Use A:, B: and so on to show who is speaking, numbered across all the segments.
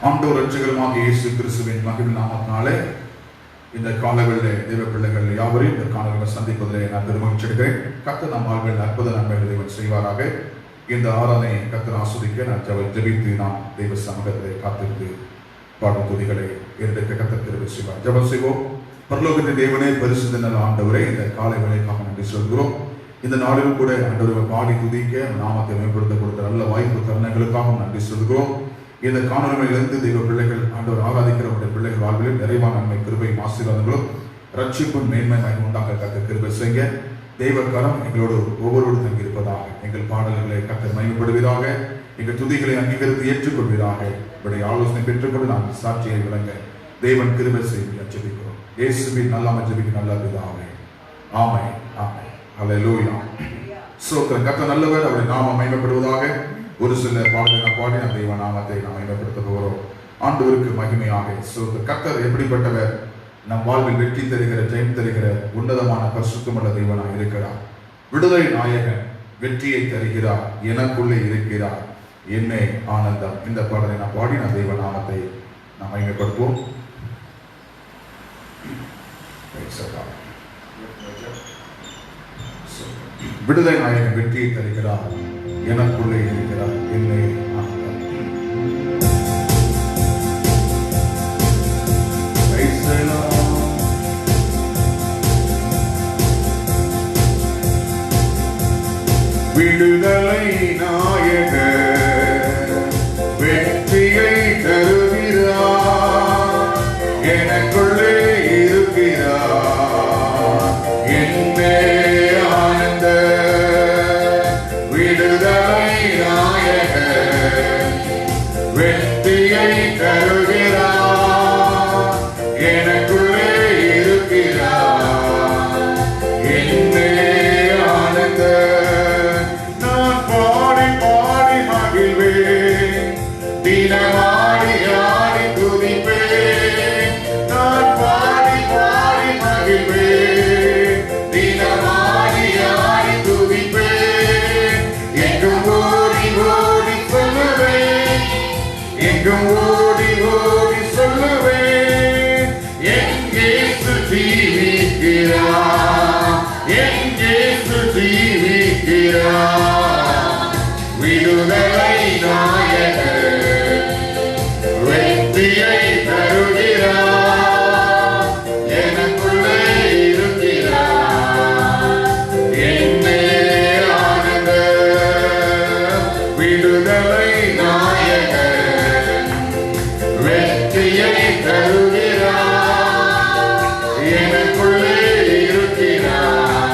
A: ஆண்டவர் இரட்சகருமாக இயேசு கிறிஸ்துவின் மகிமை நாமத்தினாலே இந்த காலங்களிலே தேவ பிள்ளைகள் யாவரையும் இந்த காலங்களை சந்திப்பதிலே நான் பெருமகிழ்ச்சியடைகிறேன். கர்த்தர் நம் வாழ்வில் அற்புத நன்மைகளை தேவன் செய்வாராக. இந்த ஆராதனை கர்த்தர் ஆஸ்வதிக்க நான் ஜெபித்து நாம் தெய்வ சமூகத்திலே காத்திருந்து பாடும் துதிகளை எடுக்க கர்த்தர் கிருபை செய்வார். ஜெபம் செய்வோம். பரலோகத்தின் தேவனே, பரிசுத்த நல்ல ஆண்டவரே, இந்த காலை வேளைக்காக நன்றி சொல்கிறோம். இந்த நாளிலும் கூட ஆண்டவரை பாடி துதிக்க நாமத்தை மேம்படுத்த கொடுத்த நல்ல வாய்ப்பு தருணங்களுக்காக நன்றி சொல்கிறோம். இந்த காணொலியிலிருந்து தெய்வ பிள்ளைகள் ஆண்டவர் ஆராதிக்கிறவருடைய பிள்ளைகள் வாழ்வில் நிறைவான நன்மை கிருபையும் ஆசீர்வாதங்களும் ரட்சிப்பும் மேன்மை உண்டாக கர்த்தர் கிருபை செய்ய தெய்வ கரம் எங்களோடு ஒவ்வொருவரும் தங்கியிருப்பதாக. எங்கள் பாடல்களை கர்த்தர் மகிமைப்படுவதாக, எங்கள் துதிகளை அங்கீகரித்து ஏற்றுக்கொள்வதாக. இவருடைய ஆலோசனை பெற்றுக்கொண்டு நாங்கள் சாட்சியை விளங்க தேவன் கிருபை செய்ய ஜெபிக்கிறோம். இயேசுவின் நல்லாம ஜெபிக்க நல்ல பிதாவே. ஆமென் ஆமென் ஹல்லேலூயா. கர்த்தர் நல்லவர், அவருடைய நாமம் மகிமைப்படுவதாக. ஒரு சில பாடல்களை பாடி நம் தெய்வ நாமத்தை நாம் மகிமைப்படுத்த போகிறோம். ஆண்டவருக்கு மகிமையாக. கர்த்தர் எப்படிப்பட்டவர்? நம் வாழ்வில் வெற்றி தருகிற, ஜெயம் தருகிற உன்னதமான பரிசுத்தமுள்ள தெய்வனாக இருக்கிறார். விடுதலை நாயகன், வெற்றியை தருகிறார், எனக்குள்ளே இருக்கிறார், என்னே ஆனந்தம். இந்த பாடலை நாம் பாடி நம் தெய்வ நாமத்தை நாம் மகிமைப்படுத்துவோம். விடுதலை நாயகன் வெற்றியை தருகிறார், எனக்குள்ளே இருக்கிறார், என்னே ஆனந்தம். விடுதலை நாயகன் வெற்றியை தருகிறார், எனக்குள்ளே இருக்கிறார், என்னே ஆனந்த. விடுதலை நாயகன் வெற்றியை தருகிறார், எனக்குள்ளே இருக்கிறார், என்னே ஆனந்த. தினமாடி ஆடி துதிப்பேன், நான் பாடி பாடி மகிழ்வேன். தினமாடி ஆடி துதிப்பேன், எங்கும் ஓடி ஓடி சொல்லுவேன், எங்கும் ஓடி ஓடி சொல்லுவேன். என் இயேசு ஜீவிக்கிறார், என் இயேசு ஜீவிக்கிறார். விடுதலை நாயகன் வெற்றியை தருகிறார், எனக்குள்ளே இருக்கிறார், என்னே ஆனந்த. விடுதலை நாயகன் வெற்றியை தருகிறார், எனக்குள்ளே இருக்கிறார்,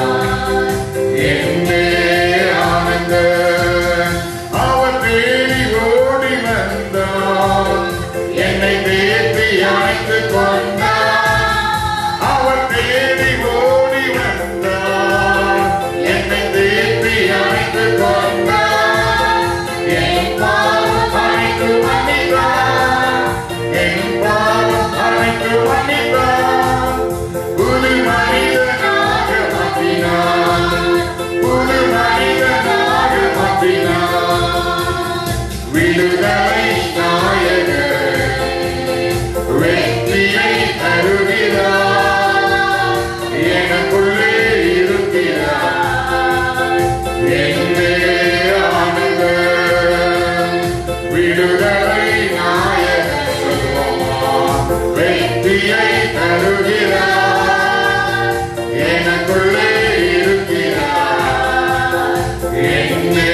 A: என்னே ஆனந்த. என்னை தேடி அழைத்து கொண்டார், அவர் தேடி ஓடி வந்தார், என்னை தேடி அழைத்து கொண்டார். என் பாவம் அழைத்து வந்தார், என் பாவம் அழைத்து வந்தார். புது மனிதனாக மாற்றினார், புது மனிதனாக மாற்றினார். விடுதலை நாயகன் வெற்றியை தருகிறார், எனக்குள்ளே இருக்கிறார், என்னே ஆனந்த. விடுதலை நாயகன் வெற்றியை தருகிறார், எனக்குள்ளே இருக்கிறார், என்னே.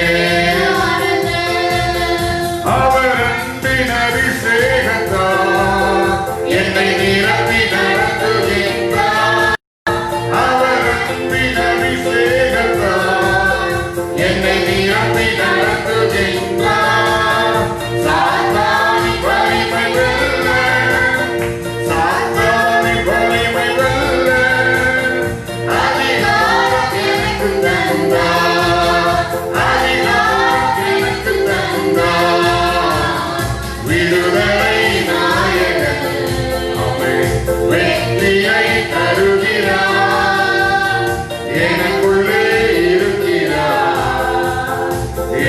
A: அவர் அன்பின் அபிஷேகத்தால் என்னை நிரப்பி நடத்துகின்றார், அவர் அன்பின் அபிஷேகத்தால் என்னை நிரப்பி நடத்துகின்றார். சாத்தானி வலிமை வெல்ல, சாத்தானி வலிமை வெல்ல அதிகாரம் எனக்கு தந்தார், அதிகாரம் எனக்கு தந்தார். விடுதலை நாயகன் வெற்றியை தருகிறார், எனக்குள்ளே இருக்கிறார்,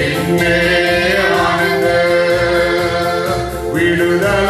A: என்னே ஆனந்த. விடுதலை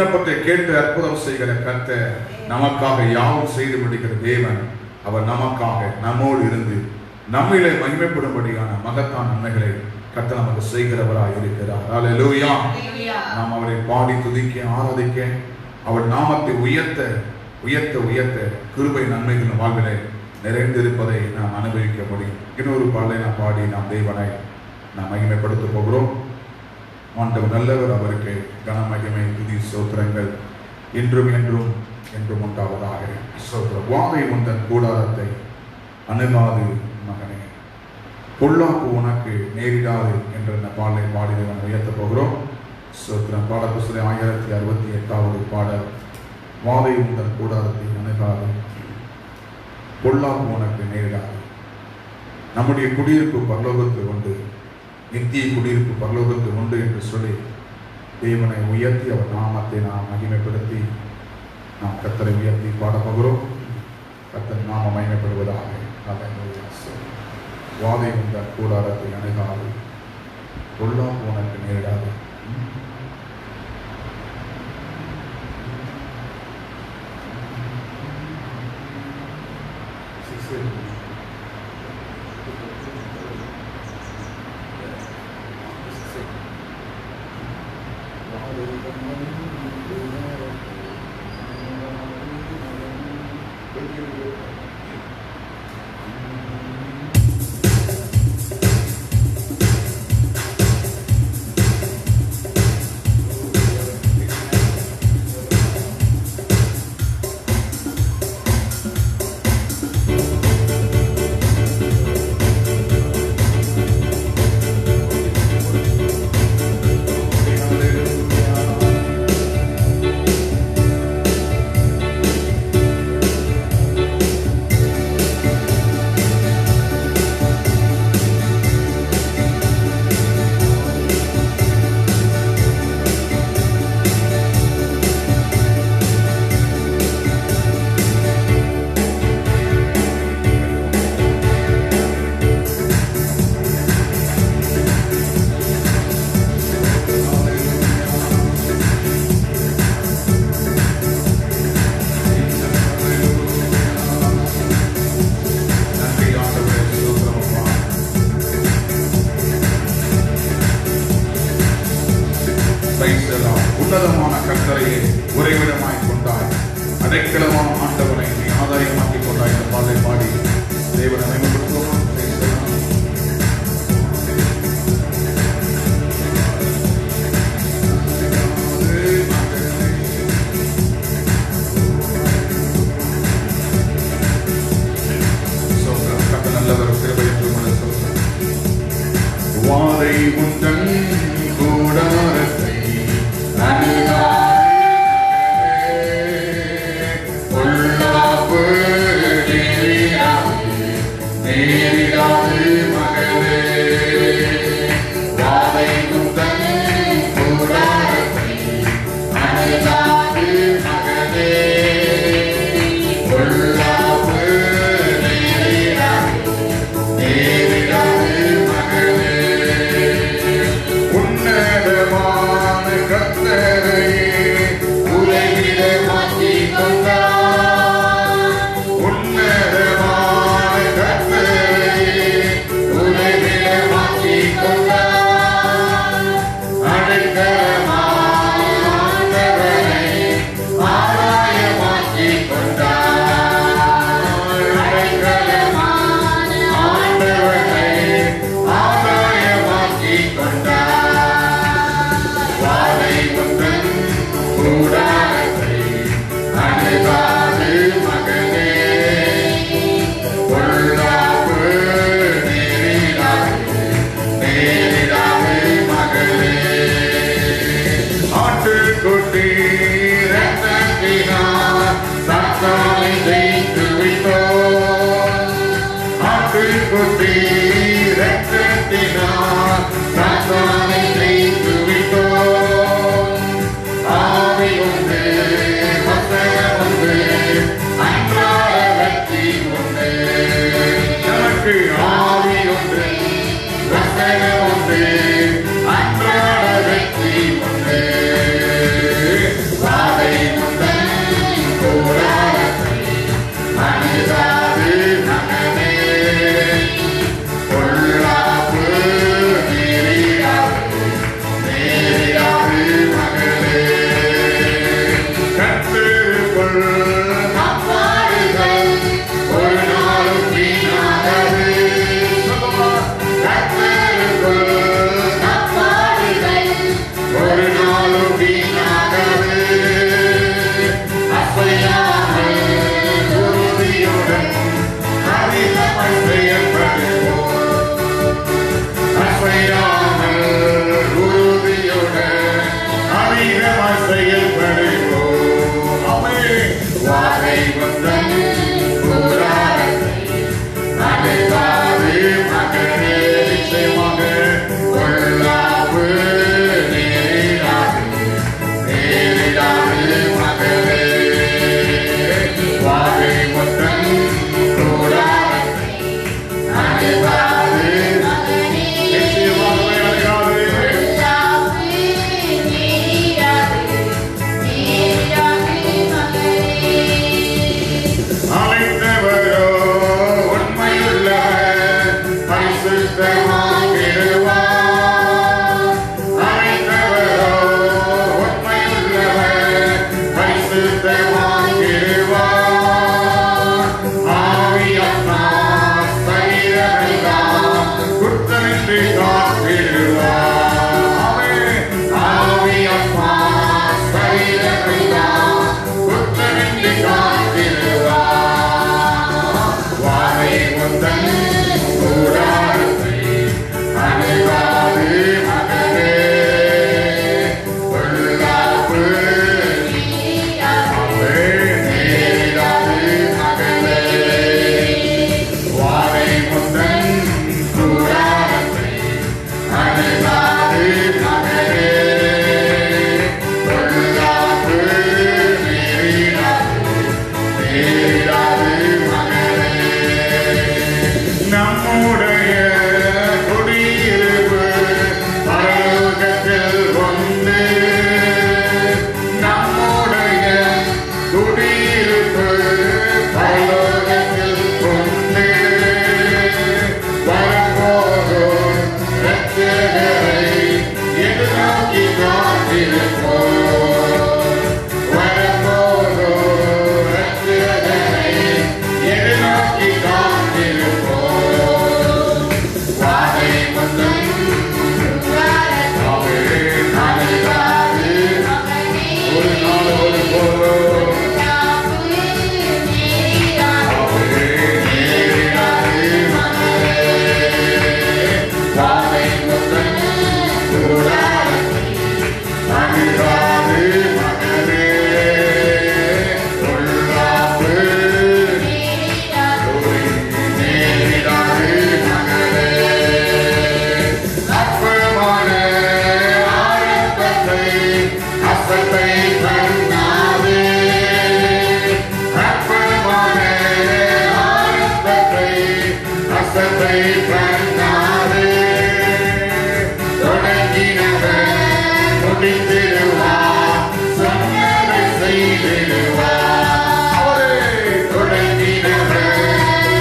A: விண்ணப்பத்தை கேட்டு அற்புதம் செய்கிற கர்த்தர், நமக்காக யாவும் செய்து முடிக்கிற தேவன், அவர் நமக்காக நம்மோடு இருந்து நம்மிலே மகிமைப்படும்படியான மகத்தான நன்மைகளை கர்த்தர் நமக்கு செய்கிறவராய் இருக்கிறார். அல்லேலூயா. நாம் அவரை பாடி துதிக்க ஆராதிக்க, அவர் நாமத்தை உயர்த்த உயர்த்த உயர்த்த கிருபை நன்மைகள் வாழ்விலே நிறைந்திருப்பதை நாம் அனுபவிக்க முடியும். இன்னொரு பாடலை நாம் பாடி நாம் தேவனை நாம் மகிமைப்படுத்த போகிறோம். ஆண்டவர் நல்லவர், அவருக்கு கன மகிமை துதி சோத்திரங்கள் இன்றும் என்றும் என்றும் உண்டாவதாக. சோத்திரம். வாதை உந்தன் கூடாரத்தை அணுகாது மகனே, பொல்லாப்பு உனக்கு நேரிடாது என்ற இந்த பாடலை பாடி தேவனை உயர்த்த போகிறோம். சோத்திரம். பாட புஸ்தகம் 1068 பாடல். வாதை உந்தன் கூடாரத்தை அணுகாது, பொல்லாப்பு உனக்கு நேரிடாது. நம்முடைய குடியிருப்பு பரலோகத்து உண்டு, நித்திய குடியிருப்பு பரலோகத்து உண்டு என்று சொல்லி தேவனை உயர்த்தி அவர் நாமத்தை நாம் மகிமைப்படுத்தி நாம் கர்த்தரை உயர்த்தி பாட போகிறோம். கர்த்தர் நாம மகிமைப்படுவதாக. வாதை உந்தன் கூடாரத்தை அணுகாது, பொல்லாப்பு உனக்கு நேரிடாது. உன்னதமான கர்த்தரையே உறைவிடமாய் கொண்டாய், அடைக்கலமான ஆண்டவனை நீ ஆதாயமாக்கிக் கொண்டாய் என்ற பாடலை பாடி தேவனை மகிமைப்படுத்துவோம். கர்த்தர் நல்லவர், கிருபையற்ற வாதை உந்தன் கூடாரத்தை
B: Wow.
A: முந்தன் கூடாரத்தை அடைவாது மகனே. நிச்சயமாக பொல்லாப்பு நேரிடாது நேரிடாது மகனே. வாழை முந்தன் கூடாரத்தை அடைவாது நிச்சயமாகவே அடையாது. அழைத்தவரோ உண்மையுள்ளவர் பரிசுத்தமாகிடுவார். அழைத்தவரோ உண்மையுள்ளவர் பரிசுத்தமாகிடுவார். ஆவியாத்மா சரீரமெல்லாம் குற்றமின்றி காத்திடுவார். ஆவியாத்மா சரீரமெல்லாம் குற்றமின்றி காத்திடுவார். வாழை முந்தன் கூடாரத்தை அடைவாது மகனே. பொல்லாப்பு நேரிடாது மகனே. வாழை முந்தன் கூடாரத்தை அடைவாது மகனே. பொல்லாப்பு நேரிடாது நேரிடாது மகனே. நம்முடைய குடியிருப்பு பரலோகத்தில் உண்டு. நம்முடைய குடியிருப்பு பரலோகத்தில் உண்டு. வரும்போதும் இரட்சகரை எதிர்நோக்கி காத்திருப்போம். வரும்போதும் இரட்சகரை எதிர்நோக்கி காத்திருப்போம். வாழை முந்தன் அடைவாது ஒரு நாள் ஒரு போதும் நேரிடாது மகனே. வாழை முந்தன் கூடாரத்தை அடைவாது மகனே. பொல்லாப்பு நேரிடாது மகனே. அற்பமான ஆரம்பத்தை அசத்தை பண்ணாதே. அற்பமான ஆரம்பத்தை அசத்தை பண்ணாதே. தொடங்கினவர் முடித்திடுவார். சொன்னதை செய்திடுவார். தொடங்கினவர்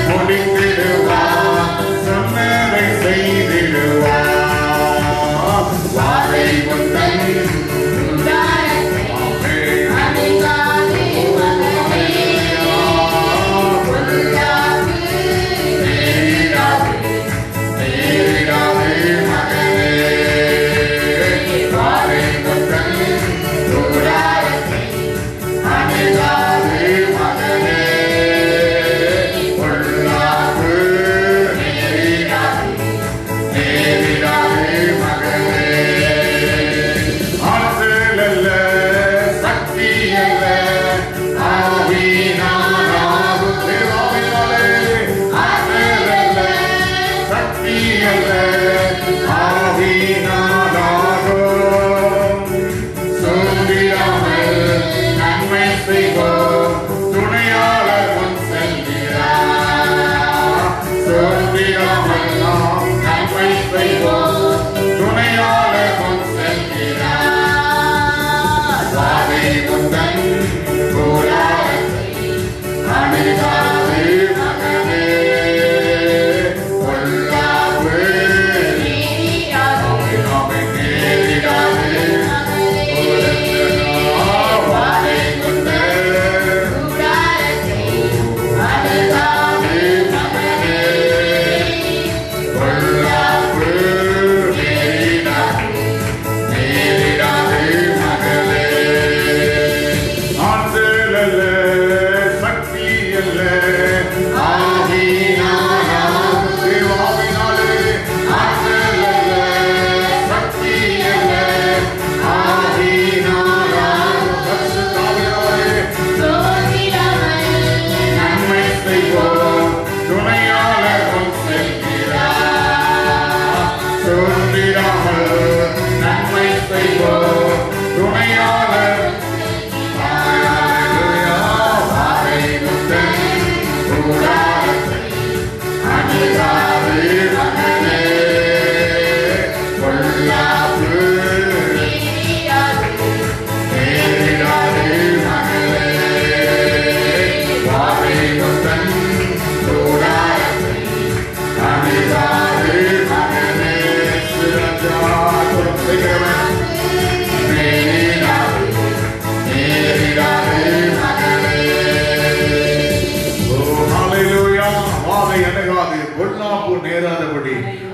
A: முடித்திடுவார். சொன்னதை செய்திடுவார். வாழை முந்தன் நேரிடாது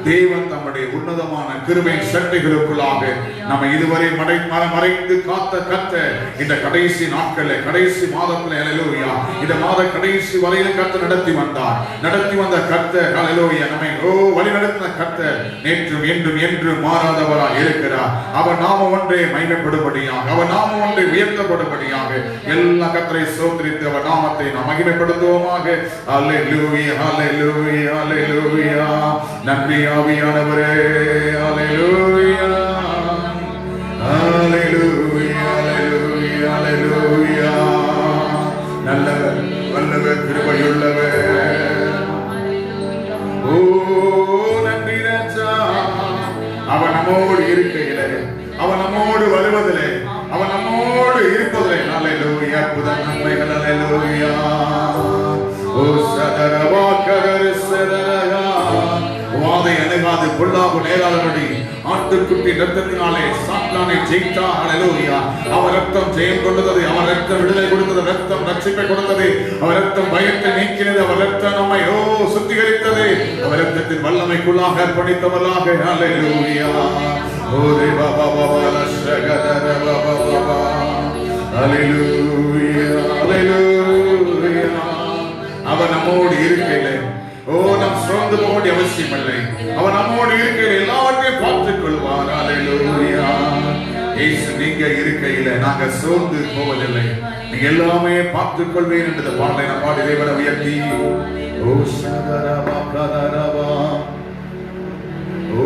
A: தேவன் தம்முடைய உன்னதமான கிருபை சட்டைகளுக்குள்ளாக நம்ம இதுவரை மறைந்து காத்த இந்த கடைசி நாட்களில், கடைசி மாதத்தில் ஹல்லேலூயா, இந்த மாத கடைசி வரையில் கர்த்தர் நடத்தி வந்த கர்த்தர் ஹல்லேலூயா, நம்மை வழி நடத்தின கர்த்தர் நேற்றும் என்றும் என்றும் மாறாதவராய் இருக்கிறார். அவர் நாம ஒன்றே மகிமைப்படும்படியாக, அவர் நாம ஒன்றே உயர்த்தப்படும்படியாக எல்லா கர்த்தரை ஸ்தோத்திரித்து அவர் நாமத்தை நாம் மகிமைப்படுத்துவோமாக. ஹல்லேலூயா, ஹல்லேலூயா, ஹல்லேலூயா. நன்றி ஆவியானவரே. ஹல்லேலூயா, ஹல்லேலூயா, ஹல்லேலூயா, ஹல்லேலூயா. நல்லவர், வல்லவர், கிருபையுள்ளவர். ஓ நன்றி ராஜா. அவன் நம்மோடு இருக்கையிலே, அவன் நம்மோடு வருவதிலே, அவன் நம்மோடு இருப்பதிலே ஹல்லேலூயா புதன் நன்மைகள். ஹல்லேலூயா. ஓ சதரவா கதர் சதரகா. வாதை அணுகாது, பொல்லாப்பு நேராதபடி ஆட்டுக்குட்டி ரத்தத்தினாலே சாத்தானை ஜெயித்தார். ஹல்லேலூயா. அவர் ரத்தம் ஜெயம் கொண்டது, அவர் ரத்தம் விடுதலை கொடுத்தது, ரத்தம் ரட்சிப்பை கொடுத்தது, அவர் ரத்தம் பயத்தை நீக்கினது, அவர் ரத்தம் நம்மை சுத்திகரித்தது, அவர் ரத்தத்தின் வல்லமைக்குள்ளாக அர்ப்பணித்தவர்களாக. ஹல்லேலூயா. ஓ தேவா பாபா லஷகதர பாபா பாபா. ஹல்லேலூயா, ஹல்லேலூயா. அவர் நம்மோடு இருக்கையிலே நாம் சோர்ந்து போக வேண்டிய அவசியம் இல்லை. அவர் நம்மோடு இருக்கையில் எல்லாவற்றையும் பார்த்துக் கொள்வார். ஹல்லேலூயா. இயேசு நீங்க இருக்கையில நாங்க சோர்ந்து போவதில்லை. நீங்க எல்லாமே பார்த்துக் கொள்வேன் என்ற பாடலை நாம் பாடி தேவனை உயர்த்தி ஓ சதரவா கதரவா. ஓ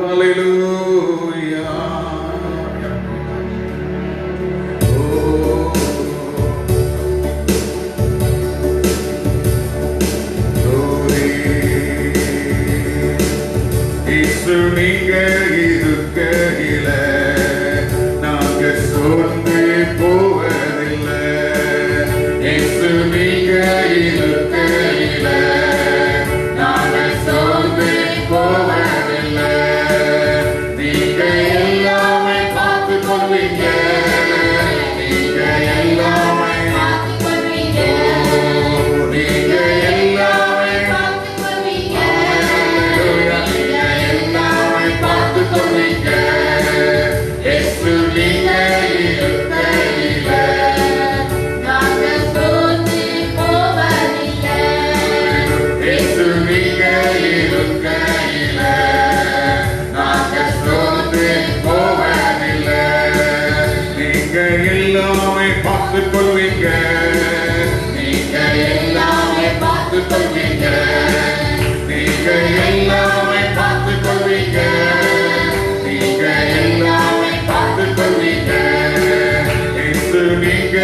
A: ஹல்லேலூயா. நீங்க இருக்கையில நாங்க சோர்ந்து போவதில்லை. இயேசு நீங்க இருக்கையில நாங்க சோர்ந்து போவதில்லை. நீங்க எல்லாமே பார்த்து கொள்வீங்க. நீங்க எல்லாமே பார்த்து கொள்வீங்க. நீங்க எல்லாமே பார்த்து கொள்வீங்க. பார்த்து கொள்வீங்க. இயேசு நீங்க இருக்கையில நாங்க சோர்ந்து போவதில்லை. இயேசு நீங்க இருக்கையில நாங்க சோர்ந்து போவதில்லை. நீங்க எல்லாமே பார்த்து கொள்வீங்க. நீங்க எல்லாமே பார்த்து கொள்வீங்க. நீங்க எல்லாமே பார்த்து கொள்வீங்க. நீங்க எல்லாமே பார்த்து கொள்வீங்க. இயேசு நீங்க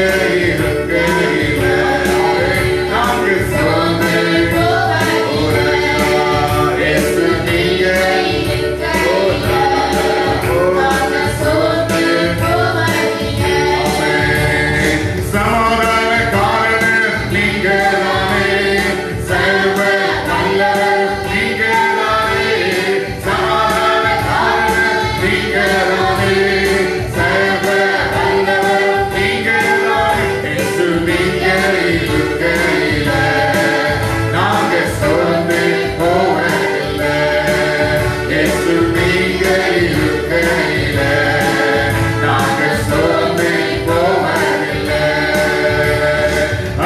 A: இருக்கையில நாங்க சோர்ந்து போவதில்லை. இயேசு நீங்க நாங்க சோர்ந்து போவதில்லை. சமாதான காரணம் நீங்க தானே, சர்வ வல்லவர் நீங்க தானே. சமாதான காரணம் நீங்க தானே, சர்வ வல்லவர் நீங்க தானே. இயேசு நீங்க இருக்கையில நாங்க சோர்ந்து போவதில்லை. இயேசு நீங்க இருக்கையில நாங்க சோர்ந்து போவதில்லை.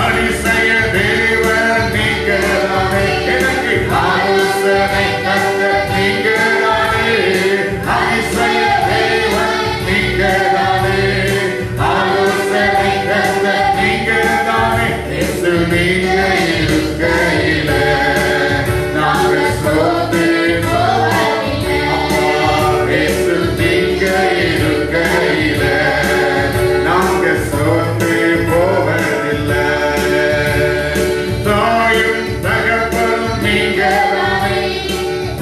A: அதிசய தேவன் நீங்க தானே, எனக்கு ஆலோசனை கர்த்தர் நீங்க தானே. அதிசய தேவன் நீங்க தானே, ஆலோசனை கர்த்தர் நீங்க தானே. இயேசு நீங்க இருக்கையில நாங்க சோர்ந்து போவதில்லை. இயேசு நீங்க இருக்கையில நாங்க சோர்ந்து போவதில்லை. தாயும் தகப்பனும் நீங்க தானே,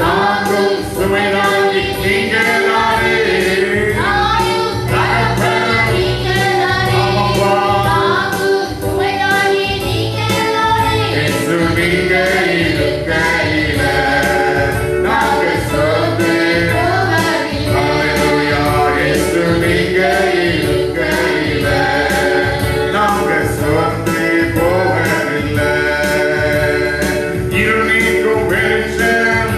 A: தாங்கும் சுமை தாங்கி நீங்க தானே. தகப்பனும் இயேசு நீங்க இருக்கையில நாங்க சோர்ந்து ஹல்லேலூயா. இயேசு நீங்க இருக்கையில நாங்க சோர்ந்து போவதில்லை. இருள் நீக்கும் வெளிச்சம்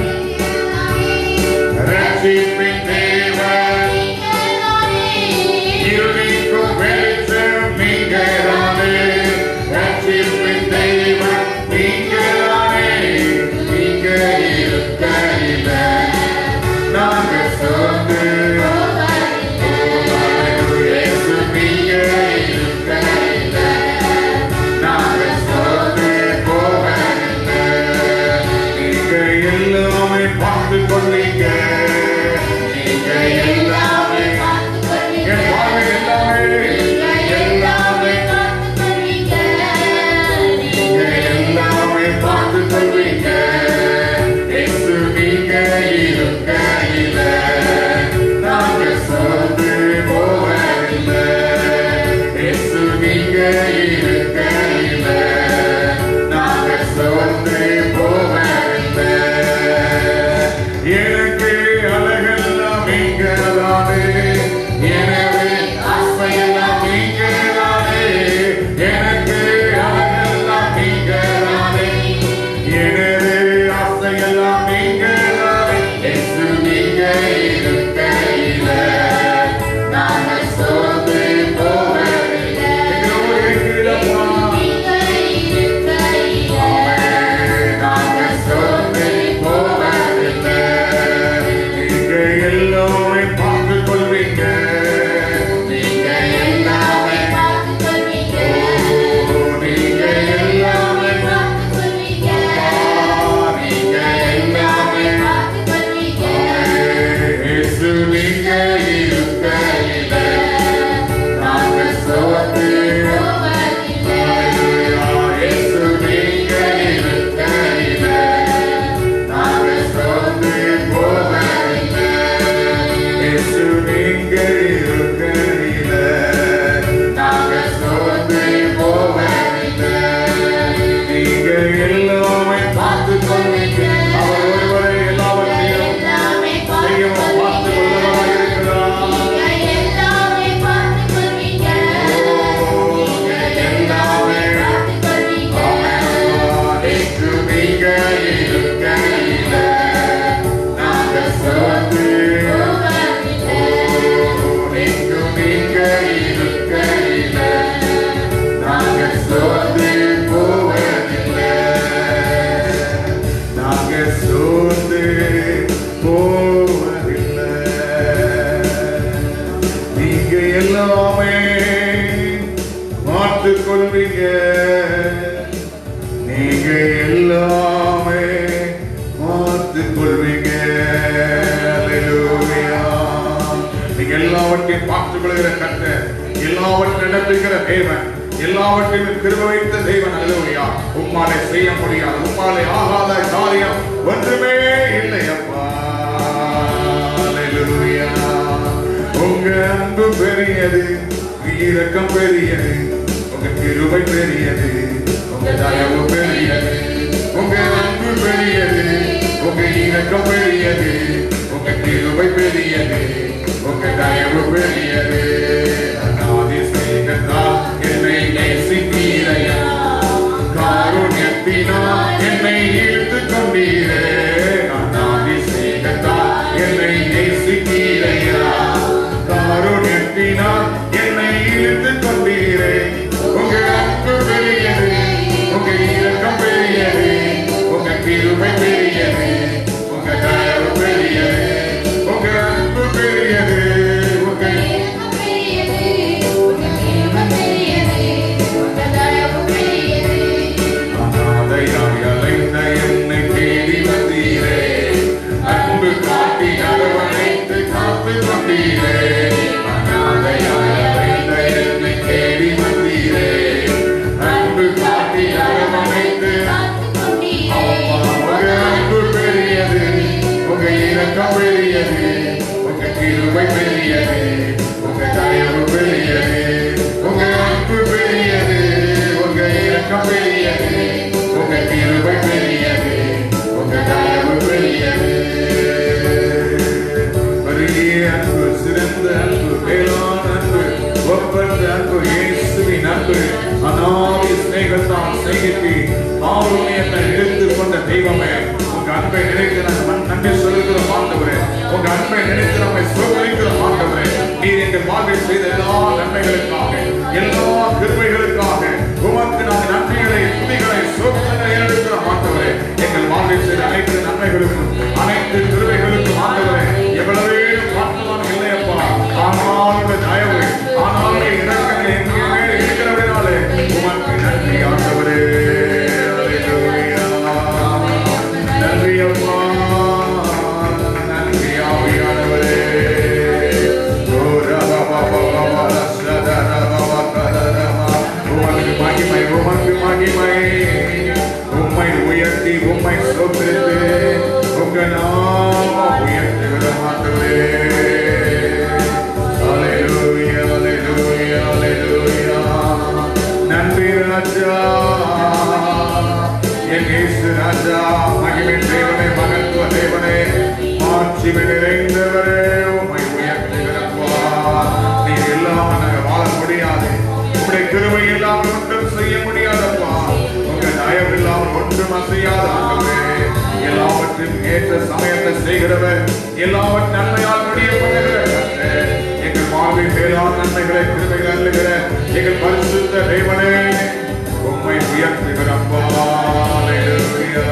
A: தேவன், எல்லாவற்றையும் கிருபை வைத்த தேவன். அல்லேலூயா. உம்மாலே செய்ய முடியாது, உம்மாலே ஆகாத காரியம் ஒன்றுமே இல்லை அப்பா. அல்லேலூயா. உங்க அன்பு பெரியது, இரக்கம் பெரியது, உங்க கிருபை பெரியது, உங்க தயவு பெரியது. உங்க அன்பு பெரியது, உங்க இரக்கம் பெரியது, உங்க கிருபை பெரியது, உங்க தயவு பெரியது. அநாதி ஸ்நேகத்தால் என்னை நேசித்தீரையா, காருண்யத்தினால் என்னை இழுத்து கொண்டீரே. அநாதி ஸ்நேகத்தால் என்னை நேசித்தீரையா, காருண்யத்தினால் என்னை இழுத்து கொண்டீரே. உங்க அன்பு பெரியது, உங்க இரக்கம் பெரியது, உங்க கிருபை பெரியது, உங்க தயவு பெரியது. உங்க அன்பு பெரியது, உங்க இரக்கம் பெரியது, உங்க கிருபை பெரியது, உங்க தயவு பெரியது. அநாதையாய் அலைந்த என்னை தேடி வந்தீரே, அன்பு காட்டி அரவணைத்து காத்து கொண்டீரே. அநாதையாய் அலைந்த என்னை தேடி வந்தீரே, அன்பு காட்டி அரவணைத்து காத்து கொண்டீரே. உங்க அன்பு பெரியது, உங்க இரக்கம் பெரியது, உங்க கிருபை பெரியது, உங்க தயவு பெரியது. உங்க அன்பு பெரியது, உங்க இரக்கம் பெரியது, உங்க கிருபை பெரியது, உங்க தயவு பெரியது. பெரிய அன்பு, சிறந்த அன்பு, மேலான அன்பு, ஒப்பற்ற அன்பு, இயேசுவின் அன்பு. அநாதி ஸ்நேகத்தால் செய்தி காருண்யத்தை எடுத்துக் கொண்ட தெய்வமே, உங்க அன்பை நினைத்து நாங்கள் நன்றி செலுத்துகிறோம் ஆண்டவரே. உங்க அன்பை நினைத்து நம்மை சோதரிக்கிறோம் ஆண்டவரே. நீர் எங்கள் வாழ்வில் செய்த எல்லா நன்மைகளுக்காக, எல்லா கிருபைகளுக்காக உமக்கு நாங்கள் நன்றிகளை, துதிகளை, சோதனைகளை எடுக்கிறோம் ஆண்டவரே. எங்கள் வாழ்வில் செய்த அனைத்து நன்மைகளுக்கும், அனைத்து கிருபைகளுக்கும் ஆண்டவரே எவ்வளவே மாற்றமான இல்லையப்பா. ஆனால் தயவு, ஆனால் இரக்கங்களை எங்கள் மேல் இருக்கிறவனாலே உமக்கு நன்றி ஆண்டவரே. நன்றி அப்பா, நன்றி ஆவியானவரே. உமக்கு மகிமை, உமக்கு மகிமை. உம்மை உயர்த்தி, உம்மை சோதரித்து, உங்க நாமம் உயர்த்துகிற ஆண்டவரே. அல்லேலூயா, அல்லேலூயா, அல்லேலூயா. நன்றி ராஜா, என் இயேசு ராஜா. மகிமை தேவனே, மகத்துவ தேவனே, ஆட்சிமை நிறைந்தவரே, உம்மை உயர்த்துகிறப்பா. நீர் இல்லாமல் நாங்கள் வாழ முடியாது, உம்முடைய கிருபை இல்லாமல் ஒன்றும் செய்ய முடியாதப்பா. உங்க தயவு இல்லாமல் ஒன்றும் அசையாத ஆண்டவரே. எல்லாவற்றையும் ஏற்ற சமயத்தை செய்கிறவர், எல்லாவற்றையும் நன்மையால் முடிய பண்ணுகிறவர். எங்கள் வாழ்வில் மேலான நன்மைகளை, கிருபைகளை அள்ளுகிற எங்கள் பரிசுத்த தேவனே, உம்மை உயர்த்துகிறப்பா. அல்லேலூயா.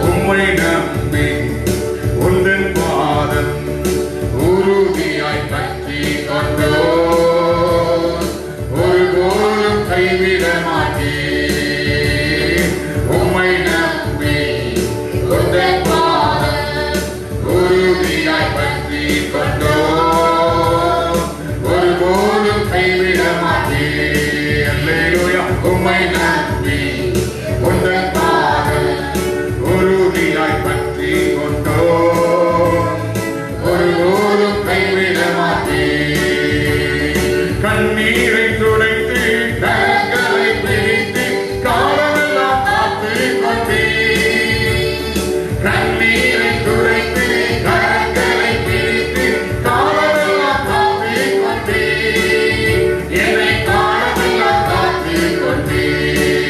A: உம்மை நம்பி உந்தன் பாதம் உறுதியாய் பற்றி கொண்டோ, ஒருபோதும் கைவிட மாட்டேன். உம்மை நம்பி உந்தன் பாதம் உறுதியாய் பற்றி கொண்டோ, ஒருபோதும் கைவிட மாட்டேன். அல்லேலூயா. உம்மை நம்பி உந்தன் பாதம் உறுதியாய் பற்றி கொண்டோ, ஒருபோதும் கைவிட மாட்டேன். கண்ணீரை துடைத்து, கரங்களை பிடித்து, காலமெல்லாம் காத்து கொண்டேன். கண்ணீரை துடைத்து, கரங்களை பிடித்து, காலமெல்லாம் காத்து கொண்டேன். என்னை காலமெல்லாம் காத்து கொண்டேன்.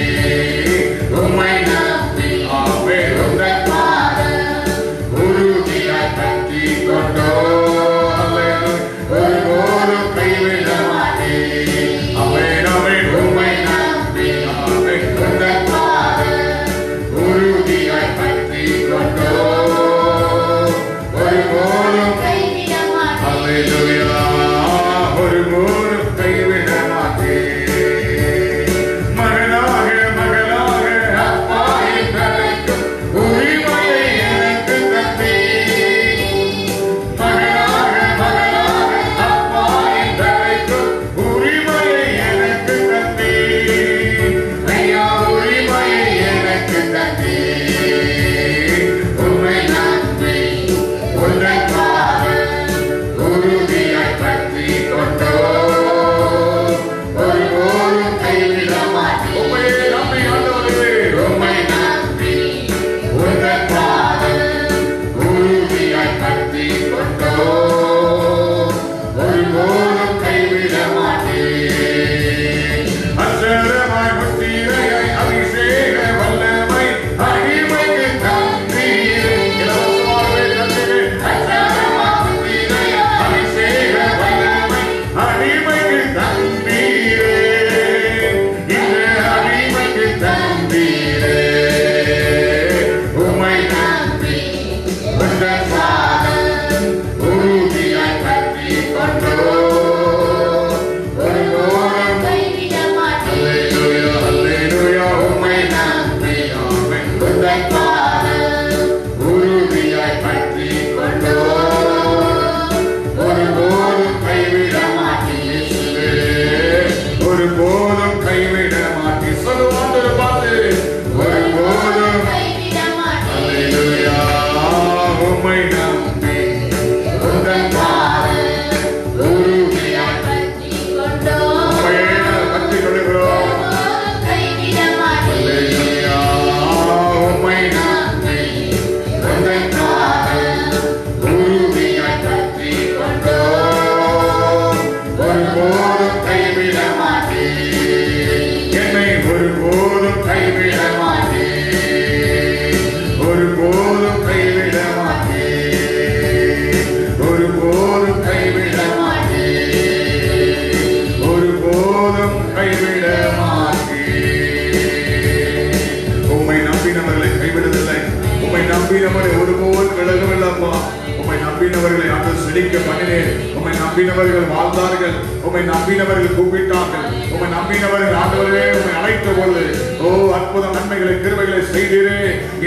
A: நம்பினவர்களை ஆண்டவர் செழிக்க பண்ணினேன். உம்மை நம்பினவர்கள் வாழ்ந்தார்கள், உம்மை நம்பினவர்கள் கூப்பிட்டார்கள், உம்மை நம்பினவர்கள் ஆண்டவரே உம்மை அழைத்த பொழுது ஓ அற்புத நன்மைகளை கிருபைகளை செய்தீரே.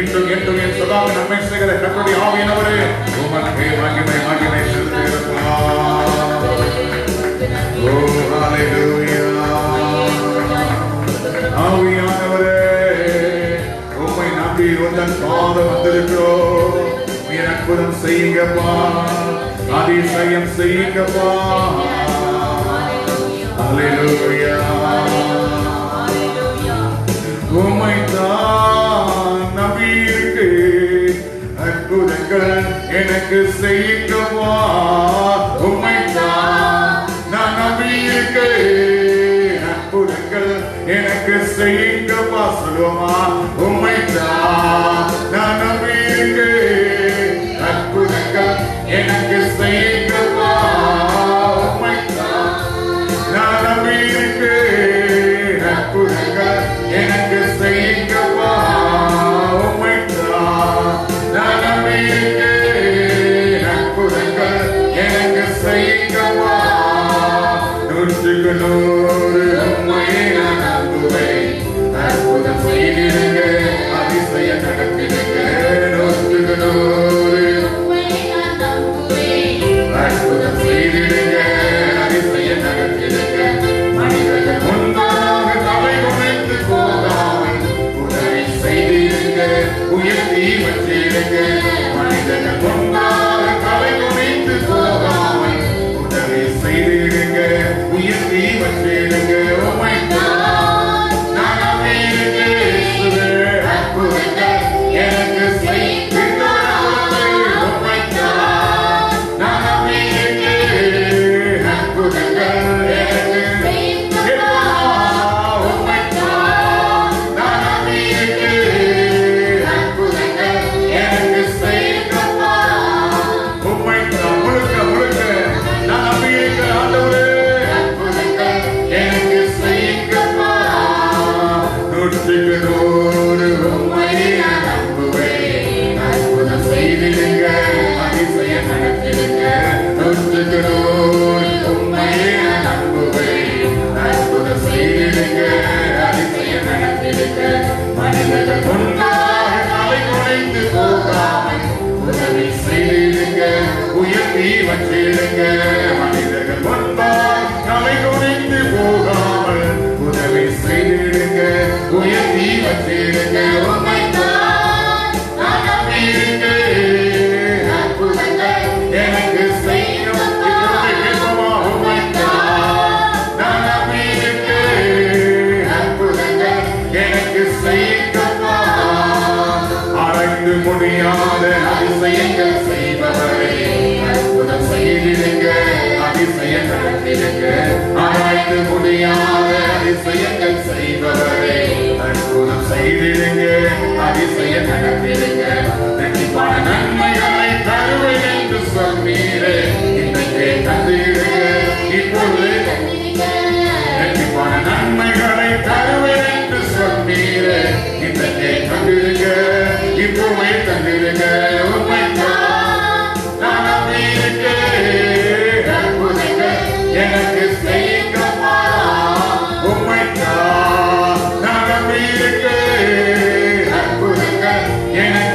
A: இன்றும் என்றும் என் சதா நன்மை செய்கிற கர்த்தருடைய ஆவியானவரே உமக்கே மகிமை மகிமை செலுத்துகிறோம். ஓ ஹalleluya. ஆவியானவரே உம்மை நம்பி உந்தன் பாதம் வந்திருக்கிறோம். நீர் அற்புதம் செய்யுங்கப்பா, அதிசயம் செய்யுங்கப்பா. ஹalleluya. உம்மை தான் நம்பி இருக்கு, அற்புதங்கள் எனக்கு செய்யுங்கப்பா. உம்மை தான் நான் நம்பி இருக்கு, அற்புதங்கள் எனக்கு செய்யுங்கப்பா. சொல்லுவோமா? உம்மை தான் நான் நம்பி இருக்கு, அற்புதங்கள் எனக்கு செய்யுங்கப்பா. உம்மை தான் நான் நம்பி இருக்கு, அற்புதங்கள் எனக்கு செய்யுங்கப்பா. உம்மை தான் நான் நம்பி இருக்கு, அற்புதங்கள் எனக்கு செய்யுங்கப்பா. நூற்றுக்கு நூறு உம்மையை நான் நம்புவேன், அற்புதம் செய்திருங்க, அதிசயம் நடத்திடுங்க. நூற்றுக்கு நூறு அற்புதம் செய்திடுங்க, அதிசயம் நடத்திடுங்க. மனிதர்கள் முன்பாக தலை குனிந்து போகாமல் உதவி செய்திருங்க, உயர்த்தி வச்சிடுங்க. மனிதர்கள் முன்பாக தலை குனிந்து போகாமல் உதவி செய்திடுங்க, உயர்த்தி வச்சிடுங்க. உம்மை தான் நான் நம்பி இருக்கேன், அற்புதங்கள் எனக்கு செய்யுங்க. உம்மை தான் நான் நம்பி இருக்கேன், அற்புதங்கள் எனக்கு செய்யுங்க. உம்மை தான் நான் நம்பி இருக்கேன், அற்புதங்கள் எனக்கு செய்யுங்கப்பா. உம்மை தான் முழுக்க முழுக்க நான் நம்பி இருக்கிறேன் ஆண்டவரே, அற்புதங்கள் எனக்கு செய்யுங்கப்பா. நூற்றுக்கு நூறு உம்மை நான் நம்புவேன், அற்புதம் செய்திடுங்க, அதிசயம் நடத்திடுங்க. நூற்றுக்கு நூறு உம்மை நான் நம்புவேன், அற்புதம் செய்திடுங்க, அதிசயம் நடத்திடுங்க. மனிதர்கள் முன்பாக தலை குனிந்து போகாமல் உதவி செய்திடுங்க, உயர்த்தி வச்சிடுங்க. மனிதர்கள் முன்பாக தலை குனிந்து போகாமல் உதவி செய்திடுங்க, உயர்த்தி வச்சிடுங்க. உம்மை தான் நான் நம்பி இருக்கேன், அற்புதங்கள் எனக்கு செய்யுங்கப்பா. உம்மை தான் நான் நம்பி இருக்கேன், அற்புதங்கள் எனக்கு செய்யுங்கப்பா. ஆராய்ந்து முடியாத அதிசயங்கள் செய்பவரே, அற்புதம் செய்திடுங்க, அதிசயம் நடத்திடுங்க. ஆராய்ந்து முடியாத அதிசயங்கள் செய்பவரே, அற்புதம் செய்திடுங்க, அதிசயம் நடத்திடுங்க. இரட்டிப்பான நன்மைகளை தருவேன் என்று சொன்னீரே, இன்றைக்கே தந்திடுங்க, இப்பொழுது இரட்டிப்பான நன்மைகளை தருவேன் என்று சொன்னீரே, இன்றைக்கே தந்திடுங்க, இப்பொழுதே தந்திடுங்க. உம்மை தான் நான் நம்பி இருக்கேன், அற்புதங்கள் எனக்கு செய்யுங்கப்பா. உம்மை தான் நான் நம்பி இருக்கேன், அற்புதங்கள் எனக்கு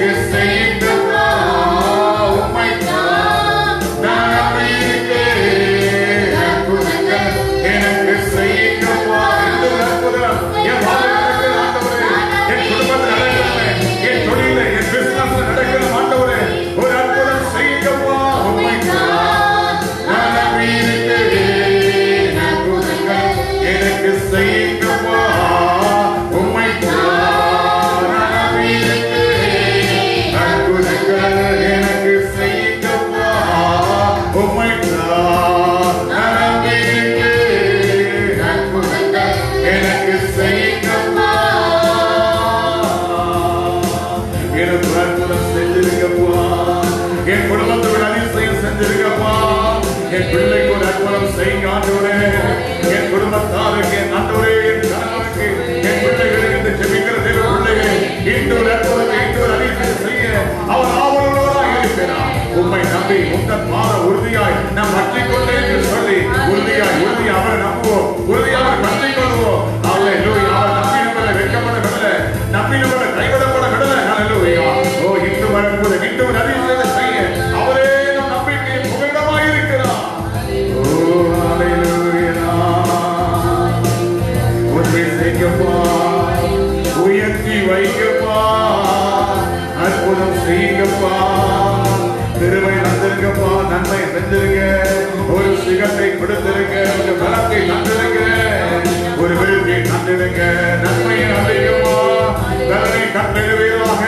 A: வைக்கப்பா, அற்புதம் செய்யுங்கப்பா, கிருபை தந்திருங்கப்பா, நன்மை தந்திருங்க, ஒரு சிகத்தை கொடுத்திருங்க, ஒரு பலத்தை தந்திருங்க, ஒரு விருதை தந்திருங்க, நன்மையை அடையுமா, பலனை கட்டளைவீராக.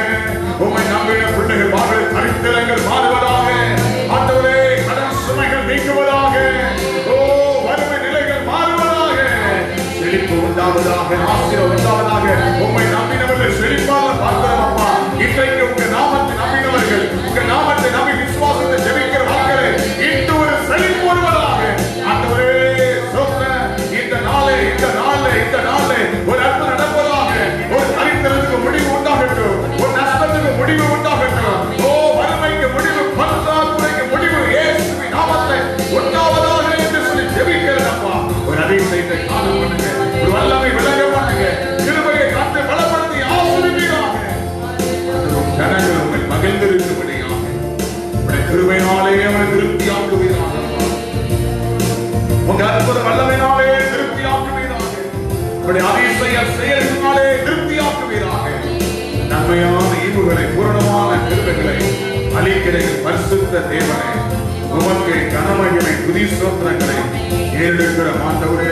A: உம்மை நம்பின பிள்ளைகள் வாழ்வு தரித்திரங்கள் மாறுவதாக, ஆண்டவரே கடன் சுமைகள் நீக்குவதாக, ஓ வறுமை நிலைகள் மாறுவதாக, செழிப்பு உண்டாவதாக, ஆசீர்வாதம் உண்டாவதாக. உம்மை நம்பினவர்கள் செழிப்பாக பார்க்கிறோம் அப்பா. இன்றைக்கு உங்க நாமத்தை நம்பினவர்கள், உங்க நாமத்தை நம்பி விசுவாசத்தை ஜெபிக்கிற வாக்களே, இன்று ஒரு செழிப்பு வருவதாக. ஆண்டவரே இந்த நாளே ஒரு அற்புதம் நடப்பதாக. ஒரு தரித்திரத்துக்கு முடிவு உண்டாகட்டும், ஒரு நஷ்டத்துக்கு முடிவு உண்டாகட்டும், ஓ வறுமைக்கு முடிவு, பற்றாக்குறைக்கு முடிவு, இயேசுவின் நாமத்தை உண்டாவதாக என்று சொல்லி ஜெபிக்கிறேன்ப்பா. ஒரு அதிசயத்தை காண பண்ணுங்க, ஒரு வல்லமை விளங்க பண்ணுங்க, கிருபையை காத்து பலப்படுத்தி ஆசீர்வதிப்பீராக. ஜனங்கள் உங்களை மகிழ்ந்திருக்கும்படியாக உடைய கிருபையினாலே அவரை திருப்தியாக்குவீராக. உங்க அற்புத வல்லமையினாலே திருப்தியாக்குவீராக. உடைய அதிசய செயலினாலே திருப்தியாக்குவீராக. நன்மையான ஈவுகளை, பூரணமான கிருபைகளை அளிக்கிற பரிசுத்த தேவனே, உமக்கு கனமகிமை துதி ஸ்தோத்திரங்களை ஏறெடுக்கிற ஆண்டவரே.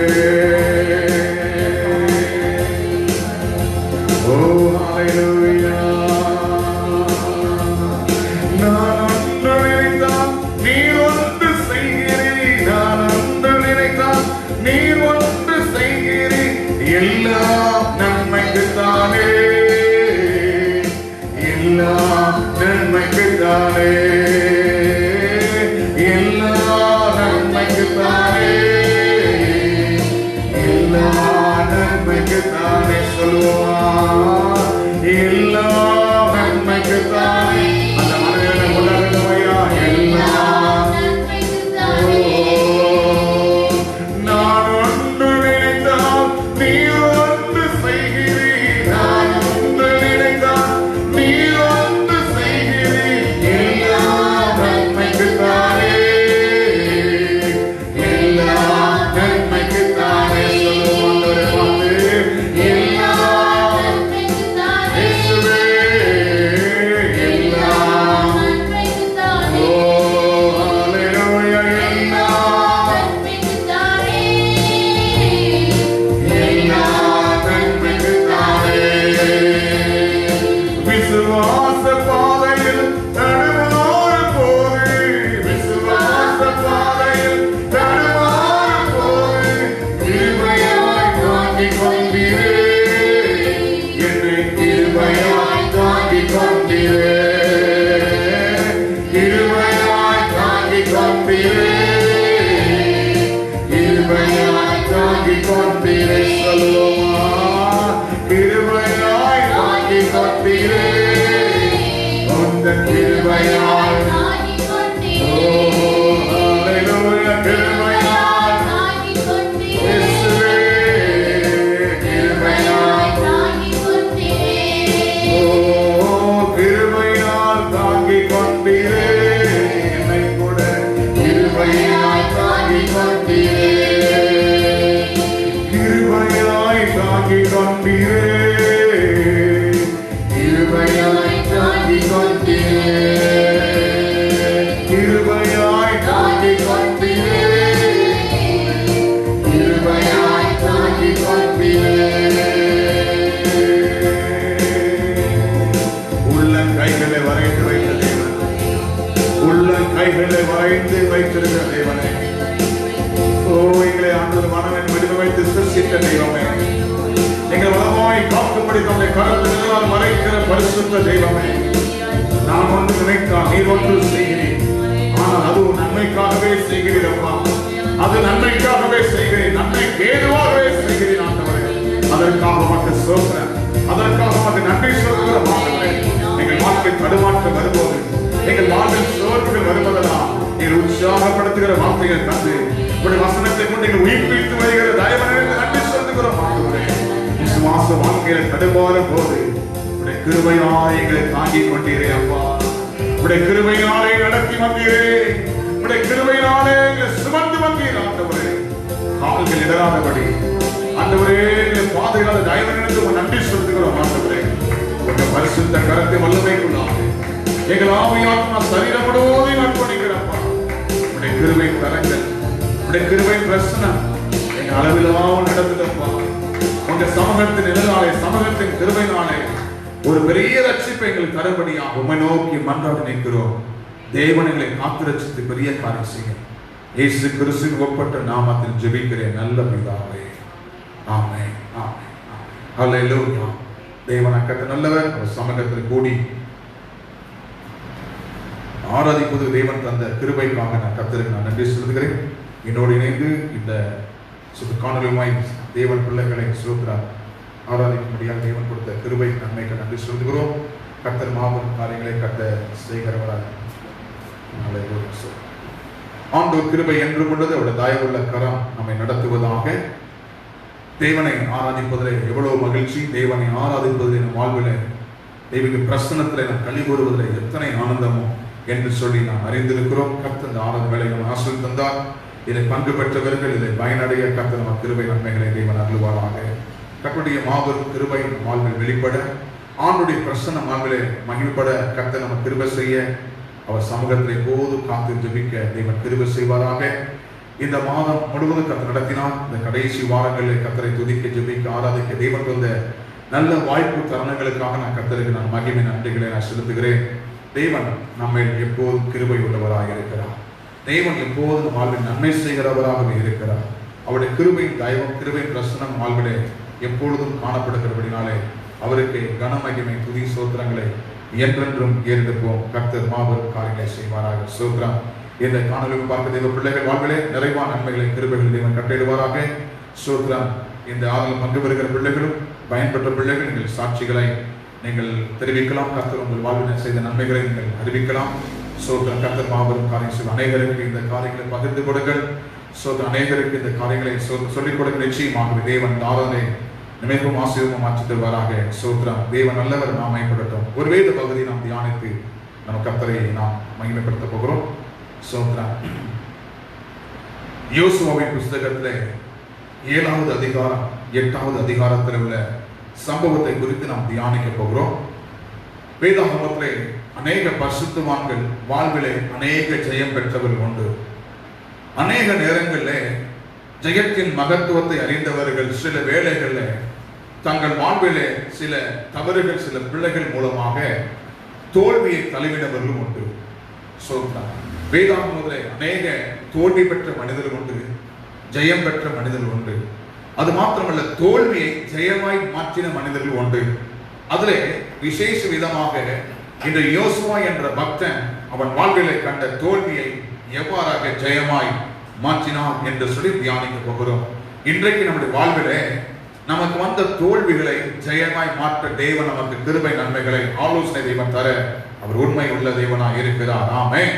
A: ஓ ஹல்லேலூயா. நான் ஒன்று நினைத்தால் நீர் ஒன்று செய்கிறீர், நான் ஒன்று நினைத்தால் நீர் ஒன்று செய்கிறீர், எல்லாம் நன்மைக்குத்தானே, எல்லாம் நன்மைக்குத்தானே, எல்லாம் நன்மைக்குத்தானே, எல்லாம் நன்மைக்குத்தானே சொல்லுவா, எல்லாம் நன்மைக்குத்தானே. அந்த மனிதனை உலகமையா எல்லாம் நான் ஒன்று நினைத்தால் நீர் ஒன்று செய்கிறீர், நான் ஒன்று நினைத்தால் நீர் ஒன்று செய்கிறீர், எல்லாம் நன்மைக்குத்தானே, எல்லாம் நன்மைக்குத்தானே சொல்லுவாண்டவரை பார்த்து, எல்லாம் இயேசுவே, எல்லாம் ஓ ஹல்லேலூயா, எல்லாம் நன்மைக்குத்தானே. விசுவாச பாதையில் தடுமாறும் போது, விசுவாச பாதையில் தடுமாறும் போது, கிருபையாய் தாங்கிக் கொண்டீரே, என்னை கிருபையாய் தாங்கிக் கொண்டீரே, கிருபையாய் தாங்கிக் கொண்டீரே, கிருபையாய் தாங்கிக் கொண்டீரே சொல்லுமா, கிருபையாய் தாங்கிக் கொண்டீரே, உந்தன் கிருபையாய், ஓ ஹல்லேலூயா, கிருபையாய் இயேசுவே, கிருபையாய், ஓ கிருபையால் தாங்கிக் கொண்டீரே, என்னை கூட கிருபையாய் தாங்கிக் கொண்டீரே, கிருபையாய் தாங்கிக் கொண்டீரே, கிருபையாய் தாங்கிக் கொண்டீரே, கிருபையாய் தாங்கிக் கொண்டீரே, கிருபையாய் தாங்கிக் கொண்டீரே. உள்ள கைகளை வரைந்து வைத்த தேவன், உள்ள கைகளை வரைந்து வைத்திருக்கிற தேவனே, ஓ எங்களை ஆண்டவர் மனதின் விடுதலை வைத்து சிருஷ்டித்த தெய்வமே, எங்கள் வளமாய் காக்கும்படி தம்முடைய கரத்தினால் மறைக்கிற பரிசுத்த தெய்வமே, நான் ஒன்று நினைத்தால் நீர் ஒன்று செய்கிறேன், ஆனால் அது நன்மைக்காகவே செய்கிறேன் அப்பா, அது நன்மைக்காகவே செய்கிறேன், நன்மைக்கு ஏதுவாகவே செய்கிறேன் ஆண்டவரே. அதற்காக மக்கள் சோதனை, அதற்காக மக்கள் நன்றி சொல்கிற ஆண்டவரே. எங்கள் வாழ்க்கை தடுமாற்றம் வரும்போது, எங்கள் வாழ்வில் சோர்வுகள் வருவதெல்லாம் நீர் உற்சாகப்படுத்துகிற வார்த்தைகள் தந்து, உடைய வசனத்தை கொண்டு எங்கள் உயிர்ப்பித்து வருகிற தயவனுக்கு நன்றி சொல்லுகிறோம் ஆண்டவரே. விசுவாச வாழ்க்கையில தடுமாறும் போது உடைய கிருபையாய் எங்களை தாங்கிக் கொண்டீரே அப்பா, உடைய கிருபையினாலே நடத்தி வந்தீரே, உடைய கிருபையினாலே எங்களை சுமந்து வந்தீர் ஆண்டவரே. கால்கள் இடராதபடி ஆண்டவரே, எங்களை பாதையிலாத தயவனுக்கு நன்றி சொல்லுகிறோம் ஆண்டவரே. பரிசுத்த கரத்தை வல்லமைக்குள்ளாக எங்கள் ஆவியாத்மா சரீரம் முழுவதையும் அர்ப்பணிக்கிறப்பா. உடைய கிருபை கரங்கள், உடைய கிருபை பிரசனம் எங்க அளவிலாமல் நடந்துட்டப்பா. உங்க சமூகத்தின் நிழலாலே, சமூகத்தின் கிருபையினாலே ஒரு பெரிய ரட்சிப்பை எங்களுக்கு தரும்படியாக உம்மை நோக்கி மன்றாடி நிற்கிறோம். தேவன் எங்களை காத்து ரட்சித்து பெரிய காரியம் செய்ய இயேசு கிறிஸ்துவின் ஒப்பற்ற நாமத்தில் ஜெபிக்கிறேன் நல்ல பிதாவே. ஆமென், ஆமென், ஹல்லேலூயா. தேவன் அக்கத்தை நல்லவர். அவர் சமூகத்தில் கூடி ஆராதிப்பது தேவன் தந்த கிருபைக்காக நான் கர்த்தருக்கு நான் நன்றி செலுத்துகிறேன். என்னோடு இணைந்து இந்த காணொலியுமாய் தேவன் பிள்ளைகளை சுதந்திரம் ஆராதிக்கும்படியாக தேவன் கொடுத்த கிருபை நன்மைக்கு நன்றி செலுத்துகிறோம். கர்த்தர் மாபெரும் காரியங்களை கர்த்தர் செய்கிறவராக ஆண்டவர் கிருபை என்று கொண்டது அவருடைய தயவுள்ள கரம் நம்மை நடத்துவதாக. தேவனை ஆராதிப்பதிலே எவ்வளவு மகிழ்ச்சி, தேவனை ஆராதிப்பதில் என் வாழ்வில் தெய்வீக பிரசன்னத்தில் நான் களி கூறுவதில் எத்தனை ஆனந்தமோ என்று சொல்லி நாம் அறிந்திருக்கிறோம். கர்த்தர் இந்த ஆனந்தங்களை நம்ம ஆசிரியர் தந்தார். இதை பங்கு பெற்றவர்கள் இதை பயனடைய கர்த்தர் நம்ம கிருபை நன்மைகளை தேவன் அருள்வாராக. கர்த்தருடைய மாபெரும் கிருபை வாழ்வில் வெளிப்பட, ஆண்டுடைய பிரசன்ன வாழ்விலே மகிழ்பட கர்த்தர் நம்ம கிருபை செய்ய, அவர் சமூகத்தில் எப்போது காத்து ஜெபிக்க தேவன் கிருபை செய்வாராக. இந்த மாதம் முழுவதும் கர்த்தர் நடத்தினார். இந்த கடைசி வாரங்களில் கர்த்தரை துதிக்க, ஜெபிக்க, ஆராதிக்க தேவன் தந்த நல்ல வாய்ப்பு தருணங்களுக்காக நான் கர்த்தருக்கு நான் மகிமை நன்றிகளை நான் செலுத்துகிறேன். தேவன் நம்மை எப்போதும் கிருபை உள்ளவராக இருக்கிறார். தேவன் எப்போதும் வாழ்வில் நன்மை செய்கிறவராகவே இருக்கிறார். அவருடைய கிருபை தயவம், கிருபை பிரசனம் வாழ்விலே எப்பொழுதும் காணப்படுகிறபடினாலே அவருக்கு கனமகிமை துதி சோத்திரங்களை என்றென்றும் ஏறெடுப்போம். கர்த்தர் மாபெரும் காரியங்களை செய்வாராக. சோத்திரம். இந்த காணொலியை பார்க்க தேவ பிள்ளைகள் வாழ்விலே நிறைவான நன்மைகளை கிருபைகளை தேவன் கட்டளையிடுவாராக. சோத்திரம். இந்த ஆதரவு பங்கு பெறுகிற பிள்ளைகளும் பயன்பெற்ற பிள்ளைகள் நீங்கள் சாட்சிகளை நீங்கள் தெரிவிக்கலாம். கர்த்தர் உங்கள் வாழ்வில் செய்த நன்மைகளை நீங்கள் அறிவிக்கலாம். சோத்திரம். கர்த்தர் மாபெரும் காரியம் செய்வார். அநேகருக்கு இந்த காரியங்களை பகிர்ந்து கொடுங்கள். சோத்திரம். அநேகருக்கு இந்த காரியங்களை சொல்லிக் கொடுக்க நிச்சயமாகவே தேவன் ஆராதனை நினைவும் ஆசீர்வாதம் மாற்றி தருவாராக. சோத்திரம். தேவன் நல்லவர், நாம் மகிமைப்படுத்தும் ஒரு வேத பகுதியை நாம் தியானித்து நம்ம கர்த்தரை நாம் மகிமைப்படுத்த போகிறோம். சோத்திரம். யோசுவாவின் புஸ்தகத்தில் 7வது அதிகாரம் 8வது அதிகாரத்தில் உள்ள சம்பவத்தை குறித்து நாம் தியானிக்க போகிறோம். வேதாகமத்திலே அநேக பரிசுத்தவான்கள் வாழ்விலே அநேக ஜெயம் பெற்றவர்கள் உண்டு. அநேக நேரங்களில் ஜெயத்தின் மகத்துவத்தை அறிந்தவர்கள் சில வேளைகளில் தங்கள் வாழ்விலே சில தவறுகள், சில பிள்ளைகள் மூலமாக தோல்வியை தழுவினவர்களும் உண்டு. வேதாகமத்திலே அநேக தோல்வி பெற்ற மனிதர்கள் உண்டு, ஜெயம் பெற்ற மனிதர்கள் உண்டு. அது மாத்திரமல்ல, தோல்வியை ஜெயமாய் மாற்றின மனிதர்கள் உண்டு. அதிலே விசேஷ விதமாக இந்த யோசுவா என்ற பக்தன் அவன் வாழ்விலே கண்ட தோல்வியை எவ்வாறாக ஜெயமாய் மாற்றினான் என்று சொல்லி தியானிக்க போகிறோம். இன்றைக்கு நம்முடைய வாழ்விலே நமக்கு வந்த தோல்விகளை ஜெயமாய் மாற்ற தேவன் நமக்கு கிருபை நன்மைகளை ஆலோசனை தேவன் தர அவர் உண்மை உள்ள தேவனாய் இருக்கிறார். ஆமென்.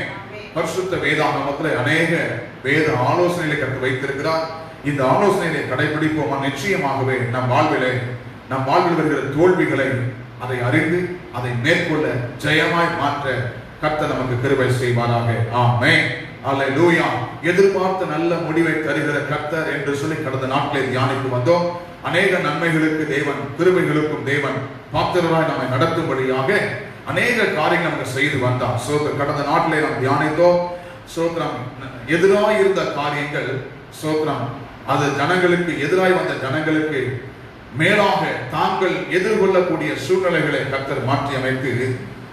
A: பரிசுத்த வேதாகமத்தில் அநேக வேத ஆலோசனைகளை கற்று வைத்திருக்கிறார். இந்த ஆலோசனையை கடைபிடிப்போம். நிச்சயமாகவே நம் வாழ்வில் வருகிற தோல்விகளை அதை அறிந்து அதை மேற்கொள்ள ஜெயமாய் மாற்ற கர்த்தர் நமக்கு கிருபை செய்வாராக. ஆமென். அல்லேலூயா. எதிர்பார்த்த நல்ல முடிவை தருகிற கர்த்தர் என்று சொல்லி கடந்த நாட்களை தியானித்து வந்தோம். அநேக நன்மைகளுக்கு தேவன், கிருபைகளுக்கும் தேவன் பாத்திரராய் நம்மை நடத்தும்படியாக அநேக காரியங்கள் நமக்கு செய்து வந்தார். கடந்த நாட்டிலே நாம் தியானித்தோம். சோத்ரம். எதிராய் இருந்த காரியங்கள், சோத்ரம், அது ஜனங்களுக்கு எதிராய் வந்த ஜனங்களுக்கு மேலாக தாங்கள் எதிர்கொள்ளக்கூடிய சூழ்நிலைகளை கர்த்தர் மாற்றி அமைத்து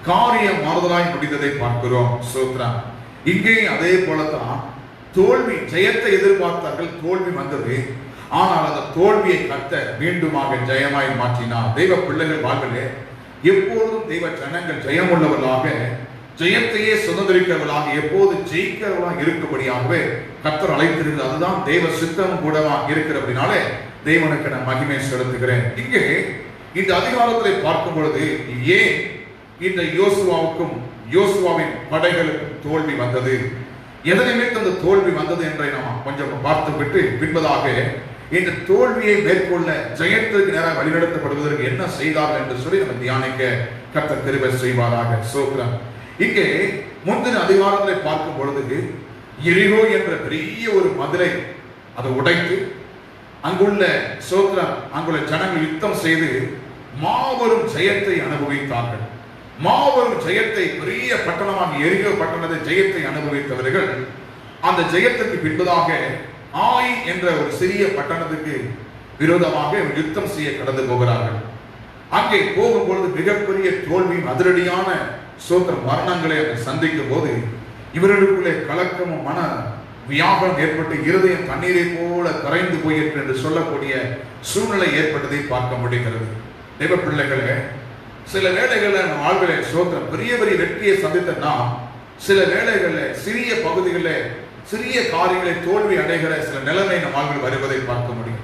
A: காரியம் மாறுதலாய் முடிந்ததை பார்க்கிறோம். சோத்ரம். இங்கே அதே போலத்தான் தோல்வி, ஜெயத்தை எதிர்பார்த்தார்கள், தோல்வி வந்தது. ஆனால் அந்த தோல்வியை கர்த்தர் மீண்டுமாக ஜெயமாய் மாற்றினார். தெய்வ பிள்ளைகள் வாழ்விலே எப்போதும் தெய்வ ஜனங்கள் ஜெயம் உள்ளவர்களாக, ஜெயத்தையே சுதந்திரிக்கிறவர்களாக, எப்போது ஜெயிக்கிறவர்களாக இருக்கும்படியாகவே கர்த்தர் அழைத்திருக்கிறது. அதுதான் தெய்வ சித்தம் கூடவா இருக்கிறபடினாலே தேவனுக்கு நான் மகிமை செலுத்துகிறேன். இங்கே இந்த அதிகாரத்தை பார்க்கும் பொழுது ஏன் இந்த யோசுவாவின் படைகளுக்கும் தோல்வி வந்தது, எதனை மீது அந்த தோல்வி வந்தது என்பதை நாம் கொஞ்சம் பார்த்து விட்டு பின்பதாக இந்த தோல்வியை மேற்கொள்ள ஜெயத்திற்கு நேராக வழிநடத்தப்படுவதற்கு என்ன செய்தார்கள் என்று சொல்லி நம்ம தியானிக்க கர்த்தர் கிருபை செய்வாராக. சோத்திரம். இங்கே முந்தின அதிகாரத்தை பார்க்கும் பொழுது எரிகோ என்ற பெரிய ஒரு மதுரை அதை உடைத்து அங்குள்ள சோத்திரம், அங்குள்ள ஜனங்கள் யுத்தம் செய்து மாபெரும் ஜெயத்தை அனுபவித்தார்கள். மாபெரும் ஜெயத்தை, பெரிய பட்டணமாக எரிகோ பட்டணத்தை ஜெயத்தை அனுபவித்தவர்கள் அந்த ஜெயத்திற்கு பின்பதாக ஆய் என்ற ஒரு சிறிய பட்டணத்துக்கு விரோதமாக யுத்தம் செய்ய கடந்து போகிறார்கள். அங்கே போகும்பொழுது மிகப்பெரிய தோல்வியும் அதிரடியான மரணங்களை அங்கே சந்திக்கும் போது இவர்களுக்குள்ளே கலக்கமும் மன வியாபாரம் ஏற்பட்டு இருதயம் தண்ணீரை போல கரைந்து போயிற்று என்று சொல்லக்கூடிய சூழ்நிலை ஏற்பட்டதை பார்க்க முடிகிறது. தேவ பிள்ளைகளே, சில வேளைகளில் நம் வாழ்வில் சோத்திரம் பெரிய பெரிய வெற்றியை சந்தித்த நாம் சில வேளைகளில் சிறிய பகுதிகளில் சிறிய காரியங்களை தோல்வி அடைகிற சில நிலைமை நம் வாழ்வில் வருவதை பார்க்க முடியும்.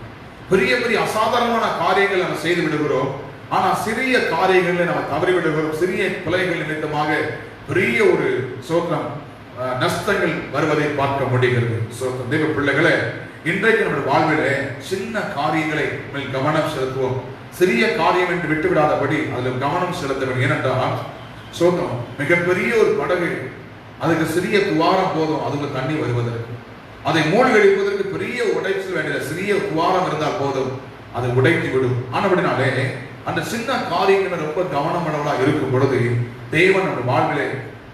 A: பெரிய பெரிய அசாதாரணமான காரியங்கள் நம்ம செய்து விடுகிறோம். ஆனால் சிறிய காரியங்களை நம்ம தவறி விடுகிறோம். சிறிய பிழைகள் நிமித்தமாக பெரிய ஒரு சோத்திரம் நஷ்டங்கள் வருவதை பார்க்க முடிகிறது. தேவ பிள்ளைகளே, இன்றைக்கு நம்முடைய வாழ்விலே சின்ன காரியங்களை மேல் கவனம் செலுத்துவோம். சிறிய காரியம் என்று விட்டுவிடாதபடி அதில் கவனம் செலுத்த வேண்டும். ஏனென்றால் சோத்திரம் மிகப்பெரிய ஒரு படகு, அதுக்கு சிறிய துவாரம் போதும் அதுக்கு தண்ணி வருவதற்கு. அதை மூழ்கடிப்பதற்கு பெரிய உடைச்சல் வேண்டிய சிறிய துவாரம் இருந்தால் போதும் அது உடைத்து விடும். ஆனபடினாலே அந்த சின்ன காரியங்கள் ரொம்ப கவனமளவா இருக்கும் பொழுது தேவன் நம்ம வாழ்விலே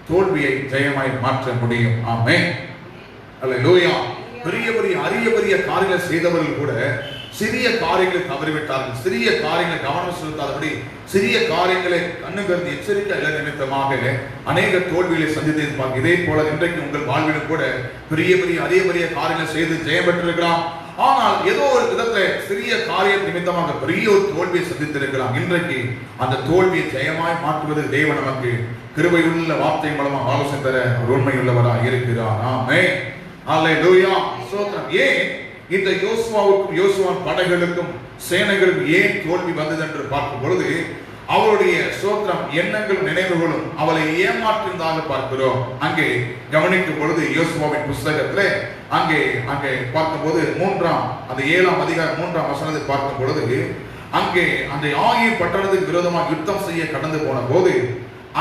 A: தோல்வியை ஜெயமாய் மாற்ற முடியும். ஆமென், அல்லேலூயா. பெரிய பெரிய அரிய பெரிய காரியங்களை செய்தவர்கள் கூட சிறிய காரியங்களை தவறிவிட்டார்கள். சிறிய காரியங்களை கவனம் செலுத்தாதபடி சிறிய காரியங்களை கண்ணுகர்ந்து எச்சரிக்கை நிமித்தமாக அநேக தோல்விகளை சந்தித்திருப்பாங்க. இதே போல இன்றைக்கு உங்கள் வாழ்விலும் கூட பெரிய பெரிய அரிய பெரிய காரியங்களை செய்து ஜெயம் பெற்றிருக்கலாம். ஆனால் ஏதோ ஒரு விதத்தை சிறிய காரியம் நிமித்தமாக பெரிய ஒரு தோல்வியை சந்தித்திருக்கலாம். இன்றைக்கு அந்த தோல்வியை ஜெயமாய் மாற்றுவது தேவன் நமக்கு கிருபையுள்ள வார்த்தை மூலமாக ஆலோசனை தர உண்மையுள்ளவராக இருக்கிறார். ஆமென், அல்லேலூயா. ஸ்தோத்திரம். ஏன் இந்த யோசுவாவுக்கும் யோசுவாவின் படைகளுக்கும் சேனைகளுக்கும் ஏன் தோல்வி வந்தது என்று பார்க்கும் பொழுது அவருடைய சோத்திரம் எண்ணங்களும் நினைவுகளும் அவளை ஏமாற்றிருந்தாக பார்க்கிறோம். அங்கே கவனிக்கும் பொழுது யோசுவாவின் புஸ்தகத்திலே அங்கே அங்கே பார்க்கும்போது 7ஆம் அதிகாரம் 3ஆம் வசனத்தை பார்க்கும் பொழுது அங்கே அந்த ஆயி பட்டணத்துக்கு விரோதமாக யுத்தம் செய்ய கடந்து போன போது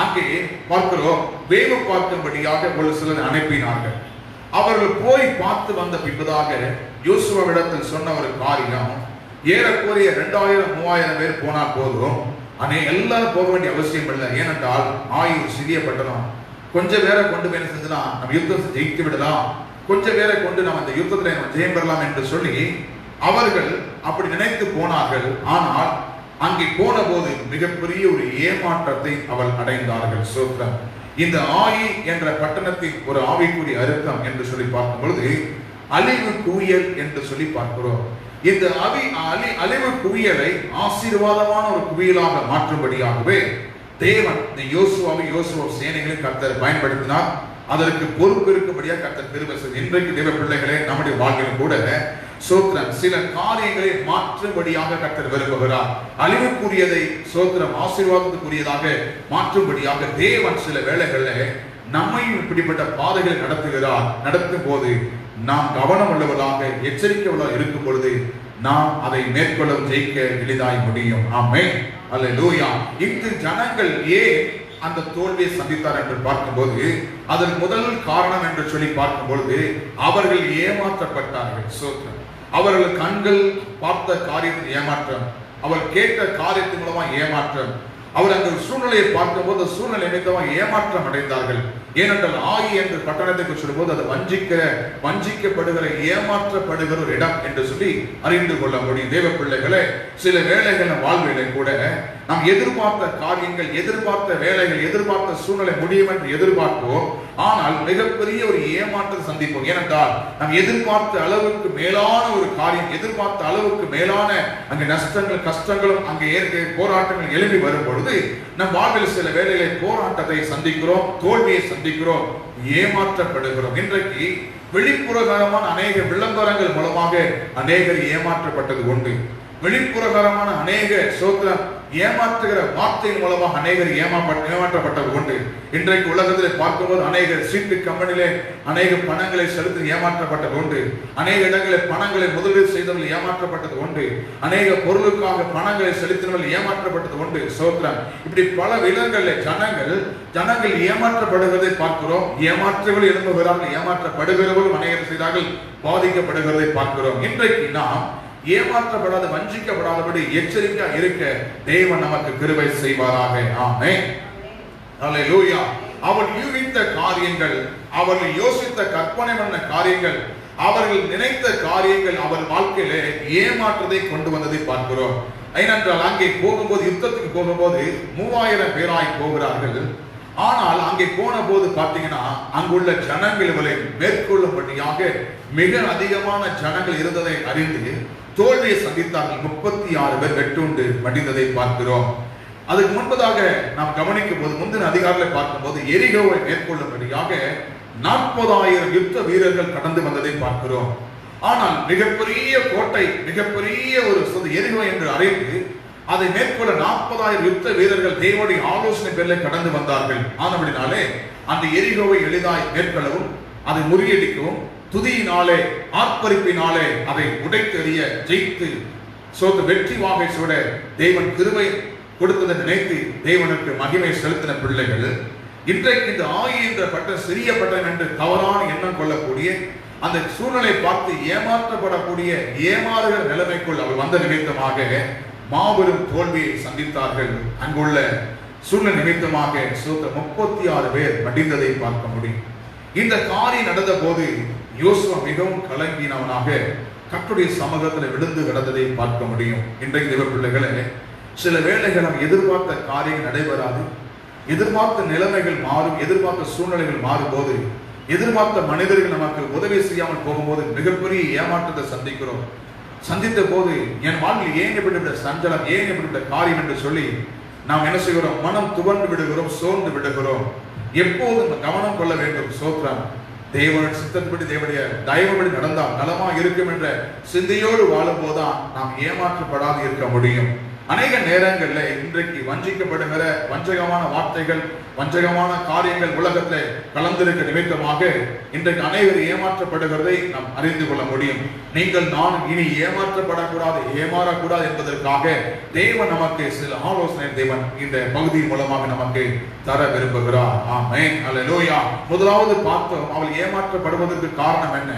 A: அங்கே பார்க்கிறோம் வேவு பார்க்கும்படியாக ஒரு சிலர் அனுப்பினார்கள். அவர்கள் போய் பார்த்து வந்த பின்பதாக யோசுவாவிடத்தில் சொன்ன ஒரு காரியம், ஏறக்குறைய 2000-3000 பேர் போனால் போதும், எல்லாரும் போக வேண்டிய அவசியம் இல்லை. ஏனென்றால் ஆயுள் சிறிய பட்டணம், கொஞ்சம் பேரை கொண்டு போய் செஞ்சுனா நம்ம யுத்தத்தை ஜெயித்து விடலாம், கொஞ்சம் பேரை கொண்டு நம்ம இந்த யுத்தத்தில் நம்ம ஜெயம் பெறலாம் என்று சொல்லி அவர்கள் அப்படி நினைத்து போனார்கள். ஆனால் அங்கே போன போது மிகப்பெரிய ஒரு ஏமாற்றத்தை அவள் அடைந்தார்கள். சோத்திரம். இந்த ஆயி என்ற பட்டணத்தின் ஒரு ஆவிக்குரிய அர்த்தம் என்று சொல்லி பார்க்கும் பொழுது அழிவு குவியல் என்று சொல்லி பார்க்கிறோம். இந்த அழிவு குவியலை ஆசீர்வாதமான ஒரு குவியலாக மாற்றும்படியாகவே தேவன் இந்த யோசுவா சேனைகளை கர்த்தர் பயன்படுத்தினார். அதற்கு பொறுப்பு இருக்கும்படியாக கர்த்தர் கிருபை செய்தார். இன்றைக்கு தேவ பிள்ளைகளே, நம்முடைய வாழ்க்கையில் கூட சோத்திரம் சில காரியங்களை மாற்றும்படியாக கர்த்தர் விரும்புகிறார். அழிவுக்குரியதை சோத்திரம் ஆசீர்வாதத்துக்குரியதாக மாற்றும்படியாக தேவன் சில வேளைகளில் நம்மையும் இப்படிப்பட்ட பாதைகளை நடத்துகிறார். நடத்தும் போது நாம் கவனம் உள்ளவர்களாக எச்சரிக்கை உள்ளவர்களாக இருக்கும் பொழுது நாம் அதை மேற்கொள்ள ஜெயிக்க எளிதாய் முடியும். ஆமென், அல்லேலூயா. இந்த ஜனங்கள் ஏன் அந்த தோல்வியை சந்தித்தார் என்று பார்க்கும்போது அதன் முதல் காரணம் என்று சொல்லி பார்க்கும் பொழுது அவர்கள் ஏமாற்றப்பட்டார்கள். சோத்திரம். அவர்கள் கண்கள் பார்த்த காரியத்தில் ஏமாற்றம், அவர் கேட்ட காரியத்தின் மூலமா ஏமாற்றம், அவர் அந்த சூழ்நிலையை பார்க்கும்போது சூழ்நிலை நிமித்தமாக ஏமாற்றம் அடைந்தார்கள். ஏனென்றால் ஆயி என்று பட்டணத்துக்கு சொல்லும்போது அது வஞ்சிக்கப்படுகிற ஏமாற்றப்படுகிற ஒரு இடம் என்று சொல்லி அறிந்து கொள்ள முடியும். தேவ பிள்ளைகளே, சில வேலைகள் வாழ்விலை கூட நாம் எதிர்பார்த்த காரியங்கள், எதிர்பார்த்த வேலைகள், எதிர்பார்த்த சூழ்நிலை முடியும் என்று எதிர்பார்ப்போம். ஆனால் மிகப்பெரிய ஒரு ஏமாற்றத்தை சந்திப்போம். ஏனென்றால் நாம் எதிர்பார்த்த அளவுக்கு மேலான ஒரு காரியம், எதிர்பார்த்த அளவுக்கு மேலான அங்கே நஷ்டங்கள் கஷ்டங்களும் அங்கே போராட்டங்கள் எழுப்பி வரும் பொழுது நம் வாழ்வில் சில வேளைகளை போராட்டத்தை சந்திக்கிறோம், தோல்வியை சந்திக்கிறோம், ஏமாற்றப்படுகிறோம். இன்றைக்கு வெளிப்புறகரமான அநேக விளம்பரங்கள் மூலமாக அநேகர் ஏமாற்றப்பட்டது உண்டு. வெளிப்புறகரமான அநேக சோத்திரம் ஏமாற்றுகிற வார்த்தையின் மூலமாக அநேகர் ஏமாற்றப்பட்டது உண்டு. இன்றைக்கு உலகத்தில் பார்க்கும்போது அநேகர் சீட்டு கம்பெனியிலே அநேக பணங்களை செலுத்தி ஏமாற்றப்பட்டது உண்டு. அநேக இடங்களில் பணங்களை முதலீடு செய்தவர்கள் ஏமாற்றப்பட்டது உண்டு. அநேக பொருளுக்காக பணங்களை செலுத்தினவர்கள் ஏமாற்றப்பட்டது உண்டு. சோத்திரம். இப்படி பல விதங்களில் ஜனங்கள் ஏமாற்றப்படுகிறதை பார்க்கிறோம். ஏமாற்றுகள் எழும்புகிறார்கள், ஏமாற்றப்படுகிறவர்கள் அநேகர் செய்தார்கள், பாதிக்கப்படுகிறதை பார்க்கிறோம். இன்றைக்கு நாம் ஏமாற்றப்படாத வஞ்சிக்கப்படாதபடி எச்சரிக்கையா இருக்க தேவன் நமக்கு கிருபை செய்வாராக. ஆமென். அல்லேலூயா. அவள் யூகித்த காரியங்கள், அவர்கள் யோசித்த கற்பனை பண்ண காரியங்கள், அவர்கள் நினைத்த காரியங்கள் அவர் வாழ்க்கையிலே ஏமாற்றத்தை கொண்டு வந்ததை பார்க்கிறோம். ஏனென்றால் அங்கே போகும்போது, யுத்தத்துக்கு போகும்போது 3000 பேராய் போகிறார்கள். ஆனால் அங்கே போன போது பார்த்தீங்கன்னா அங்குள்ள ஜனங்கள் இவளை மேற்கொள்ளும்படியாக மிக அதிகமான ஜனங்கள் இருந்ததை அறிந்து தோல்வியை சந்தித்தார்கள். 36 பேர் வெட்டுண்டு மடிந்ததை பார்க்கிறோம். அதுக்கு முன்பதாக நாம் கவனிக்கும் போது, முந்தின அதிகாரத்தை பார்க்கும்போது எரிகோவை மேற்கொள்ளும்படியாக 40,000 யுத்த வீரர்கள் கடந்து வந்ததை பார்க்கிறோம். ஆனால் மிகப்பெரிய கோட்டை, மிகப்பெரிய ஒரு எரிகோ என்று அறிந்து அதை மேற்கொள்ள 40,000 யுத்த வீரர்கள் தேவனுடைய ஆலோசனை பேரில் கடந்து வந்தார்கள். ஆனபடினாலே அந்த எரிகோவை எளிதாய் மேற்கொள்ளவும், அதை முறியடிக்கவும், துதியினாலே ஆர்ப்பரிப்பினாலே அதை உடைத்தெறிய ஜெயித்து வெற்றி வாகை சூட தேவன் கிருபை கொடுத்ததை நினைத்து தேவனுக்கு மகிமை செலுத்தின பிள்ளைகள் இன்றைக்கு இந்த ஆயி என்ற பட்டம் சிறிய பட்டம் என்று தவறான எண்ணம் கொள்ளக்கூடிய அந்த சூழ்நிலை பார்த்து ஏமாற்றப்படக்கூடிய ஏமாறுகிற நிலைமைக்குள் அவர் வந்த நிமித்தமாக மாபெரும் தோல்வியை சந்தித்தார்கள். அங்குள்ள சூழ்நிலை நிமித்தமாக 36 பேர் மடிந்ததை பார்க்க முடியும். இந்த காரியம் நடந்த போது யோசுவா மிகவும் கலங்கினவனாக கர்த்தருடைய சமூகத்தில் விழுந்து கிடந்ததை பார்க்க முடியும். இன்றைக்கு தேவ பிள்ளைகளே, சில வேளைகள் நாம் எதிர்பார்த்த காரியம் நடைபெறாது, எதிர்பார்த்த நிலைமைகள் மாறும், எதிர்பார்த்த சூழ்நிலைகள் மாறும்போது, எதிர்பார்த்த மனிதர்கள் நமக்கு உதவி செய்யாமல் போகும்போது மிகப்பெரிய ஏமாற்றத்தை சந்திக்கிறோம். சந்தித்த போது என் வாழ்வில் ஏன் இப்படிப்பட்ட சஞ்சலம், ஏன் இப்படிப்பட்ட காரியம் என்று சொல்லி நாம் என்ன செய்கிறோம்? மனம் துவண்டு விடுகிறோம், சோர்ந்து விடுகிறோம். எப்போதும் கவனம் கொள்ள வேண்டும். சோத்ரம் தேவனுடைய சித்தப்படி, தேவனுடைய தயவுபடி நடந்தால் நலமா இருக்கும் என்ற சிந்தையோடு வாழும் போதுதான் நாம் ஏமாற்றப்படாது இருக்க முடியும். அநேக நேரங்கள்ல இன்றைக்கு வஞ்சிக்கப்படுகிற வஞ்சகமான வார்த்தைகள், வஞ்சகமான காரியங்கள் உலகத்தில் கலந்திருக்க நிமித்தமாக இன்றைக்கு அனைவரும் ஏமாற்றப்படுகிறதை நாம் அறிந்து கொள்ள முடியும். நீங்கள் நான் இனி ஏமாற்றப்படக்கூடாது, ஏமாறக்கூடாது என்பதற்காக தேவன் நமக்கு சில ஆலோசனை தேவன் இந்த பகுதி மூலமாக நமக்கு தர விரும்புகிறார். ஆமென். அல்லேலூயா. முதலாவது பார்த்தோம், அவள் ஏமாற்றப்படுவதற்கு காரணம் என்ன?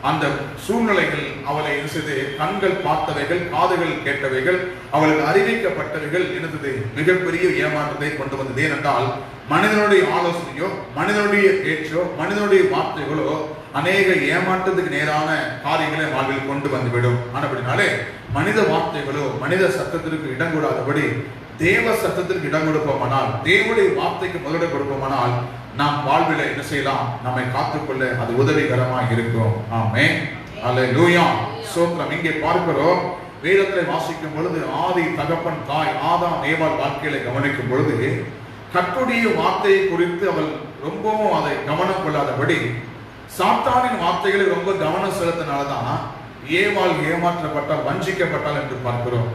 A: அந்த சூழ்நிலைகள் அவளை செய்து கண்கள் பார்த்தவைகள், காதுகள் கேட்டவைகள், அவளுக்கு அறிவிக்கப்பட்டவைகள் என்னது மிகப்பெரிய ஏமாற்றத்தை கொண்டு வந்தது. ஏனென்றால் மனிதனுடைய ஆலோசனையோ, மனிதனுடைய பேச்சோ, மனிதனுடைய வார்த்தைகளோ அநேக ஏமாற்றத்துக்கு நேரான காரியங்களை வாழ்வில் கொண்டு வந்துவிடும். ஆனபடினாலே மனித வார்த்தைகளோ மனித சத்தத்திற்கு இடம் கூடாதபடி தேவ சத்தத்திற்கு இடம் கொடுப்போமானால், தேவனுடைய வார்த்தைக்கு முதலிடம் கொடுப்போமானால் நாம் வாழ்வில் என்ன செய்யலாம்? நம்மை காத்துக்கொள்ள அது உதவிகரமாக இருக்கும். ஆமென். அல்லேலூயா. ஸ்தோத்திரம். இங்கே பார்க்கிறோம், வேதத்தை வாசிக்கும் பொழுது ஆதி தகப்பன் தாய் ஆதாம் ஏவாள் வாழ்க்கையில கவனிக்கும் பொழுது கர்த்தருடைய வார்த்தையை குறித்து அவள் ரொம்பவும் அதை கவனம் கொள்ளாதபடி சாத்தானின் வார்த்தைகளை ரொம்ப கவனம் செலுத்தினால்தான் ஏவாள் ஏமாற்றப்பட்டால், வஞ்சிக்கப்பட்டால் என்று பார்க்கிறோம்.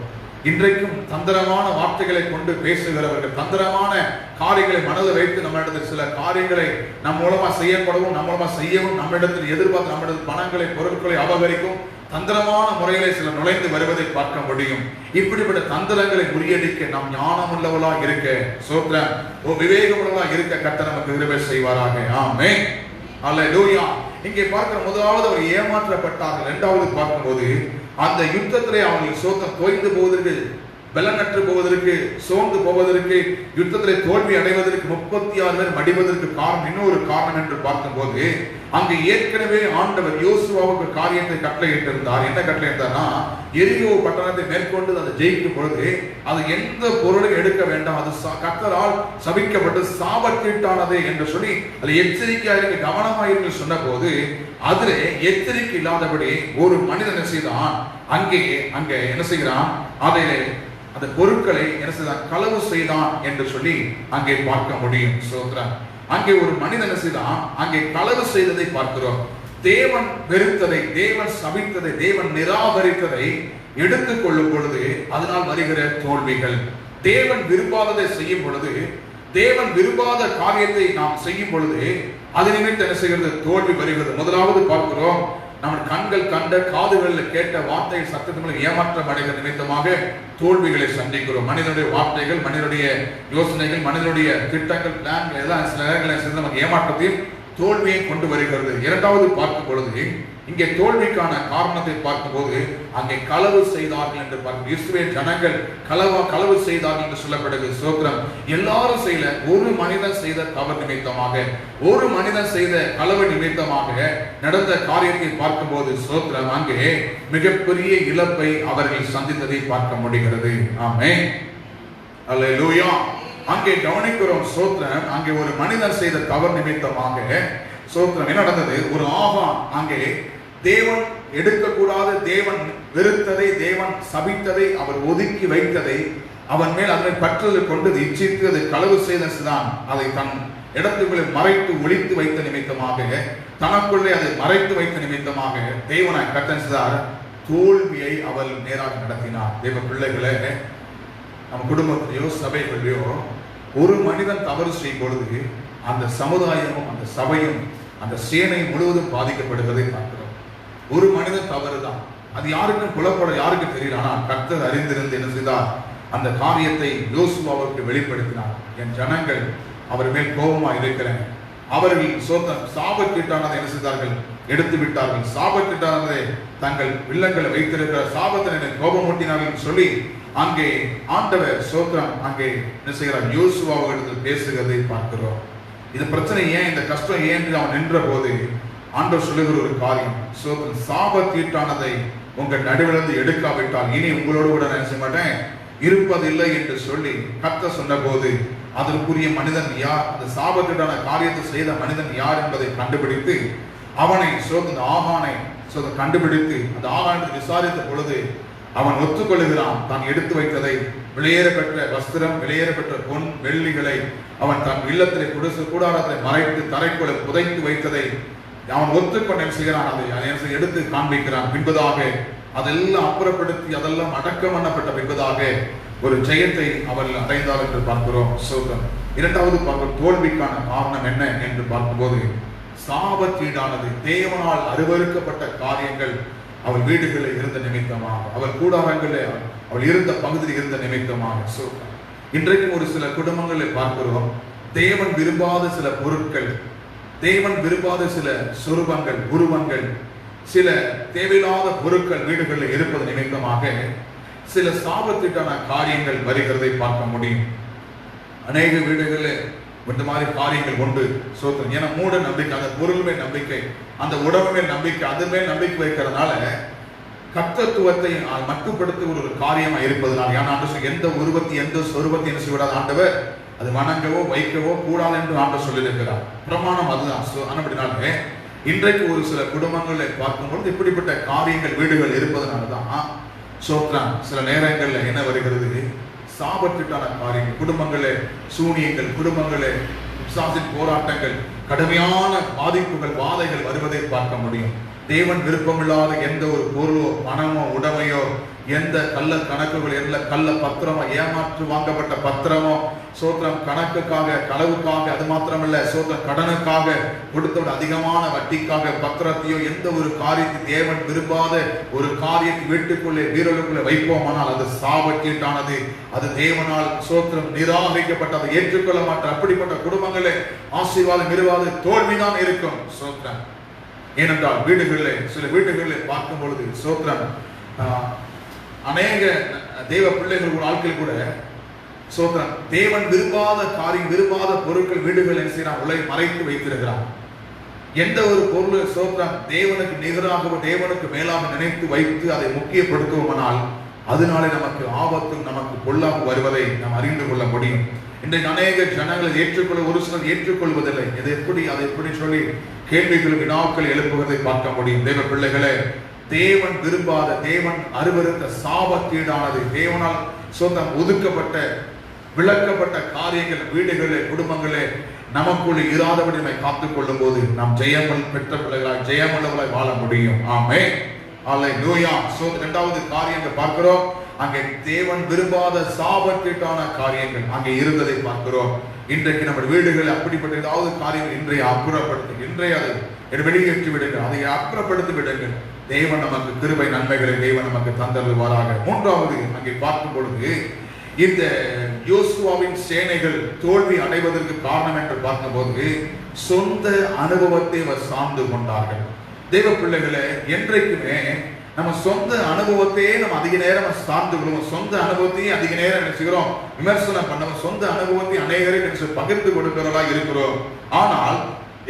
A: இன்றைக்கும் தந்திரமான வார்த்தைகளை கொண்டு பேசுகிறவர்கள், தந்திரமான காரியங்களை மனதில் வைத்து நம்மிடத்தில் சில காரியங்களை நம் மூலமா செய்யப்படவும், நம் மூலமா செய்யவும், நம்மிடத்தில் எதிர்பார்த்து நம்மிடத்தில் பணங்களை, பொருட்களை அபகரிக்கும் தந்திரமான முறைகளை சில நுழைந்து வருவதை பார்க்க முடியும். இப்படிப்பட்ட தந்திரங்களை முறியடிக்க நாம் ஞானம் உள்ளவளா இருக்க, சோத்ரன் விவேகமுள்ளவளா இருக்க கர்த்தர் நமக்கு கிருபை செய்வாராக. ஆமென். அல்லேலூயா. இங்கே பார்க்கிற முதலாவது அவர் ஏமாற்றப்பட்டார்கள். இரண்டாவது பார்க்கும்போது அந்த யுத்தத்திலே அவர்கள் சோதம் தோய்ந்து போவதற்கு, பலனற்று போவதற்கு, சோர்ந்து போவதற்கு, யுத்தத்திலே தோல்வி அடைவதற்கு 36 பேர் மடிவதற்கு காரணம், இன்னொரு காரணம் என்று பார்க்கும்போது அங்கு ஏற்கனவே ஆண்டவர் யோசுவாவுக்கு காரியத்தை கட்டளையிட்டிருந்தார். என்ன கட்டளையிட்டார்னா, எரிகோ பட்டணத்தை மேற்கொண்டு அதை ஜெயிக்கும் பொழுது அது எந்த பொருளையும் எடுக்க வேண்டாம், அது கர்த்தரால் சபிக்கப்பட்டு சாபத்தீட்டானது என்று சொல்லி அது எச்சரிக்கையாக கவனமாக சொன்ன போது அதிலே எச்சரிக்கை இல்லாதபடி ஒரு மனிதன் செய்தான், அங்கே என்ன செய்கிறான்? அதிலே அந்த பொருட்களை என்ன செய்தான்? களவு செய்தான் என்று சொல்லி அங்கே பார்க்க முடியும். சோத்ரன். அங்கே ஒரு மனிதன் செய்தான், அங்கே களவு செய்ததை பார்க்கிறோம். தேவன் வெறுத்ததை, தேவன் சபித்ததை, தேவன் நிராகரித்ததை எடுத்துக் கொள்ளும் பொழுது அதனால் வருகிற தோல்விகள், தேவன் விரும்பாததை செய்யும் பொழுது, தேவன் விரும்பாத காரியத்தை நாம் செய்யும் பொழுது அது நிமித்தம் என்ன செய்கிறது? தோல்வி வருகிறது. முதலாவது பார்க்கிறோம், நம்ம கண்கள் கண்ட, காதுகளில் கேட்ட வார்த்தை சத்தத்தின் ஏமாற்றம் அடைகிற நிமித்தமாக தோல்விகளை சந்திக்கிறோம். மனிதனுடைய வார்த்தைகள், மனிதனுடைய யோசனைகள், மனிதனுடைய திட்டங்கள், பிளான்கள் எல்லாம் சில நேரங்களில் சேர்ந்து நமக்கு ஏமாற்றத்தையும் தோல்வியை கொண்டு வருகிறது. இரண்டாவது பார்க்கும் பொழுது இங்கே தோல்விக்கான காரணத்தை பார்க்கும்போது அங்கே களவு செய்தார்கள் என்று பார்க்கும். இஸ்ரவேல் ஜனங்கள் களவு செய்தார்கள் என்று சொல்லப்படுகிறது. ஸ்தோத்திரம். எல்லாரும் செய்யல, ஒரு மனிதன் செய்த தவறு நிமித்தமாக, ஒரு மனிதன் செய்த களவு நிமித்தமாக நடந்த காரியத்தை பார்க்கும்போது ஸ்தோத்திரம், அங்கே மிகப்பெரிய இழப்பை அவர்கள் சந்தித்ததை பார்க்க முடிகிறது. ஆமென். அல்லேலூயா. அங்கே கவனிக்கிறோம் ஸ்தோத்திரம். அங்கே ஒரு மனிதன் செய்த தவறு நிமித்தமாக ஸ்தோத்திரம் என்ன நடந்தது? ஒரு ஆகான் அங்கே தேவன் எடுக்கக்கூடாத, தேவன் வெறுத்ததை, தேவன் சபித்ததை, அவர் ஒதுக்கி வைத்ததை, அவன் மேல் அதனை பற்றுதல் கொண்டு இச்சித்து அதை களவு செய்தான். அதை தன் இடத்துக்குள்ளே மறைத்து ஒளித்து வைத்த நிமித்தமாக, தனக்குள்ளே அதை மறைத்து வைத்த நிமித்தமாக தேவனை கட்டளையிட்டார். தோல்வியை அவள் நேராக நடத்தினார். தேவ பிள்ளைகளே, நம்ம குடும்பத்திலேயோ சபைகளிலேயோ ஒரு மனிதன் தவறு செய்யும் பொழுது அந்த சமுதாயமும் அந்த சபையும் அந்த சேனை முழுவதும் பாதிக்கப்படுவதை பார்க்கிறோம். ஒரு மனிதன் தவறுதான், அது யாருக்கும் புலப்பட, யாருக்கு தெரியல. ஆனால் கர்த்தர் அறிந்திருந்து என்ன செய்தார்? அந்த காரியத்தை யோசுவாவுக்கு வெளிப்படுத்தினார். என் ஜனங்கள் அவர் மேல் கோபமா இருக்கிறேன், அவர்கள் சாபத்தீட்டானதை என்ன செய்தார்கள்? எடுத்து விட்டார்கள். சாபத்தீட்டானதை தங்கள் வில்லங்களை வைத்திருக்கிற சாபத்தினை கோபமூட்டினார்கள் சொல்லி அங்கே ஆண்டவர் சோத்திரம் அங்கே என்ன செய்கிறார்? யோசுவாவிடத்தில் பேசுகிறதை பார்க்கிறோம். இந்த பிரச்சனை ஏன், இந்த கஷ்டம் ஏன் என்று அவன் நின்ற போது ஆண்டவர் சொல்லுகிற ஒரு காரியம், சோத்திரம், சாபத்தீட்டானதை உங்கள் நடுவிலிருந்து எடுக்காவிட்டால் இனி உங்களோடு கூட நான் செய்ய மாட்டேன் இருப்பதில்லை என்று சொல்லி கர்த்தர் சொன்ன போது அதற்குரிய மனிதன் யார், அந்த சாபத்தீட்டான காரியத்தை செய்த மனிதன் யார் என்பதை கண்டுபிடித்து அவனை சோதனை ஆகானை கண்டுபிடித்து அந்த ஆகானை விசாரித்த பொழுது அவன் ஒத்துக்கொள்ளுகிறான். தான் எடுத்து வைத்ததை, விலையேற பெற்ற வஸ்திரம், விலையேற பெற்ற பொன் வெள்ளிகளை அவன் தன் இல்லத்திலே குடிசை கூடாரத்தை மறைத்து தரைக்குள்ள புதைத்து வைத்ததை அவன் ஒத்துக்கொண்டு என்ன செய்கிறான்? அதை எடுத்து காண்பிக்கிறான். பின்பதாக அதெல்லாம் அப்புறப்படுத்தி அதெல்லாம் அடக்கம் பண்ணப்பட்ட பின்பதாக ஒரு ஜெயத்தை அவர்கள் அடைந்தார் என்று பார்க்கிறோம். சோதம். இரண்டாவது பார்க்கிறோம், தோல்விக்கான காரணம் என்ன என்று பார்க்கும்போது சாபத்தீடானது, தேவனால் அருவருக்கப்பட்ட காரியங்கள் அவள் வீடுகளில் இருந்த நிமித்தமாக, அவள் கூடாரங்களில் அவள் இருந்த பகுதியில் இருந்த நிமித்தமாக. இன்றைக்கும் ஒரு சில குடும்பங்களில் பார்க்கிறோம், தேவன் விரும்பாத சில பொருட்கள், தேவன் விரும்பாத சில சொரூபங்கள், உருவங்கள், சில தேவையில்லாத பொருட்கள் வீடுகளில் இருப்பது நிமித்தமாக சில சாபத்திற்கான காரியங்கள் வருகிறதை பார்க்க முடியும். அநேக வீடுகளில் இந்த மாதிரி காரியங்கள் உண்டு. சோத்திரம். ஏன்னா மூட நம்பிக்கை, அந்த பொருள் மேல் நம்பிக்கை, அந்த உடம்பு மேல் நம்பிக்கை, அது மேல் நம்பிக்கை வைக்கிறதுனால கர்த்தத்துவத்தை மட்டுப்படுத்த ஒரு காரியமா இருப்பதனால், ஏன்னா எந்த உருவத்தை எந்த சொருபத்தை என்ன செய்யக்கூடாது ஆண்டவர் அது வணங்கவோ வைக்கவோ கூடாது என்று ஆண்டவர் சொல்லியிருக்கிறார். பிரமாணம் அதுதான். அப்படினாலே இன்றைக்கு ஒரு சில குடும்பங்களை பார்க்கும்போது இப்படிப்பட்ட காரியங்கள் வீடுகள் இருப்பதனாலதான் சோத்ரான் சில நேரங்கள்ல என்ன வருகிறது? சாபத்திற்கான காரியங்கள், குடும்பங்களே சூனியங்கள், குடும்பங்களே பிசாசின் போராட்டங்கள், கடுமையான பாதிப்புகள், வாதைகள் வருவதை பார்க்க முடியும். தேவன் விருப்பமில்லாத எந்த ஒரு பொருளோ பணமோ உடைமையோ, எந்த கள்ள கணக்குகள், எந்த கள்ள பத்திரமோ, ஏமாற்று வாங்கப்பட்ட பத்திரமோ, சோத்திரம் கணக்குக்காக, களவுக்காக, அது மாத்திரமல்ல சோத்திரம் கடனுக்காக கொடுத்த அதிகமான வட்டிக்காக பத்திரத்தையோ, எந்த ஒரு காரியத்தை தேவன் விரும்பாத ஒரு காரியத்தை வீட்டுக்குள்ளே வீரர்களுக்குள்ளே வைப்போமானால் அது சாபக்கீட்டானது, அது தேவனால் சோத்திரம் நிராகரிக்கப்பட்ட, அதை ஏற்றுக்கொள்ள மாட்ட அப்படிப்பட்ட குடும்பங்களே ஆசீர்வாதம் இருவாது தோல்விதான் இருக்கும். சோத்திரம். ஏனென்றால் வீடுகளிலே சில வீடுகளிலே பார்க்கும் பொழுது சோத்திரம் அநேக தேவ பிள்ளைகள் வாழ்க்கையில் கூட சோத்திரம் தேவன் விரும்பாத காரியம், விரும்பாத பொருட்கள் வீடுகள் என்ன செய்யறான்? உலகை மறைத்து வைத்திருக்கிறான். எந்த ஒரு பொருள் சோத்திரம் தேவனுக்கு நிகராகவோ தேவனுக்கு மேலாக நினைத்து வைத்து அதை முக்கியப்படுத்துவோமானால் அதனாலே நமக்கு ஆபத்தும் நமக்கு பொல்லாக வருவதை நாம் அறிந்து கொள்ள முடியும். இன்றைக்கு அநேக ஜனங்களை ஏற்றுக்கொள்ள ஒரு சிலர் ஏற்றுக்கொள்வதில்லை. இதை எப்படி அதை எப்படி சொல்லி கேள்விகள் வினாக்கள் எழுப்புவதை பார்க்க முடியும். தேவ பிள்ளைகளே, தேவன் விரும்பாத, தேவன் அருவருத்த சாபத்தீடானது, தேவனால் சொந்தம் ஒதுக்கப்பட்ட விளக்கப்பட்ட காரியங்கள் வீடுகளே குடும்பங்களே நமக்குள்ளே இராதபடி நம்மை காத்துக் கொள்ளும் போது நாம் ஜெயமல் பெற்ற பிள்ளைகளாய் ஜெயமுள்ளவர்களாய் வாழ முடியும். ஆமென். அல்லேலூயா. இரண்டாவது காரியங்கள் பார்க்கிறோம், அங்கே தேவன் விரும்பாத சாபத்திற்கான காரியங்கள் அங்கே இருந்ததை பார்க்கிறோம். இன்றைக்கு நம்ம வீடுகளில் அப்படிப்பட்ட ஏதாவது காரியங்கள் இன்றைய அப்புறப்படுத்தி, இன்றைய அதை வெளியேற்றி விடுங்கள், அதை அப்புறப்படுத்தி விடுங்கள். தேவன் நமக்கு கிருபை நன்மைகளை தேவன் நமக்கு தந்தருவாராக. மூன்றாவது அங்கே பார்க்கும் பொழுது இந்த யோசுவாவின் சேனைகள் தோல்வி அடைவதற்கு காரணம் என்று பார்க்கும்போது சொந்த அனுபவத்தை அவர் சார்ந்து கொண்டார்கள். தெய்வ பிள்ளைகளே, என்றைக்குமே நம்ம சொந்த அனுபவத்தையே நம்ம அதிக நேரம் சார்ந்து கொள்வோம். சொந்த அனுபவத்தையே அதிக நேரம் என்ன செய்கிறோம்? விமர்சனம் பண்ணுவோம். சொந்த அனுபவத்தை அநேகருக்கு பகிர்ந்து கொடுக்கிறவர்களா இருக்கிறோம். ஆனால்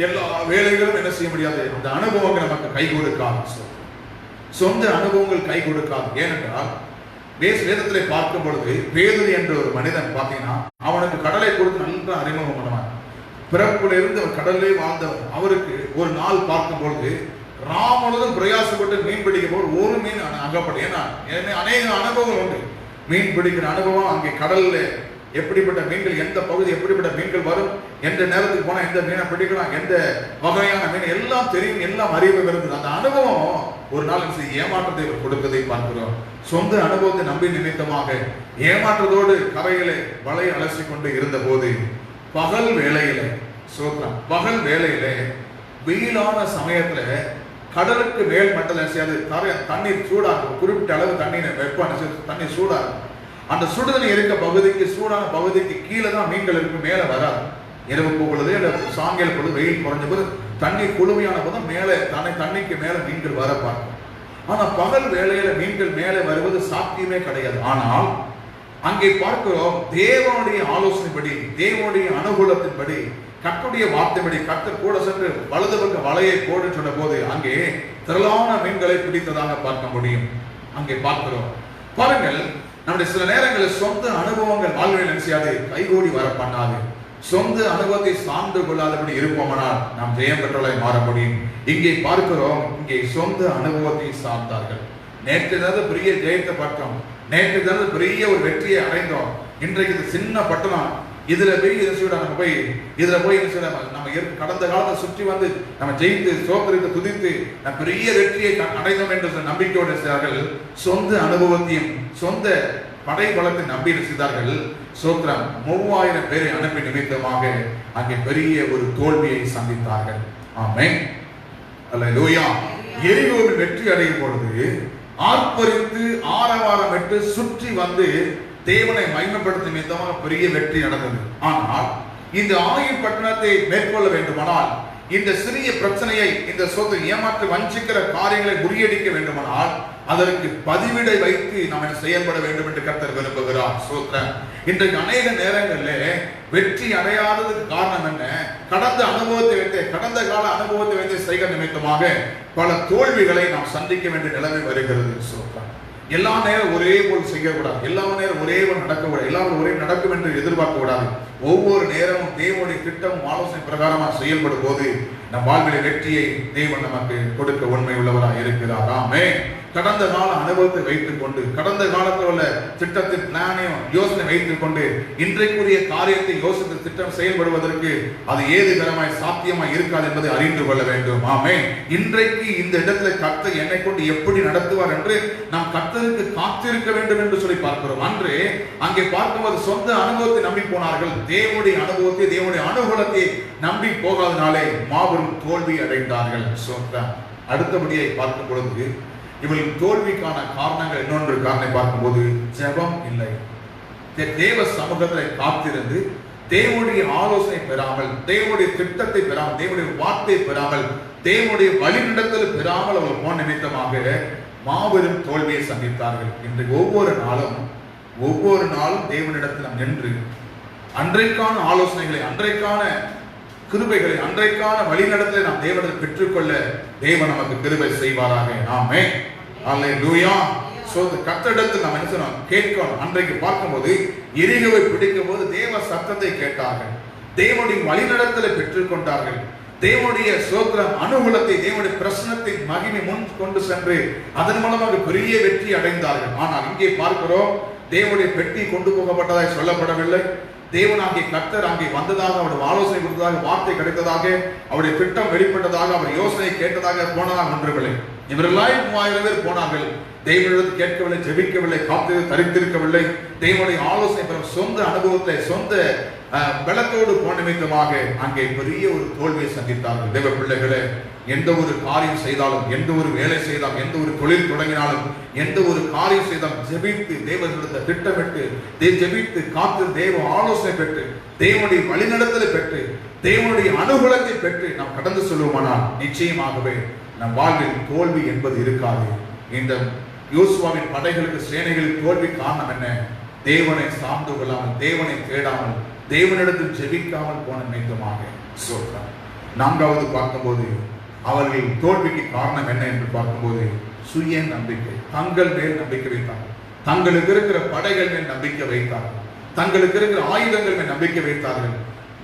A: எல்லா வேலைகளும் என்ன செய்ய முடியாது, அந்த அனுபவங்கள் நமக்கு கை கொடுக்காது. சொந்த அனுபவங்கள் கை கொடுக்காது. ஏனென்றால் வேதத்திலே பார்க்கும் பொழுது பேதுரு என்ற ஒரு மனிதன் பார்த்தீங்கன்னா, அவனுக்கு கடலை கொடுத்து நன்றாக அறிமுகம் பண்ணுவான். பிறப்பிலிருந்து அவர் கடலிலே வாழ்ந்தவர். அவருக்கு ஒரு நாள் பார்க்கும் பொழுது ராமனும் பிரயாசப்பட்டு மீன் பிடிக்கும் போது ஒரு மீன் அகப்படும். ஏன்னா அநேக அனுபவம் உண்டு. மீன் பிடிக்கிற அனுபவம், அங்கே கடல்ல எப்படிப்பட்ட மீன்கள், எந்த பகுதி எப்படிப்பட்ட மீன்கள் வரும், எந்த நேரத்துக்கு போனா எந்த மீனை பிடிக்கலாம், எந்த வகையான மீன் எல்லாம் தெரியும், எல்லாம் அறிவு இருந்தது. அந்த அனுபவம் ஒரு நாள் ஏமாற்றத்தை கொடுப்பதை பார்க்கிறோம். சொந்த அனுபவத்தை நம்பி நிமித்தமாக ஏமாற்றத்தோடு கரையிலே வலை அலசி கொண்டு இருந்த போது பகல் வேளையில பகல் வேளையில வெயிலான சமயத்துல கடலுக்கு மேல் மட்டத்தில் தண்ணீர் சூடாகும். குறிப்பிட்ட அளவு தண்ணீர் வெப்பம், தண்ணீர் சூடாகும். அந்த சுடுதண்ணி இருக்க பகுதிக்கு, சூடான பகுதிக்கு கீழே தான் மீன்கள் இருக்கு, மேலே வராது. இரவு பொழுது சாயங்கால பொழுது வெயில் குறைஞ்ச போது தண்ணீர் குளுமையான போது மேலே தண்ணிக்கு மேலே மீன்கள் வர பார்க்கும். ஆனா பகல் வேளையில மீன்கள் மேலே வருவது சாத்தியமே கிடையாது. ஆனால் அங்கே பார்க்கிறோம், தேவனுடைய ஆலோசனைப்படி, தேவனுடைய அனுகூலத்தின்படி, கர்த்தருடைய வார்த்தைப்படி கர்த்தர் கூட சென்று வலது பக்க வலையை போடு சொன்ன போது அங்கே திரளான மீன்களை பிடித்ததாக பார்க்க முடியும். அங்கே பார்க்கிறோம். பாருங்கள், நம்முடைய சில நேரங்களில் சொந்த அனுபவங்கள் வாழ்வில் செய்யாது, கைகூடி வர பண்ணாது. சொந்த அனுபவத்தை சார்ந்து கொள்ளாதபடி இருப்போமானால் நாம் ஜெயம் பெற்றவர்களாய் மாற முடியும். இங்கே பார்க்கிறோம், இங்கே சொந்த அனுபவத்தை சார்ந்தார்கள். நேற்று ஏதாவது பெரிய ஜெயத்தை பார்த்தோம், நேற்று ஏதாவது பெரிய ஒரு வெற்றியை அடைந்தோம். இன்றைக்கு இது சின்ன பட்டணம், இதுல போய் நம்ம போய் இதுல போய் நம்ம கடந்த காலத்தை சுற்றி வந்து நம்ம ஜெயித்து சோதரித்து துதித்து நம்ம பெரிய வெற்றியை அடைந்தோம் என்ற நம்பிக்கையோடு செய்தார்கள். சொந்த அனுபவத்தையும் சொந்த படை பலத்தை நம்பி செய்தார்கள். சோத்ரம் 3000 பேரை அனுப்பி நிமித்தமாக அங்கே பெரிய ஒரு தோல்வியை சந்தித்தார்கள். ஆமென், அல்லேலூயா. எரிகோவில் வெற்றி அடையும் பொழுது ஆர்ப்பரித்து ஆரவாரமிட்டு சுற்றி வந்து தேவனை மகிமைப்படுத்தும் விதமாக பெரிய வெற்றி நடந்தது. ஆனால் இந்த ஆயுள் பட்டணத்தை மேற்கொள்ள வேண்டுமானால், இந்த சிறிய பிரச்சனையை, இந்த சொத்து ஏமாற்று வஞ்சிக்கிற காரியங்களை முறியடிக்க வேண்டுமானால் அதற்கு பதிவிடை வைத்து நாம் செயல்பட வேண்டும் என்று கர்த்தர் விரும்புகிறார். சோத்ரன், இன்றைக்கு அநேக நேரங்களில் வெற்றி அடையாததுக்கு காரணம் என்ன? கடந்த அனுபவத்தை வைத்து, கடந்த கால அனுபவத்தை வைத்து செய்கிற நிமித்தமாக பல தோல்விகளை நாம் சந்திக்க வேண்டிய நிலைமை வருகிறது. சோத்ரன், எல்லா நேரம் ஒரே போல் செய்யக்கூடாது, எல்லா நேரம் ஒரே போல் நடக்கக்கூடாது, எல்லாரும் ஒரே நடக்கும் என்று எதிர்பார்க்க கூடாது. ஒவ்வொரு நேரமும் தேவனுடைய திட்டமும் ஆலோசனை பிரகாரமாக செயல்படும் போது நம் வாழ்வில் வெற்றியை தேவன் நமக்கு கொடுக்க உண்மை உள்ளவராக இருக்கிறார். ஆமென். கடந்த கால அனுபவத்தை வைத்துக் கொண்டு, கடந்த காலத்தில் உள்ள திட்டத்தின் பிளானையும் யோசனை வைத்துக் கொண்டு இன்றைக்குரிய காரியத்தை யோசித்து திட்டம் செயல்படுவதற்கு அது ஏதுகரமாய் சாத்தியமாய் இருக்காது என்பதை அறிந்து கொள்ள வேண்டும். ஆமென். இன்றைக்கு இந்த இடத்துல கர்த்தர் என்னை கொண்டு எப்படி நடத்துவார் என்று நாம் கர்த்தருக்கு காத்திருக்க வேண்டும் என்று சொல்லி பார்க்கிறோம். அன்று அங்கே பார்க்கும்போது சொந்த அனுபவத்தை நம்பி போனார்கள். தேவனுடைய அனுபவத்தை, தேவனுடைய அனுகூலத்தை நம்பி போகாதனாலே மாபெரும் தோல்வி அடைந்தார்கள். அடுத்தபடியை பார்க்கும் பொழுது இவர்கள் தோல்விக்கான காரணங்கள் இன்னொன்று காரணம் பார்க்கும்போது ஜெபம் இல்லை. தேவ சமூகத்தில் காத்திருந்து தேவனுடைய ஆலோசனை பெறாமல், தேவனுடைய திட்டத்தை பெறாமல், தேவனுடைய வார்த்தை பெறாமல், தேவனுடைய வழிநடத்தல் பெறாமல் அவர்கள் போன நிமித்தமாக மாபெரும் தோல்வியை சந்தித்தார்கள். இன்று ஒவ்வொரு நாளும் தேவனிடத்தில் நாம் நின்று அன்றைக்கான ஆலோசனைகளை, அன்றைக்கான கிருபைகளை, அன்றைக்கான வழிநடத்தலை நாம் தேவனிடம் பெற்றுக்கொள்ள தேவன் நமக்கு கிருபை செய்வாராக. ஆமென், அல்லேலூயா. கர்த்தரிடத்தில் நாம் என்ன செய்யணும்? கேட்கணும். அன்றைக்கு பார்க்கும்போது எரிகோவை பிடிக்கும் போது தேவ சத்தத்தை கேட்டார்கள், தேவனுடைய வழிநடத்தலை பெற்றுக்கொண்டார்கள், தேவனுடைய சோத்திரம் அனுகூலத்தை, தேவனுடைய பிரசனத்தை மகிமை முன் கொண்டு சென்று அதன் மூலமாக பெரிய வெற்றி அடைந்தார்கள். ஆனால் இங்கே பார்க்கிறோம், தேவனுடைய பெட்டி கொண்டு போகப்பட்டதாக சொல்லப்படவில்லை. தேவனாகிய கர்த்தர் அங்கே வந்ததாக, அவருடைய ஆலோசனை கொடுத்ததாக, வார்த்தை கிடைத்ததாக, அவருடைய திட்டம் வெளிப்பட்டதாக, அவர் யோசனை கேட்டதாக போனதாக ஒன்றுமில்லை. இவர்களாய் 3000 பேர் போனார்கள். தேவனிடத்தில் கேட்கவில்லை, ஜெபிக்கவில்லை, காத்து தரித்திருக்கவில்லை. தேவனுடைய ஆலோசனை பெறும் சொந்த அனுபவத்தை, சொந்த பலத்தோடு போன நிமித்தமாக அங்கே பெரிய ஒரு தோல்வியை சந்தித்தார்கள். தேவ பிள்ளைகளே, எந்த ஒரு காரியம் செய்தாலும், எந்த ஒரு வேலை செய்தாலும், எந்த ஒரு தொழில் தொடங்கினாலும், எந்த ஒரு காரியம் செய்தாலும் ஜெபித்து தேவனிடத்தில் திட்டமிட்டு ஜெபித்து காத்து தேவ ஆலோசனை பெற்று தேவனுடைய வழிநடத்தலை பெற்று தேவனுடைய அனுகூலத்தை பெற்று நாம் கடந்து சொல்லுவோமானால் நிச்சயமாகவே நம் வாழ்வில் தோல்வி என்பது இருக்காது. இந்த யோசுவாவின் படைகளுக்கு சேனைகளில் தோல்வி காரணம் என்ன? தேவனை சார்ந்து கொள்ளாமல், தேவனை தேடாமல், தேவனிடத்தில் ஜெபிக்காமல் போன நிமித்தமாக. சோத்ரம். நான்காவது பார்க்கும்போது அவர்கள் தோல்விக்கு காரணம் என்ன என்று பார்க்கும்போது சுய நம்பிக்கை. தங்கள் மேல் நம்பிக்கை வைத்தார்கள், தங்களுக்கு இருக்கிற படைகள் மேல் நம்பிக்கை வைத்தார்கள், தங்களுக்கு இருக்கிற ஆயுதங்கள் மேல் நம்பிக்கை வைத்தார்கள்.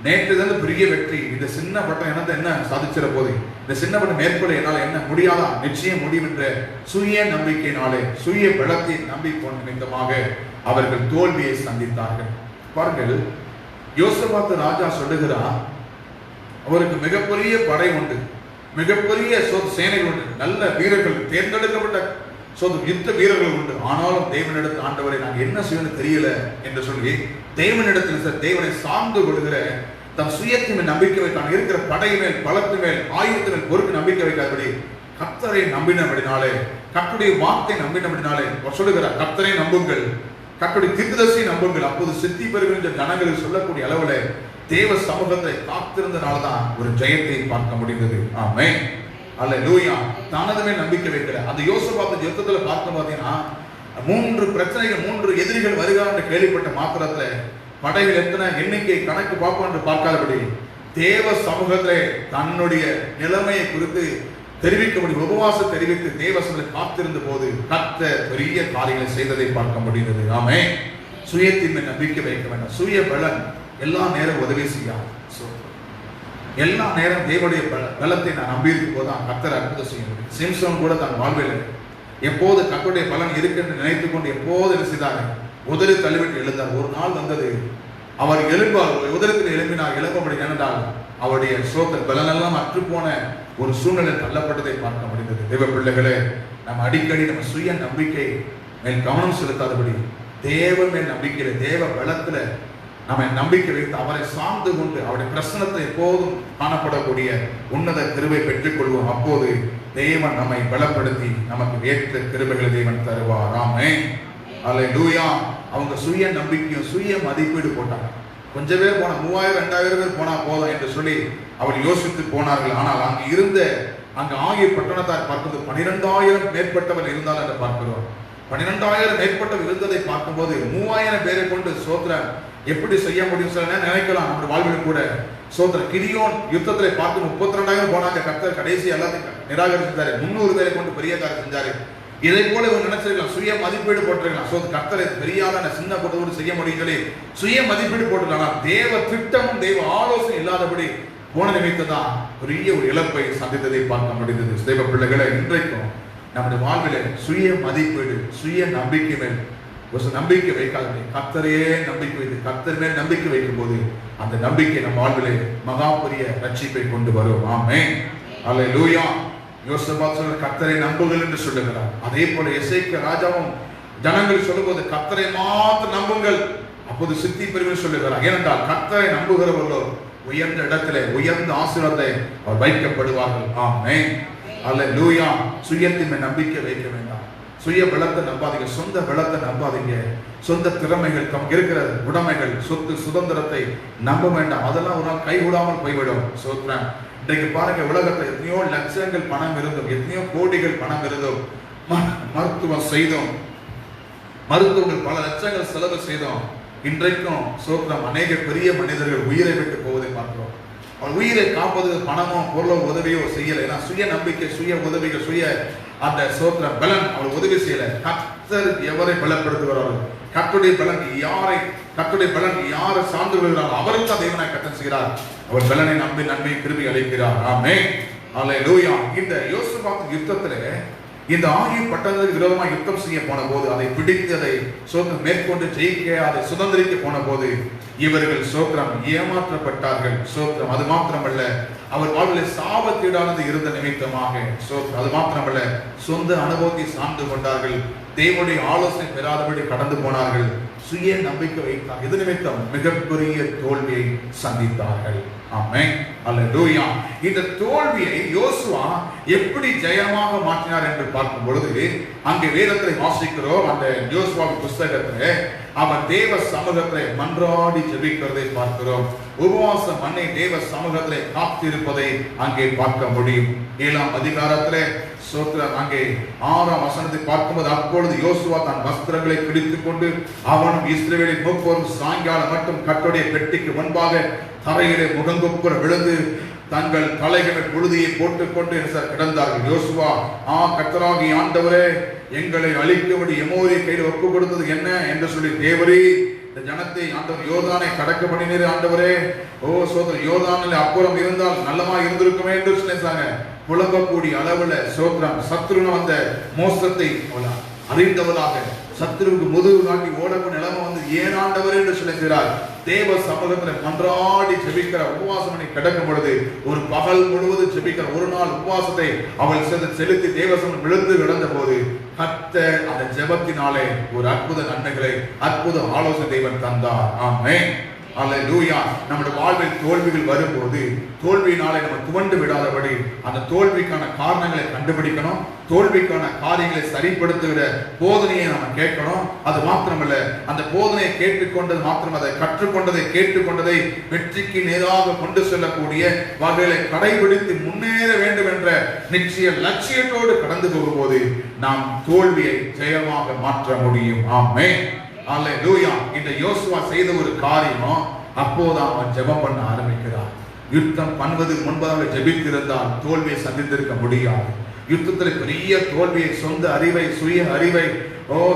A: நேற்று தான் பெரிய வெற்றி, இந்த சின்ன பட்டம் எனக்கு என்ன சாதிச்சிட போது, இந்த சின்ன பட்டம் மேற்பட என்னால் என்ன முடியாதா, நிச்சயம் முடியும் என்ற சுய நம்பிக்கையினாலே, சுய பலத்தை நம்பி போன நிமித்தமாக அவர்கள் தோல்வியை சந்தித்தார்கள். பாருங்கள், யோசபாத் ராஜா சொல்லுகிறார், அவருக்கு மிகப்பெரிய படை உண்டு, மிகப்பெரிய சேனைகள் உண்டு, நல்ல வீரர்கள், தேர்ந்தெடுக்கப்பட்ட யுத்த வீரர்கள் உண்டு. ஆனாலும் தேவனிடத்தில் ஆண்டவரை நான் என்ன செய்யணும் தெரியல என்று சொல்லி தேவனிடத்தில் தேவனை சார்ந்து கொள்கிற தன் சுயத்தின் மேல் நம்பிக்கை வைத்தான். இருக்கிற படை மேல், பலத்து மேல், ஆயுதத்து மேல் பொறுப்பு நம்பிக்கை வைக்காதபடி கர்த்தரை நம்பினபடினாலே, கர்த்தருடைய வார்த்தை நம்பினபடினாலே சொல்லுகிறார், கர்த்தரை நம்புங்கள், கர்த்தருடைய தீர்க்கதரிசியை நம்புங்கள், அப்போது சித்தி பெறுகின்ற ஜனங்கள் சொல்லக்கூடிய அளவுல தேவ சமூகத்தை காத்திருந்தனால்தான் ஒரு ஜெயத்தை பார்க்க முடிந்தது. ஆமென், அல்லேலூயா. தானது மேல் நம்பிக்கை வைக்கிற அந்த யோசபாத் யுத்தத்துல பார்க்க பார்த்தீங்கன்னா 3 பிரச்சனைகள், 3 எதிரிகள் வருகிறார் என்று கேள்விப்பட்ட மாத்திரத்துல படைகள் எத்தனை எண்ணிக்கை கணக்கு பார்ப்போம் என்று பார்க்காதபடி தேவ சமூகத்திலே தன்னுடைய நிலைமையை குறித்து தெரிவிக்க உபவாசம் தெரிவித்து தேவ சமூகத்தில் காத்திருந்த போது கர்த்தர் பெரிய காரியங்களை செய்ததை பார்க்க முடிந்தது. ஆமென். சுயத்தின் மேல் நம்பிக்கை வைக்க வேண்டாம். சுய பலன் எல்லா நேரம் உதவி செய்யாது. எல்லா நேரம் தேவனுடைய பலத்தை நான் நம்பி இருக்கும் போதுதான் கர்த்தர் அற்புதம் செய்ய முடியும். சிம்சோன் கூட தன் வாழ்வில் எப்போது கர்த்தருடைய பலன் இருக்கு என்று நினைத்துக் கொண்டு எப்போது என்ன செய்தார், உதறி தள்ளிவிட்டு எழுந்தார். ஒரு நாள் வந்தது, அவர் எழும்பார், உதரத்தில் எழும்பினார். எழும்பப்படி நினைந்தால் அவருடைய சோதனை பலனெல்லாம் அற்று போன ஒரு சூழ்நிலை தள்ளப்பட்டதை பார்க்க முடிந்தது. தேவ பிள்ளைகளே, நம்ம அடிக்கடி நம்ம சுய நம்பிக்கை மேல் கவனம் செலுத்தாதபடி தேவ மேல் நம்பிக்கையில, தேவ பலத்துல நம்ம நம்பிக்கை வைத்து அவரை சார்ந்து கொண்டு அவருடைய பிரசனத்தை எப்போதும் காணப்படக்கூடிய உன்னத கிருபை பெற்றுக் கொள்வோம். அப்போது தேவன் நம்மை பலப்படுத்தி நமக்கு ஏற்ற கிருபைகளை தேவன் தருவார். ஆமென், அல்லேலூயா. அவங்க சுய நம்பிக்கையும் சுய மதிப்பீடு போட்டாங்க. கொஞ்சம் பேர் போனா, 3000 2000 பேர் போனா போதும் என்று சொல்லி அவர் யோசித்து போனார்கள். ஆனால் அங்கு ஆகிய பட்டணத்தார் பார்க்கும்போது 12000 மேற்பட்டவர் இருந்தால் என்று பார்க்கிறோம். 12000 மேற்பட்டவர் இருந்ததை பார்க்கும்போது 3000 பேரை கொண்டு சோத்திரம் எப்படி செய்ய முடியும் சில நேரம் நினைக்கலாம். நம்முடைய வாழ்வில் கூட சோத்திரம் கிதியோன் யுத்தத்திலே பார்த்து 32,000 போனாங்க. கர்த்தர் கடைசி எல்லாத்தையும் நிராகரித்தாரு. 300 பேரை கொண்டு பெரிய காரியம் செஞ்சாரு. இதை போல இவங்க நினைச்சிருக்கலாம், சுய மதிப்பீடு போட்டிருக்கலாம். கர்த்தரை பெரியாத சின்ன போட்டதோடு செய்ய முடியும் சொல்லி சுய மதிப்பீடு போட்டிருக்கலாம். தேவ திட்டமும் தேவ ஆலோசனை இல்லாதபடி போன நிமித்ததான் பெரிய ஒரு இழப்பை சந்தித்ததை பார்க்க முடிந்தது. தேவ பிள்ளைகளை, இன்றைக்கும் நம்முடைய வாழ்வில் சுய மதிப்பீடு, சுய நம்பிக்கை மேல் நம்பிக்கை வைக்காதபடி கர்த்தரையே நம்பிக்கை வைத்து கர்த்தர் மேல் நம்பிக்கை வைக்கும் போது அந்த நம்பிக்கை நம் வாழ்விலே மகா பெரிய ரட்சிப்பை கொண்டு வரும். ஆமென், அல்லேலூயா. யோசபாத் சொல்ற கர்த்தரை நம்புங்கள் என்று சொல்லுகிறார். அதே போல எசேக்கியா ராஜாவும் ஜனங்கள் சொல்லும்போது கர்த்தரை மாத்திரம் நம்புங்கள், அப்போது சித்தி பெறுவீர்கள் சொல்லுகிறார். ஏனென்றால் கர்த்தரை நம்புகிறவர்களோ உயர்ந்த இடத்திலே உயர்ந்த ஆசீர்வாதத்தை அவர் வைக்கப்படுவார்கள். ஆமென், அல்லேலூயா. சுயத்தின் மேல் நம்பிக்கை வைக்க வேண்டாம். சுய பலத்தை நம்பாதீங்க, சொந்த பலத்தை நம்பாதீங்க. சொந்த திறமைகள், இருக்கிற உடைமைகள், சொத்து சுதந்திரத்தை நம்ப வேண்டாம். அதெல்லாம் ஒரு நாள் கைகூடாமல் போய்விடும். சோத்ரன், இன்றைக்கு பாருங்க, உலகத்தில் எத்தனையோ லட்சங்கள் பணம் இருந்தும், எத்தனையோ கோடிகள் பணம் இருந்தும், மருத்துவம் செய்தோம், மருத்துவங்கள் பல லட்சங்கள் செலவு செய்தோம். இன்றைக்கும் சோத்ரம் அநேக பெரிய மனிதர்கள் உயிரை விட்டு போவதை பார்க்கிறோம். அவர் உயிரை காப்பது பணமோ பொருளோ உதவியோ செய்யலை. ஏன்னா சுய நம்பிக்கை, சுய உதவிகள், சுய அந்த சோத்திர பலன் அவர் உதவி செய்யல. கர்த்தர் எவரை பலப்படுத்துகிறாரோ, கர்த்தருடைய பலன் யாரை சார்ந்து கொள்கிறாரோ அவருக்கு தான் தேவனாய் கர்த்தர் செய்கிறார். அவர் பலனை நம்பி நன்மை கிருபை அளிக்கிறார். ஆமென், அல்லேலூயா. இந்த யோசபாத் யுத்தத்திலே இந்த ஆகிய பட்டணத்துக்கு விரோதமாக யுத்தம் செய்ய போன போது, அதை பிடித்து அதை மேற்கொண்டு ஜெயிக்க, அதை சுதந்திரிக்க போன போது இவர்கள் சோத்திரம் ஏமாற்றப்பட்டார்கள். சோத்திரம் அது மாத்திரமல்ல, அவர் வாழ்வில் சாபத்தீடானது இருந்த நிமித்தமாக சோத்திரம் அது மாத்திரமல்ல, சொந்த அனுபவத்தை சார்ந்து கொண்டார்கள். தேவனுடைய ஆலோசனை பெறாதபடி கடந்து போனார்கள். சுய நம்பிக்கை வைத்தார். இது நிமித்தம் மிகப்பெரிய தோல்வியை சந்தித்தார்கள். ஆமென், அல்லேலூயா. இந்த தோல்வியை யோசுவா எப்படி ஜெயமாக மாற்றினார் என்று பார்க்கும் பொழுது, அங்கே வேதத்தை வாசிக்கிறோம். அந்த யோசுவா புஸ்தகத்திலே அவன் தேவ சமூகத்திலே மன்றாடி ஜெபிக்கிறதை பார்க்கிறோம். உபவாசம் பண்ணி தேவ சமூகத்திலே காத்திருப்பதை அங்கே பார்க்க முடியும். 7ஆம் அதிகாரத்திலே சோத்திரம் அங்கே 6ஆம் வசனத்தை பார்க்கும்போது, அப்பொழுது யோசுவா தன் வஸ்திரங்களை கிழித்துக் கொண்டு அவனும் இஸ்ரவேலின் முப்போரும் சாயங்காலம் மட்டும் கர்த்தருடைய பெட்டிக்கு முன்பாக தரையிலே முகங்குப்புற விழுந்து தங்கள் தலைகளை புழுதியை போட்டுக்கொண்டு கிடந்தார்கள். யோசுவா, கர்த்தராகிய ஆண்டவரே, எங்களை அழிக்கும்படி எமோரிய கையில் ஒப்பு கொடுத்தது என்ன என்று சொல்லி, தேவரே இந்த ஜனத்தை ஆண்டவர் யோர்தானை கடக்க பண்ணினீர் ஆண்டவரே, சோதரர் யோர்தானில் அப்புறம் இருந்தால் நல்லமா இருந்திருக்குமே என்று சொன்னாங்க. புலம்பக்கூடிய அளவுல சோத்திரம் சத்ருன வந்த மோசத்தை அறிந்தவளாக சத்ருவுக்கு முதுகு காட்டி ஓடக்கூடிய நிலைமை வந்து ஏன் ஆண்டவர் என்று சொல்லுகிறார். தேவ சமூகத்தில் மன்றாடி ஜெபிக்கிற உபவாசம் பண்ணி கிடக்கும் பொழுது ஒரு பகல் முழுவதும் ஜெபிக்கிற ஒரு நாள் உபவாசத்தை அவள் செலுத்தி தேவசமம் விழுந்து கிடந்த போது கர்த்தர் அந்த ஜெபத்தினாலே ஒரு அற்புத நன்மைகளை அற்புத ஆலோசனை தேவன் தந்தார். ஆமென். அல்லேலூயா. நம்முடைய வாழ்வில் தோல்விகள் வரும்போது தோல்வியினாலே நம்ம துவண்டு விடாதபடி அந்த தோல்விக்கான காரணங்களை கண்டுபிடிக்கணும். தோல்விக்கான காரியங்களை சரிப்படுத்துகிற போதனையை நம்ம கேட்கணும். அது மாத்திரமல்ல, அந்த போதனையை கேட்டுக்கொண்டது மாத்திரம் அதை கற்றுக்கொண்டதை கேட்டுக்கொண்டதை வெற்றிக்கு நேராக கொண்டு செல்லக்கூடிய வகைகளை கடைபிடித்து முன்னேற வேண்டும் என்ற நிச்சய லட்சியத்தோடு கடந்து போகும்போது நாம் தோல்வியை ஜெயமாக மாற்ற முடியும். ஆமென். அல்லேலூயா. இந்த யோசுவா செய்த ஒரு காரியம், அப்போதான் அவன் ஜெபம் பண்ண ஆரம்பிக்கிறார். யுத்தம் பண்ணுவதற்கு முன்பதாக ஜெபித்திருந்தால் தோல்வியை சந்தித்திருக்க முடியாது. யுத்தத்தில் பெரிய தோல்வியை, சொந்த அறிவை, சுய அறிவை,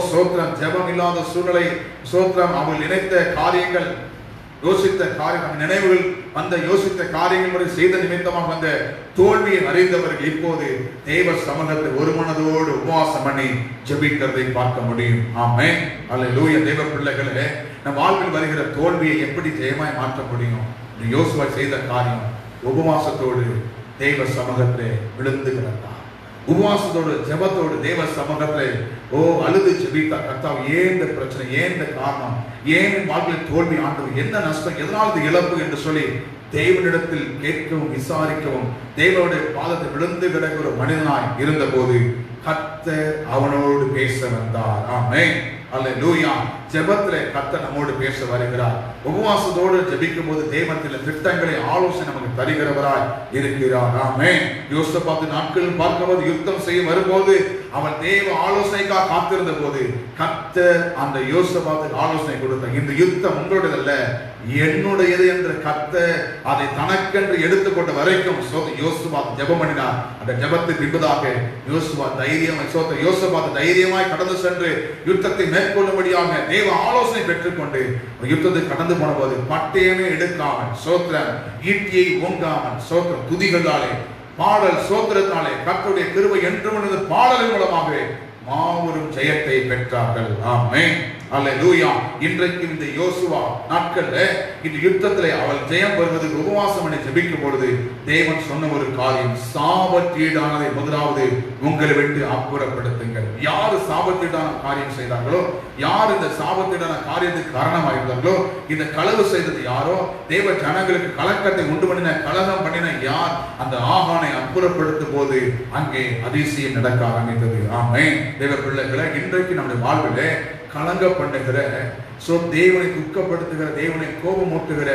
A: சோத்திரம் ஜெபம் இல்லாத சூழ்நிலை, சோத்திரம் அவள் நினைத்த காரியங்கள், யோசித்த காரியம், நினைவுகள் அந்த யோசித்த காரியங்கள் செய்த நிமித்தமாக அந்த தோல்வியை அறிந்தவர்கள் இப்போது தேவ சமூகத்தை ஒரு மனதோடு உபவாசம் பண்ணி ஜெபிக்கிறதை பார்க்க முடியும். ஆமென். அல்லேலூயா. தேவ பிள்ளைகளே, நம் வாழ்வில் வருகிற தோல்வியை எப்படி ஜெயமாய் மாற்ற முடியும்? யோசுவா செய்த காரியம் உபவாசத்தோடு தேவ சமூகத்திலே விழுந்து கிடந்தார். உபவாசத்தோடு ஜெபத்தோடு தேவ சமூகத்திலே அழுது ஜெபித்தா, கர்த்தாவே, ஏன் இந்த பிரச்சனை, ஏன் இந்த காரணம், ஏன் வாழ்வில் தோல்வி, ஆண்டவர் என்ன நஷ்டம், எதனால் இது இழப்பு என்று சொல்லி தேவனிடத்தில் கேட்கவும் விசாரிக்கவும் தேவனுடைய பாதத்தை விழுந்து கிடக்கிற மனிதனாய் இருந்த போது கர்த்தர் அவனோடு பேச வந்தார். ஆமென். அல்லேலூயா. ஜெபத்திலே கர்த்தர் நம்மோடு பேச வருகிறார். உபவாசத்தோடு ஜெபிக்கும் போது தேவனிடத்தில் திட்டங்களை, ஆலோசனை நமக்கு தருகிறவராய் இருக்கிறார். ஆமென். யோசபாத் நாட்கள் பார்க்கும்போது யுத்தம் செய்ய வரும்போது அவன் தேவ ஆலோசனைக்காக காத்திருந்த போது கர்த்தர் அந்த யோசபாத்துக்கு ஆலோசனை கொடுத்தார். இந்த யுத்தம் உங்களுடையதல்ல, என்னுடையது என்று கர்த்தர் அதை தனக்கென்று எடுத்துக்கொண்ட வரைக்கும் யோசபாத் ஜெபம் பண்ணினார். அந்த ஜெபத்துக்கு பின்பதாக யோசபாத் தைரியமாய் கடந்து சென்று யுத்தத்தை மேற்கொள்ளும்படியாக தேவ ஆலோசனை பெற்றுக்கொண்டு யுத்தத்தை கடந்து போன போது பட்டயமே எடுக்காமல், சோத்திரம் ஈட்டியை ஓங்காமல், சோத்திரம் துதிகளாலே, பாடல் சோத்திரத்தாலே, கர்த்தருடைய கிருபை என்றும் பாடலின் மூலமாகவே மாபெரும் ஜெயத்தை பெற்றார்கள். ஆமென். அல்லேலூயா. இன்றைக்கு இந்த யோசுவா நாட்கள்ல இந்த யுத்தத்திலே அவள் ஜெயம் பெறுவதற்கு உபவாசம் பண்ணி ஜெபிக்கும் பொழுது தேவன் சொன்ன ஒரு காரியம், சாபத்தீடானதை முதலாவது உங்களை விட்டு அப்புறப்படுத்துங்கள். யாரு சாபத்தீடான காரியம் செய்தார்களோ, யார் இந்த சாபத்தீடான காரியத்துக்கு காரணமாயிருந்தார்களோ, இந்த களவு செய்தது யாரோ, தேவ ஜனங்களுக்கு கலக்கத்தை உண்டு பண்ணின, கலகம் பண்ணின யார், அந்த ஆகானை அப்புறப்படுத்தும் போது அங்கே அதிசயம் நடக்க ஆரம்பித்தது. ஆமென். தேவ பிள்ளைகளை, இன்றைக்கு நம்முடைய வாழ்விலே கலங்க பண்ணுகிற, தேவனை துக்கப்படுத்துகிற, தேவனை கோபமூட்டுகிற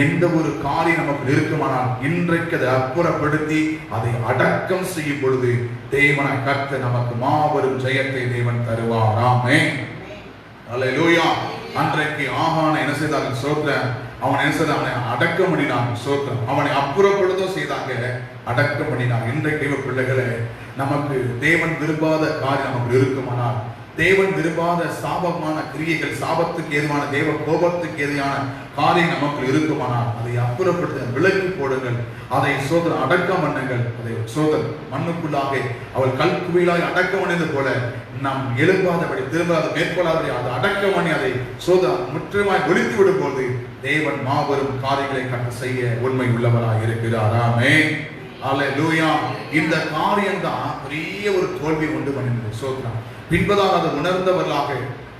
A: எந்த ஒரு காரியம் நமக்கு இருக்குமானால் இன்றைக்கு அதை அப்புறப்படுத்தி அதை அடக்கம் செய்யும் பொழுது தேவனை கர்த்தர் நமக்கு மாபெரும் ஜெயத்தை தேவன் தருவார். ஆமென். அல்லேலூயா. அன்றைக்கு ஆகானை என்ன செய்தார்கள்? சோத்திரம். அவன் என்ன செய்த? அவனை அடக்கம் பண்ணினான். சோத்திரம். அவனை அப்புறப்படுத்த செய்தாங்க, அடக்கம் பண்ணினான். இன்றைக்கு பிள்ளைகளை, நமக்கு தேவன் விரும்பாத காரியம் நமக்கு இருக்குமானால், தேவன் விரும்பாத சாபமான கிரியைகள், சாபத்துக்கு ஏதுவான தேவ கோபத்துக்கு ஏதுவான காரியம் நமக்கு இருக்குமானால் அதை அப்புறப்படுத்த விலக்கி போடுங்கள். அதை சோதனை அடக்கம் பண்ணுங்கள். அதை சோதனை மண்ணுக்குள்ளாக அவள் கல்குவிலாய் அடக்கம் பண்ணது போல நாம் எழும்பாதபடி, திரும்ப அதை மேற்கொள்ளாதபடி அதை அடக்கம் பண்ணி அதை சோதனை முற்றிலுமாய் ஒழித்து விடும் போது தேவன் மாபெரும் காரியங்களை கண்டு செய்ய உண்மை உள்ளவராக இருக்கிறார். ஆமென். அல்லேலூயா. இந்த காரியம் தான் பெரிய ஒரு தோல்வி உண்டு பண்ணினது. சோதனை பின்பதாக அதை உணர்ந்தவர்களாக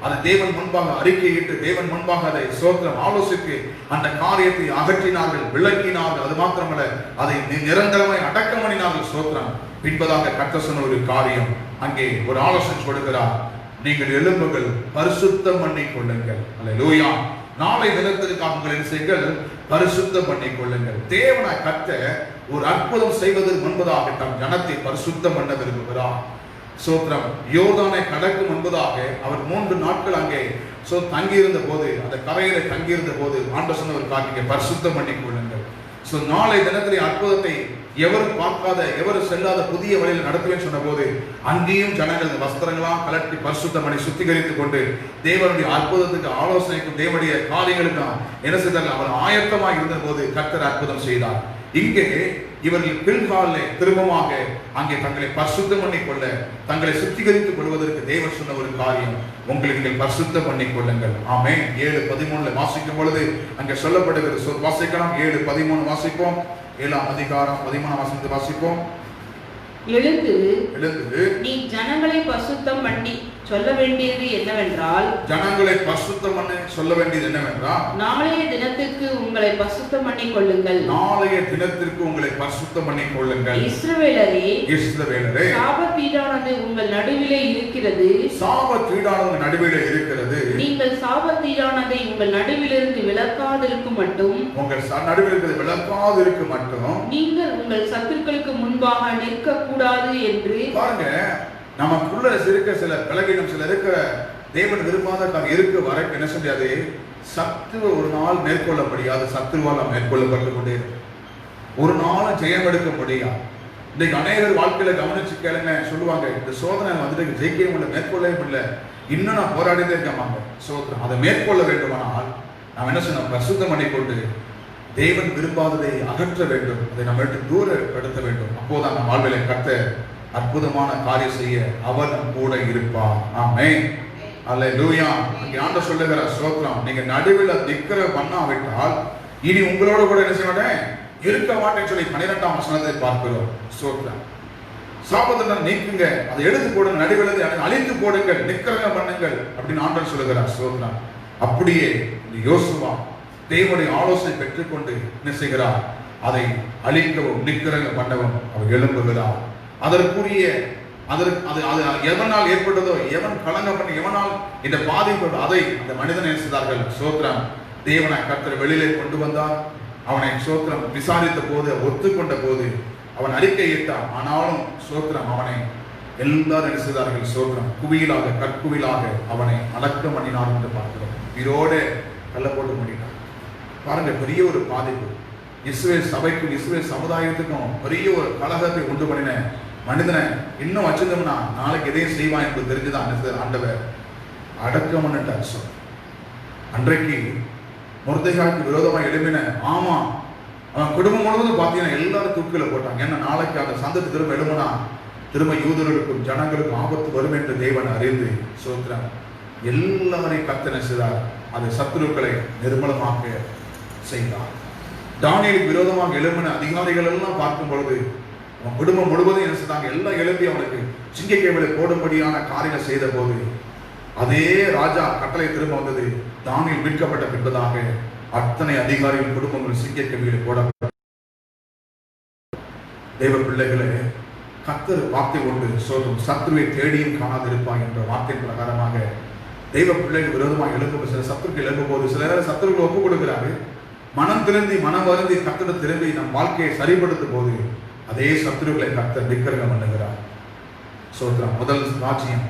A: அதை தேவன் முன்பாக அறிக்கையிட்டு தேவன் முன்பாக அதை சோத்திரம் ஆலோசித்து அந்த காரியத்தை அகற்றினார்கள், விளக்கினார்கள். அது மாத்திரமல்ல, அதை நிரந்தரமாய் அடக்கம் பண்ணினார்கள். சோத்திரம். பின்பதாக கர்த்தர் சொன்ன ஒரு காரியம், அங்கே ஒரு ஆலோசனை கொடுக்கிறார். நீங்கள் எழும்புங்கள், பரிசுத்தம் பண்ணிக் கொள்ளுங்கள். அல்லேலூயா. நாளை தினத்திற்காக உங்கள் என்ன செய்யுங்கள்? பரிசுத்தம் பண்ணிக் கொள்ளுங்கள். தேவனாய் கர்த்தர் ஒரு அற்புதம் செய்வதற்கு முன்பதாக தம் ஜனத்தை பரிசுத்தம் பண்ண விரும்புகிறார். சோத்திரம். யோர்தானை கடக்கும் முன்பதாக அவர் 3 நாட்கள் அங்கே தங்கியிருந்த போது, அந்த கரையில தங்கியிருந்த போது ஆண்டவர் சொன்ன ஒரு காரியத்தை பரிசுத்தம் பண்ணிக் கொள்ளுங்கள். நாளை தினத்திலே அற்புதத்தை எவரும் பார்க்காத, எவரும் செல்லாத புதிய வழியில் நடத்துவேன்னு சொன்ன போது அங்கேயும் ஜனங்கள் வஸ்திரங்களாம் கலட்டி பரிசுத்தம் பண்ணி சுத்திகரித்துக் கொண்டு தேவனுடைய அற்புதத்துக்கு, ஆலோசனைக்கும், தேவனுடைய காரியங்களுக்கும் என்ன செய்தார்கள்? அவர் ஆயத்தமாக இருந்த போது கர்த்தர் அற்புதம் செய்தார். இங்கே இவர்கள் பில்காலே திரும்பமாக அங்கே தங்களை பரிசுத்தம் பண்ணிக் கொள்ள, தங்களை சுத்திகரித்துக் கொள்வதற்கு தேவன் சொன்ன ஒரு காரியம், உங்களை நீங்கள் பரிசுத்தம் பண்ணிக் கொள்ளுங்கள். ஆமென். 7:13 வாசிக்கும் பொழுது அங்கே சொல்லப்படுகிறது. வாசிக்கலாம். 7:13 வாசிப்போம். 7ஆம் அதிகாரம் 13ஆம் வசனத்தை வாசிப்போம்.
B: எழுந்து நீ ஜனங்களை பரிசுத்தம் பண்ணி சொல்ல வேண்டியது என்னவென்றால்,
A: ஜனங்களை பரிசுத்தம் பண்ண சொல்ல வேண்டியது என்னவென்றால்,
B: நாளைய தினத்திற்கு உங்களை பரிசுத்தம் பண்ணிக் கொள்ளுங்கள்.
A: நாளைய தினத்திற்கு உங்களை பரிசுத்தம் பண்ணிக் கொள்ளுங்கள்.
B: இஸ்ரவேலரே, சாபத்தீடானது உங்கள் நடுவிலே இருக்கிறது.
A: சாபத்தீடானது நடுவிலே இருக்கிறது.
B: நீங்கள் சாபத்தீடானதை உங்கள் நடுவிலிருந்து விலக்காதிருக்கும் மட்டும்,
A: உங்கள் நடுவிலிருந்து விலக்காதிருக்கும் மட்டும்
B: நீங்கள் உங்கள் சத்துருக்களுக்கு முன்பாக நிற்க கூடாது என்று.
A: பாருங்க, நமக்குள்ள இருக்க சில பலவீனம், சில இருக்க தேவன் விரும்பாத காரியம் இருக்க வரைக்கும் என்ன செய்யாது? சத்துருவை ஒரு நாள் மேற்கொள்ள முடியாது. சத்துருவால் மேற்கொள்ளப்பட்டு கொண்டே ஒரு நாள் ஜெயம் எடுக்க முடியாது. இன்னைக்கு அநேகர் வாழ்க்கையில கவனிச்சு கேளுங்க, சொல்லுவாங்க, இந்த சோதனை வந்துட்டு ஜெயிக்கவே முடியல, மேற்கொள்ளவே முடியல, இன்னும் நான் போராடிட்டே இருக்கேன். சோதனை அதை மேற்கொள்ள வேண்டுமானால் நாம் என்ன சொன்னோம்? பரிசுத்தம் பண்ணிக்கொண்டு தேவன் விரும்பாததை அகற்ற வேண்டும், அதை நம்ம விட்டு தூரப்படுத்த வேண்டும். அப்போதான் நம் வாழ்விலை கர்த்தர் அற்புதமான காரியம் செய்ய அவர் நம் கூட இருப்பார். ஆமென். அல்லேலூயா. அங்கே ஆண்டவர் சொல்லுகிறார், ஸ்தோத்திரம், நீங்க நடுவில் நிக்கிற பண்ணாவிட்டால் இனி உங்களோட கூட என்ன செய்ய மாட்டேன், இருக்க மாட்டேன்னு சொல்லி 12ஆம் வசனத்தை பார்க்கிறோம். ஸ்தோத்திரம். சாபத்தை நீக்குங்க, அதை எடுத்து போடுங்க, நடுவில் அழித்து போடுங்கள், நிக்கிறங்க பண்ணுங்கள் அப்படின்னு ஆண்டவர் சொல்லுகிறார். ஸ்தோத்திரம். அப்படியே யோசுவா தேவனுடைய ஆலோசனை பெற்றுக்கொண்டு என்ன செய்கிறார்? அதை அழிக்கவும் நிக்கிறங்க பண்ணவும் அவர் எழும்புகிறார். அதற்குரிய அது எவனால் ஏற்பட்டதோ, எவன் கலங்க பண்ணி எவனால் இந்த பாதிப்பு அதை அந்த மனிதனை செய்தார்கள். சோத்திரம். தேவனை கர்த்தர் வெளியிலே கொண்டு வந்தார். அவனை சோத்திரம் விசாரித்த போது, ஒத்துக்கொண்ட போது அவன் அறிக்கையிட்டான். ஆனாலும் சோத்திரம் அவனை எல்லாரும் என்ன செய்தார்கள்? சோத்திரம் குவியலாக, கற்குவிலாக அவனை அடக்கம் பண்ணினார் என்று பார்க்கிறோம். இதோடு கள்ள போட்டு முடினார். பாருங்க, பெரிய ஒரு பாதிப்பு. இஸ்ரவேல் சபைக்கும் இஸ்ரவேல் சமுதாயத்துக்கும் பெரிய ஒரு கலகத்தை உண்டு பண்ணின மனிதனை இன்னும் வச்சிருந்தோம்னா நாளைக்கு எதையும் செய்வான் என்பது தெரிஞ்சுதான் ஆண்டவர் அடக்கம் பண்ணிட்டார். அன்றைக்கு மொர்தெகாய்க்கு விரோதமாக எழுப்பின ஆமா அவன் குடும்பம் முழுவதும் பார்த்தீங்கன்னா எல்லாரும் தூக்கில போட்டாங்க. ஏன்னா நாளைக்கு அந்த சந்தத்தை திரும்ப எழுப்புனா திரும்ப யூதர்களுக்கும் ஜனங்களுக்கும் ஆபத்து வரும் என்று தேவன் அறிந்து சோத்திரம் எல்லாரையும் கர்த்தர் செய்தார். அதை சத்துருக்களை நிர்மலமாக்க செய்தார். தானியேலுக்கு விரோதமாக எழுப்பின அதிகாரிகள் எல்லாம் பார்க்கும் பொழுது அவன் குடும்பம் முழுவதும் என்ன செய்தாங்க? எல்லாம் எழுப்பி அவனுக்கு சிங்கக்கேவிலை போடும்படியான காரியங்கள் செய்த போது அதே ராஜா கட்டளை திரும்ப வந்தது. தானியேல் மீட்கப்பட்ட பின்பதாக அத்தனை அதிகாரிகள் குடும்பங்கள் சிங்கக்கேவிலை போடப்பட்ட தேவ பிள்ளைகளே, கர்த்தர் வார்த்தை கொண்டு சொல்லும் சத்துருவை தேடியும் காணாதிருப்பாய் என்ற வார்த்தை பிரகாரமாக தெய்வ பிள்ளைகள் விரோதமாக எழுப்பும் சில சத்துருக்கள் எழுப்பும் போது சில நேரம் சத்துருக்கள் ஒப்புக் கொடுக்கிறாரு. மனம் திருந்தி மனம் வருந்தி கர்த்தர் திரும்பி நம் வாழ்க்கையை சரிப்படுத்தும் போது அதே சத்துருக்களை கர்த்தர் நிக்கிரகம் பண்ணுகிறார். சோத்ரம். முதல் ராஜ்யம்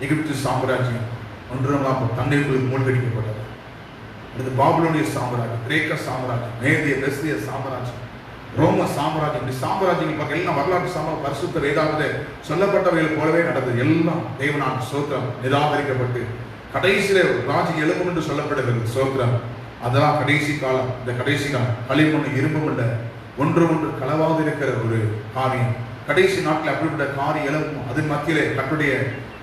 A: எகிப்து சாம்ராஜ்யம் 1 தண்ணீருக்குள் மூழ்கடிக்கப்பட்டது. அடுத்து பாபிலோனிய சாம்ராஜ்யம், கிரேக்க சாம்ராஜ்யம், மேதிய பெர்சிய சாம்ராஜ்யம், ரோம சாம்ராஜ்யம். இப்படி சாம்ராஜ்யங்கள் பார்க்க எல்லாம் வரலாற்று சாம்ராஜ்யம் பரிசுத்த வேதாகமத்திலே சொல்லப்பட்டவைகள் போலவே நடந்தது. எல்லாம் தேவனால் சோத்திரம் நிராகரிக்கப்பட்டு கடைசியிலே ராஜ்யம் எழுப்பும் என்று சொல்லப்படுகிறது. சோத்திரம். அதெல்லாம் கடைசி காலம். இந்த கடைசி காலம் களிமண் இரும்பும் இல்லை, ஒன்று களவாது இருக்கிற ஒரு காரியம். கடைசி நாட்டில் அப்படிப்பட்ட காரியம் எழுப்பும். அதன் மத்தியிலே கர்த்தருடைய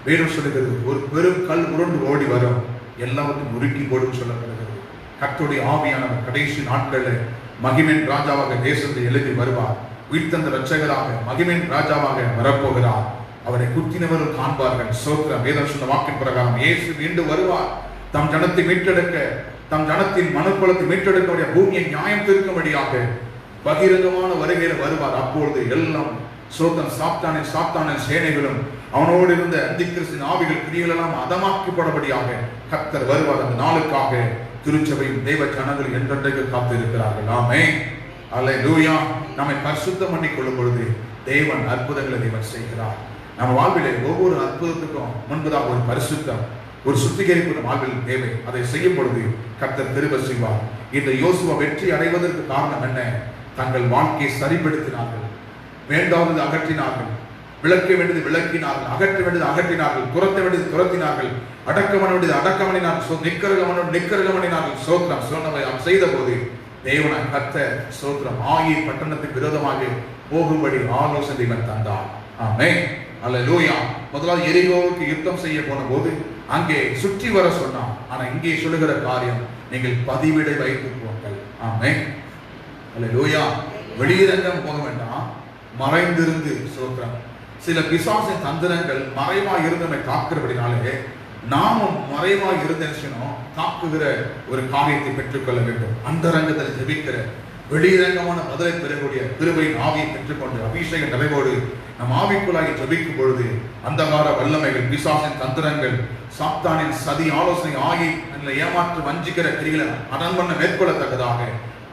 A: வேதம் சொல்லுகிறது, ஒரு பெரும் கல் உருண்டு ஓடி வரும், எல்லாவற்றையும் உருக்கி போடும் சொல்லப்படுகிறது. கர்த்தருடைய ஆவியானவர் கடைசி நாட்களில் மகிமையின் ராஜாவாக தேசத்தை எழுதி வருவார். உயிர்த்தந்த இரட்சகராக மகிமையின் ராஜாவாக வரப்போகிறார். அவரை குத்தினவரும் காண்பார்கள். சோத்திரம். வேதம் சொன்ன வாக்கின் பிரகாரம் இயேசு மீண்டும் வருவார். தம் ஜனத்தை மீட்டெடுக்க, தம் ஜனத்தின் மனுக்குலத்தை மீட்டெடுக்க பூமியை நியாயம் தீர்க்கும்படியாக பகிரங்கமான வருகையில் வருவார். அப்பொழுது எல்லாம் சோத்தன் சாத்தானின் சேனைகளும் அவனோடு இருந்த அந்திகிறிஸ்தின் ஆவிகள் கிரியைகள் எல்லாம் அதமாக்கப்படபடியாக கர்த்தர் வருவார். அந்த நாளுக்காக திருச்சபையும் தேவ ஜனங்கள் என்றென்றைக்கு காத்து இருக்கிறார்கள். ஆமென். அல்லேலூயா. நம்மை பரிசுத்தம் பண்ணிக் கொள்ளும் பொழுது தேவன் அற்புதங்களை தேவன் செய்கிறார். நம்ம வாழ்விலே ஒவ்வொரு அற்புதத்துக்கும் முன்பதாக ஒரு பரிசுத்தம், ஒரு சுத்திகரிப்பு நம் வாழ்வில் தேவை. அதை செய்யும் பொழுது கர்த்தர் கிருபை செய்வார். இந்த யோசுவா வெற்றி அடைவதற்கு காரணம் என்ன? தங்கள் வாழ்க்கையை சரிப்படுத்தினார்கள், வேண்டாதது அகற்றினார்கள், விளக்க வேண்டியது விளக்கினார்கள், அகற்ற வேண்டியது அகற்றினார்கள், துரத்த வேண்டியது துரத்தினார்கள், அடக்கமன வேண்டியது அடக்கமணினார்கள், நிக்கரகமணினார்கள். சோத்திரம் சொன்னவை நாம் செய்த போது தேவனாய் கர்த்தர் சோத்திரம் ஆயி பட்டணத்துக்கு விரோதமாக போகும்படி ஆலோசனை இவன் தந்தார். ஆமென். அல்லேலூயா. முதலாவது எரிகோவுக்கு யுத்தம் செய்ய போன போது அங்கே சுற்றி வர சொன்னான். ஆனா இங்கே சொல்லுகிற காரியம், நீங்கள் பதிவிடை வைத்து போங்கள். ஆமென். அல்லேலூயா. வெளியிரங்கம் போக வேண்டாம், மறைந்திருந்து. சோத்திரம். சில பிசாசின் தந்திரங்கள் மறைவாய் இருந்தமை தாக்குறபடினாலே நாமும் மறைவாய் இருந்தோம் தாக்குகிற ஒரு காரியத்தை பெற்றுக்கொள்ள வேண்டும். அந்தரங்கத்தில் ஜெபிக்கிற, வெளியிரங்கமான பதிலை பெறக்கூடிய கிருபையின் ஆவியை பெற்றுக்கொண்டு அபிஷேக நிறைவோடு நம் ஆவிக்குள்ளாகி ஜெபிக்கும் பொழுது அந்தகார வல்லமைகள், பிசாசின் தந்திரங்கள், சாத்தானின் சதி ஆலோசனை ஆகி ஏமாற்று வஞ்சிக்கிற கிரிகளை அடன் பண்ண மேற்கொள்ளத்தக்கதாக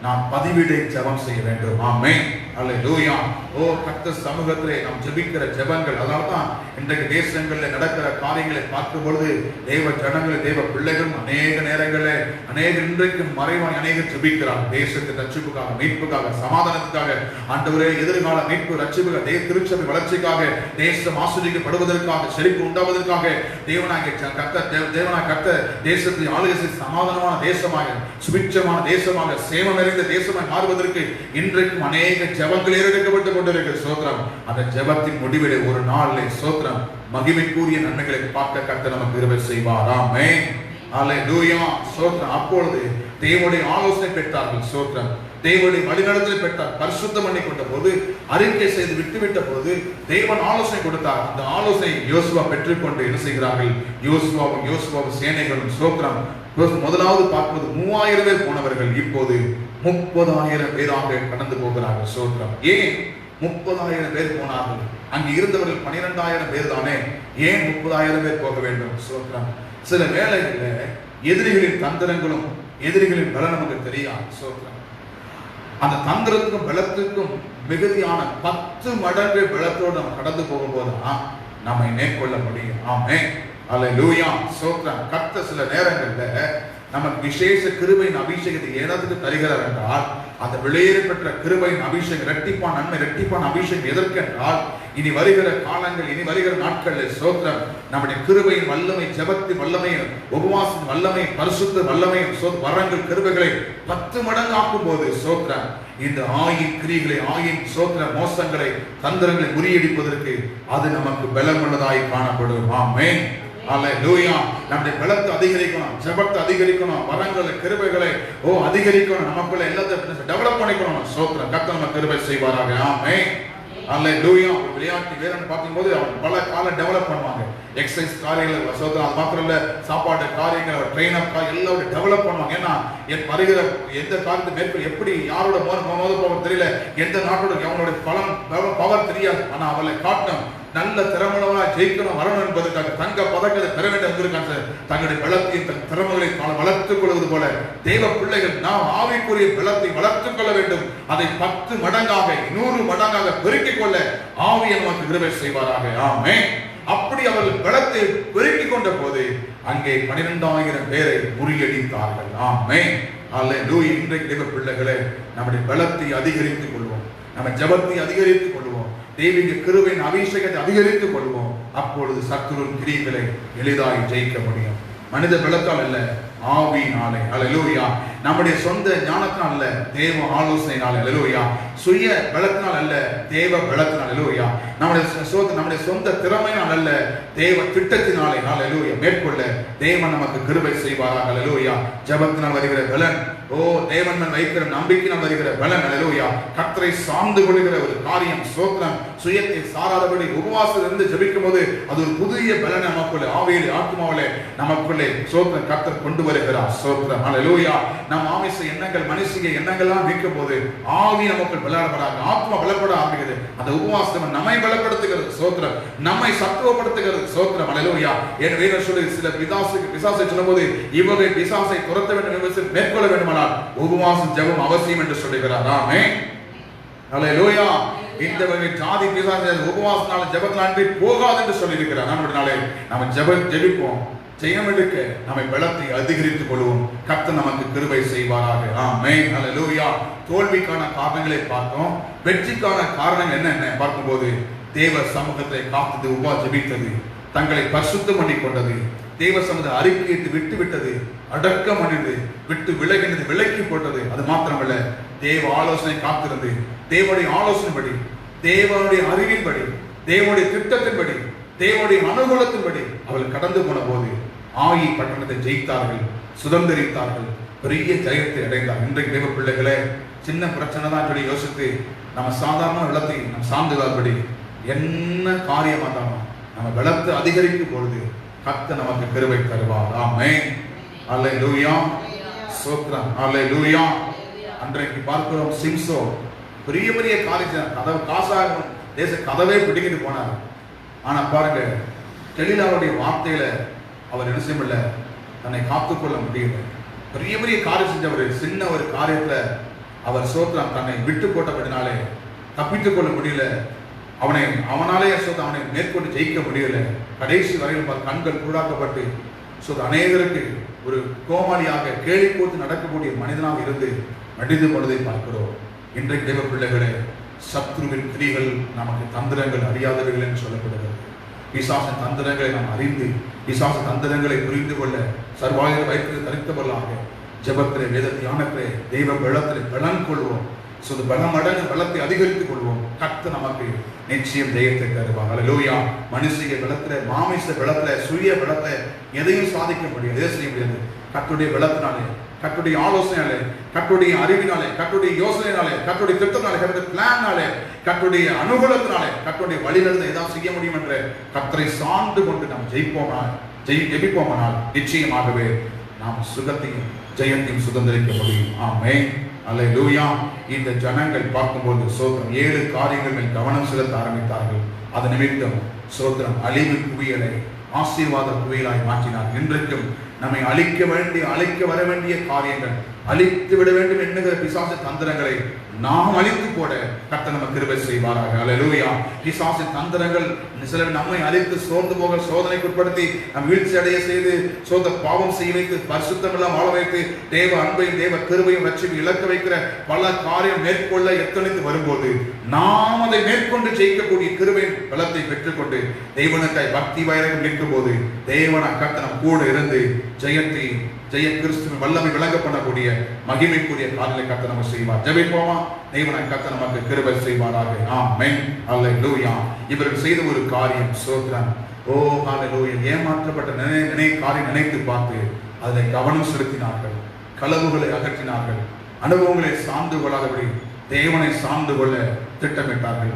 A: நாம் பதிவிடை ஜெபம் செய்ய வேண்டும். ஆமென். அல்லேலூயா. ஓ கர்த்தர் சமூகத்திலே நாம் ஜெபிக்கிற ஜெபங்கள், அதனால்தான் இன்றைக்கு தேசங்களில் நடக்கிற காரியங்களை பார்க்கும் பொழுது தேவ ஜனங்கள், தேவ பிள்ளைகள் அநேக நேரங்களில் இன்றைக்கு மறைவாய் அநேகர் ஜெபிக்கிறார். தேசத்தின் ரட்சிப்புக்காக, மீட்புக்காக, சமாதானத்துக்காக, ஆண்டவரே எதிர்கால மீட்பு, ரட்சிப்புக்காக, திருச்சபை வளர்ச்சிக்காக, தேசம் ஆஸ்வதிக்கப்படுவதற்காக, செழிப்பு உண்டாவதற்காக தேவனாகிய கர்த்தர் தேசத்தை ஆளுகை சமாதானமான தேசமாக, சுபிட்சமான தேசமாக, சேமம் நிறைந்த தேசமாக மாறுவதற்கு இன்றைக்கும் அநேக ஜெபங்கள் ஏறெடுக்கப்பட்டுக் கொண்டிருக்கிற சோத்திரம். அந்த ஜெபத்தின் முடிவிலே ஒரு நாளில் சோத்திரம் மகிமைக்குரிய நன்மைகளை பார்க்க கர்த்தர் நமக்கு கிருபை செய்வார். ஆமென். அல்லேலூயா. சோத்திரம். அப்பொழுது தேவனுடைய ஆலோசனை பெற்றார்கள். சோத்திரம். தேவனுடைய வழிநடத்தலை பெற்றார். பரிசுத்தம் பண்ணி கொண்ட போது, அறிக்கை செய்து விட்டுவிட்ட போது தேவன் ஆலோசனை கொடுத்தார். அந்த ஆலோசனை யோசுவா பெற்றுக்கொண்டு என்ன செய்கிறார்கள்? யோசுவாவும் சேனைகளும் சோத்திரம். முதலாவது பார்ப்பது 3000 பேர் போனவர்கள் இப்போது 30,000 பேராக கடந்து போகிறார்கள். சோத்திரம். ஏன் 30,000 பேர் போனார்கள்? அங்கு இருந்தவர்கள் 12,000 பேர் தானே, ஏன் 30,000 பேர் போக வேண்டும்? சோத்திரம். சில வேளைகளில் எதிரிகளின் தந்திரங்களும் எதிரிகளின் பலம் நமக்கு தெரியாது. சோத்திரம். அந்த தந்திரத்துக்கும் பலத்துக்கும் மிகுதியான 10 மடங்கு பலத்தோடு நம்ம கடந்து போகும்போதுதான் நம்மை மேற்கொள்ள முடியும். ஆமென். அல்லேலூயா. சோத்திரம். கர்த்தர் சில நேரங்கள்ல நமக்கு விசேஷ கிருபையின் அபிஷேகத்தை ஏனத்துக்கு தருகிறார் என்றால், அந்த வெளியேற பெற்ற கிருபையின் அபிஷேகம், இரட்டிப்பான நன்மை, இரட்டிப்பான அபிஷேகம் எதற்கென்றால், இனி வருகிற காலங்கள், இனி வருகிற நாட்களில் சோத்திரம் நம்முடைய கிருபையின் வல்லமை, ஜெபத்தின் வல்லமையும், உபவாசத்தின் வல்லமையும், பரிசுத்த வல்லமையும், வரங்கள், கிருபைகளை 10 மடங்கு ஆக்கும் போது சோத்திரம் இந்த ஆயின் கிரிகளை, ஆயின் சோத்திர மோசங்களை, தந்திரங்களை முறியடிப்பதற்கு அது நமக்கு பலமுள்ளதாய் காணப்படும். ஆமென். அல்லேலூயா. நம்முடைய பலத்தை அதிகரிக்கணும், ஜெபத்தை அதிகரிக்கணும், வரங்களை, கிருபைகளை அதிகரிக்கணும், நமக்குள்ள எல்லாத்தையும் டெவலப் பண்ணிக்கணும். சோத்திரம். கர்த்தர் நமக்கு கிருபை செய்வாராக. ஆமென். அல்லேலூயா. விளையாட்டு வீரன் பார்க்கும்போது அவன் பல காலம் டெவலப் பண்ணுவாங்க. எக்ஸசைஸ் காரியங்கள், சோத்திரம். அது மாத்திரம் இல்ல, சாப்பாட்டு காரியங்கள், ட்ரெயின் அப் எல்லாரும் டெவலப் பண்ணுவாங்க. ஏன்னா வருகிற எந்த காரியத்தை மேற்கொள்ள, எப்படி யாரோட மோத போவது தெரியல, எந்த நாட்டோட அவங்களோட பவர் தெரியாது. ஆனா அவளை காட்டணும், நல்ல திறமையா ஜெயிக்கணும், வரணும் என்பதற்காக தங்க பதக்கத்தை பெற வேண்டும் என்பதற்காக தங்களுடைய பலத்தையும் தன் திறமைகளை வளர்த்துக் கொள்வது போல தேவ பிள்ளைகள் நாம் ஆவிக்குரிய பலத்தை வளர்த்துக் கொள்ள வேண்டும். அதை 10 மடங்காக 100 மடங்காக பெருக்கிக் கொள்ள ஆவியை நமக்கு கிருபை செய்வாராக. ஆமென். அப்படி அவர்கள் பலத்தை பெருக்கிக் கொண்ட போது அங்கே 12,000 பேரை முறியடித்தார்கள். ஆமென். அல்லேலூயா. இன்றைக்கு தேவ பிள்ளைகளே, நம்முடைய பலத்தை அதிகரித்துக் கொள்வோம், நம்ம ஜெபத்தை அதிகரித்துக் கொள்வோம், தெய்வீக கிருபையின் அபிஷேகத்தை அதிகரித்துக் கொள்வோம். அப்பொழுது சத்துருவின் கிரியைகளை எளிதாய் ஜெயிக்க முடியும். மனித பலத்தால் அல்ல, ஆவியினாலே. அல்லேலூயா. நம்முடைய சொந்த ஞானத்தினால் அல்ல, தேவ ஆலோசனையினால். அல்லேலூயா. சுய பலத்தினால் அல்ல, தேவ பலத்தினால். அல்லேலூயா. நம்முடைய சொந்த திறமையினால் அல்ல, தேவ திட்டத்தினாலே. அல்லேலூயா. மேற்கொள்ள தேவன் நமக்கு கிருபை செய்வாராக. அல்லேலூயா. ஜெபத்தினால் வருகிற பலன், தேவன் மேல் வைக்கிற நம்பிக்கையினால் வருகிற பலன். அல்லேலூயா. கர்த்தரை சார்ந்து கொள்கிற ஒரு காரியம். சோத்திரம். சுயத்தை சாராதபடி உபவாசத்திலிருந்து ஜெபிக்கும் போது அது ஒரு புதிய பலனை நமக்குள்ளே, ஆவியிலே, ஆத்மாவிலே நமக்குள்ளே சோத்திரம் கர்த்தர் கொண்டு வருகிறார். சோத்திரம். அல்லேலூயா. நம் ஆமிச எண்ணங்கள் மனுஷிக எண்ணங்கள்லாம் நீக்கும் போது ஆவி நமக்குள் பலப்படாது, ஆத்மா பலப்பட ஆரம்பிக்குது. அந்த உபவாசம் நம்மை பலப்படுத்துகிறது, சோத்திரம். நம்மை சத்துவப்படுத்துகிறது, சோத்திரம். அல்லேலூயா. என் வேதம் சொல்லி சில பிசாசை சொல்லும்போது இவரை பிசாசை துரத்த வேண்டும் என்று மேற்கொள்ள வேண்டுமானால் உபவாசம் ஜெபம் அவசியம் என்று சொல்லுகிறார். ஆமென். அல்லேலூயா. இந்த வகை ஜாதி பிசாசு உபவாசனால ஜெபத்தினாலே போகாது என்று சொல்லி இருக்கிறார். நாம ஜெபிப்போம், ஜெயம் எடுக்க நம்மை பலத்தை அதிகரித்துக் கொள்வோம். கர்த்தர் நமக்கு கிருபை செய்வாராக. ஆமென். அல்லேலூயா. தோல்விக்கான காரணங்களை பார்த்தோம். வெற்றிக்கான காரணம் என்ன பார்க்கும்போது தேவ சமூகத்தை காத்தது, ஜெபித்தது, தங்களை பரிசுத்தம் பண்ணி கொண்டது, தேவ சமூகத்தை அறிக்கையிட்டு விட்டு விட்டது, அடக்கம் பண்ணினது, விட்டு விலகினது, விலக்கி போட்டது. அது மாத்திரமல்ல, தேவ ஆலோசனை காத்திருந்து தேவனுடைய ஆலோசனைப்படி, தேவனுடைய அறிவின்படி, தேவனுடைய திட்டத்தின்படி, தேவனுடைய அனுகூலத்தின்படி அவர்கள் கடந்து போன போது ஆயி பட்டணத்தை ஜெயித்தார்கள், சுதந்திரித்தார்கள், பெரிய ஜெயத்தை அடைந்தார். இன்றைக்கு தேவ பிள்ளைகளே, சின்ன பிரச்சனை தான் சொல்லி யோசித்து நம்ம சாதாரண வெள்ளத்தை நம்ம சார்ந்துதால்படி என்ன காரியம் வந்தாலும் நம்ம வெள்ளத்தை அதிகரிக்கும் பொழுது கர்த்தர் நமக்கு கிருபை தருவார். ஆமென். அல்லேலூயா. ஸ்தோத்திரம். அல்லேலூயா. அன்றைக்கு பார்க்கிறோம், சிம்சோன் பெரிய பெரிய காரியம், கதவு காசாக தேச கதவே பிடிக்கிட்டு போனார். ஆனா பாருங்க, தெளிலாவுடைய வார்த்தையில அவர் என்ன செய்யல, தன்னை காத்துக்கொள்ள முடியல. பெரிய பெரிய காரியம் செஞ்சவர் சின்ன ஒரு காரியத்துல அவர் சோத்திரம் தன்னை விட்டு போட்டபடினாலே தப்பித்துக் கொள்ள முடியல. அவனாலே அவனை மேற்கொண்டு ஜெயிக்க முடியல. கடைசி வரையில் கண்கள் கூடாக்கப்பட்டு அநேகருக்கு ஒரு கோமாளியாக கேலி போட்டு நடக்கக்கூடிய மனிதனாக இருந்து மடிந்து கொண்டதை பார்க்கிறோம். இன்றைக்கு தேவ பிள்ளைகளே, சத்ருவின் கிரிகள் நமக்கு தந்திரங்கள் அறியாதவர்கள் என்று சொல்லப்படுகிறது. பிசாசின் தந்திரங்களை நாம் அறிந்து பிசாச தந்திரங்களை புரிந்து கொள்ள சர்வாயுத வைத்து தரித்தவர்களாக ஜெபத்திலே, வேத தியானத்திலே, தெய்வ பலத்திலே பலன் கொள்வோம். பலம் அடங்கு பலத்தை அதிகரித்துக் கொள்வோம். கர்த்தர் நமக்கு நிச்சயம் ஜெயத்தை தருவார். அல்லேலூயா. மனுஷிக பலத்திலே, மாமிச பலத்திலே, சுய பலத்திலே எதையும் சாதிக்க முடியாது, எதை செய்ய முடியாது. கர்த்தருடைய பலத்தினாலே, கர்த்தருடைய ஆலோசனையாலே, கர்த்தருடைய அறிவினாலே, கர்த்தருடைய யோசனையினாலே, கர்த்தருடைய திட்டத்தினாலே, கர்த்தருடைய பிளானாலே, கர்த்தருடைய அனுகூலத்தினாலே, கர்த்தருடைய வழிநடத்த ஏதாவது செய்ய முடியும் என்ற கர்த்தரை சார்ந்து கொண்டு நாம் ஜெபிப்போமானால் நிச்சயமாகவே நாம் சுகத்தையும் ஜெயத்தையும் சுதந்திரிக்க முடியும். ஆமென். அல்லேலூயா. இந்த ஜனங்கள் பார்க்கும்போது சோத்திரம் 7 காரியங்கள் மேல் கவனம் செலுத்த ஆரம்பித்தார்கள். அது நிமித்தம் சோத்திரம் அழிவு குவியலை ஆசீர்வாத குவியலாய் மாற்றினார். இன்றைக்கும் நம்மை அழிக்க வர வேண்டிய காரியங்கள், அழித்து விட வேண்டும் என்கிற பிசாசு தந்திரங்களை நாம் அழித்து போட கர்த்தர் நமக்கு கிருபை செய்வாராக. அல்லேலூயா. பிசாசு தந்திரங்கள் சில நம்மை அழித்து சோர்ந்து போக சோதனைக்கு உட்படுத்தி நம் வீழ்ச்சி அடைய செய்து பாவம் செய்ய வைத்து பரிசுத்தம் எல்லாம் வாழ வைத்து தேவ அன்பையும் தேவ கிருபையும் ரட்சிப்பை இழக்க வைக்கிற பல காரியம் மேற்கொள்ள எத்தனைத்து வரும்போது நாம் அதை மேற்கொண்டு ஜெயிக்கக்கூடிய கிருபையின் பலத்தை பெற்றுக்கொண்டு தேவனுக்காய் பக்தி வைரகம் நிற்கும் போது தேவன கர்த்தர் நம் கூட இருந்து ஜெய கிறிஸ்துவின் வல்லமை விளங்க பண்ணக்கூடிய மகிமைக்குரிய காரியங்களை கர்த்தர் நமக்கு செய்வார். ஜெபிப்போமா? தேவனாய் கர்த்தர் நமக்கு கிருபை செய்வாராக. ஆமென். அல்லேலூயா. இவர்கள் செய்த ஒரு காரியம் ஸ்தோத்திரம். ஓ அல்லேலூயா. ஏமாற்றப்பட்ட காரியம் நினைத்து பார்த்து அதில் கவனம் செலுத்தினார்கள், களவுகளை அகற்றினார்கள், அனுபவங்களை சார்ந்து கொள்ளாதபடி தேவனை சார்ந்து கொள்ள திட்டமிட்டார்கள்.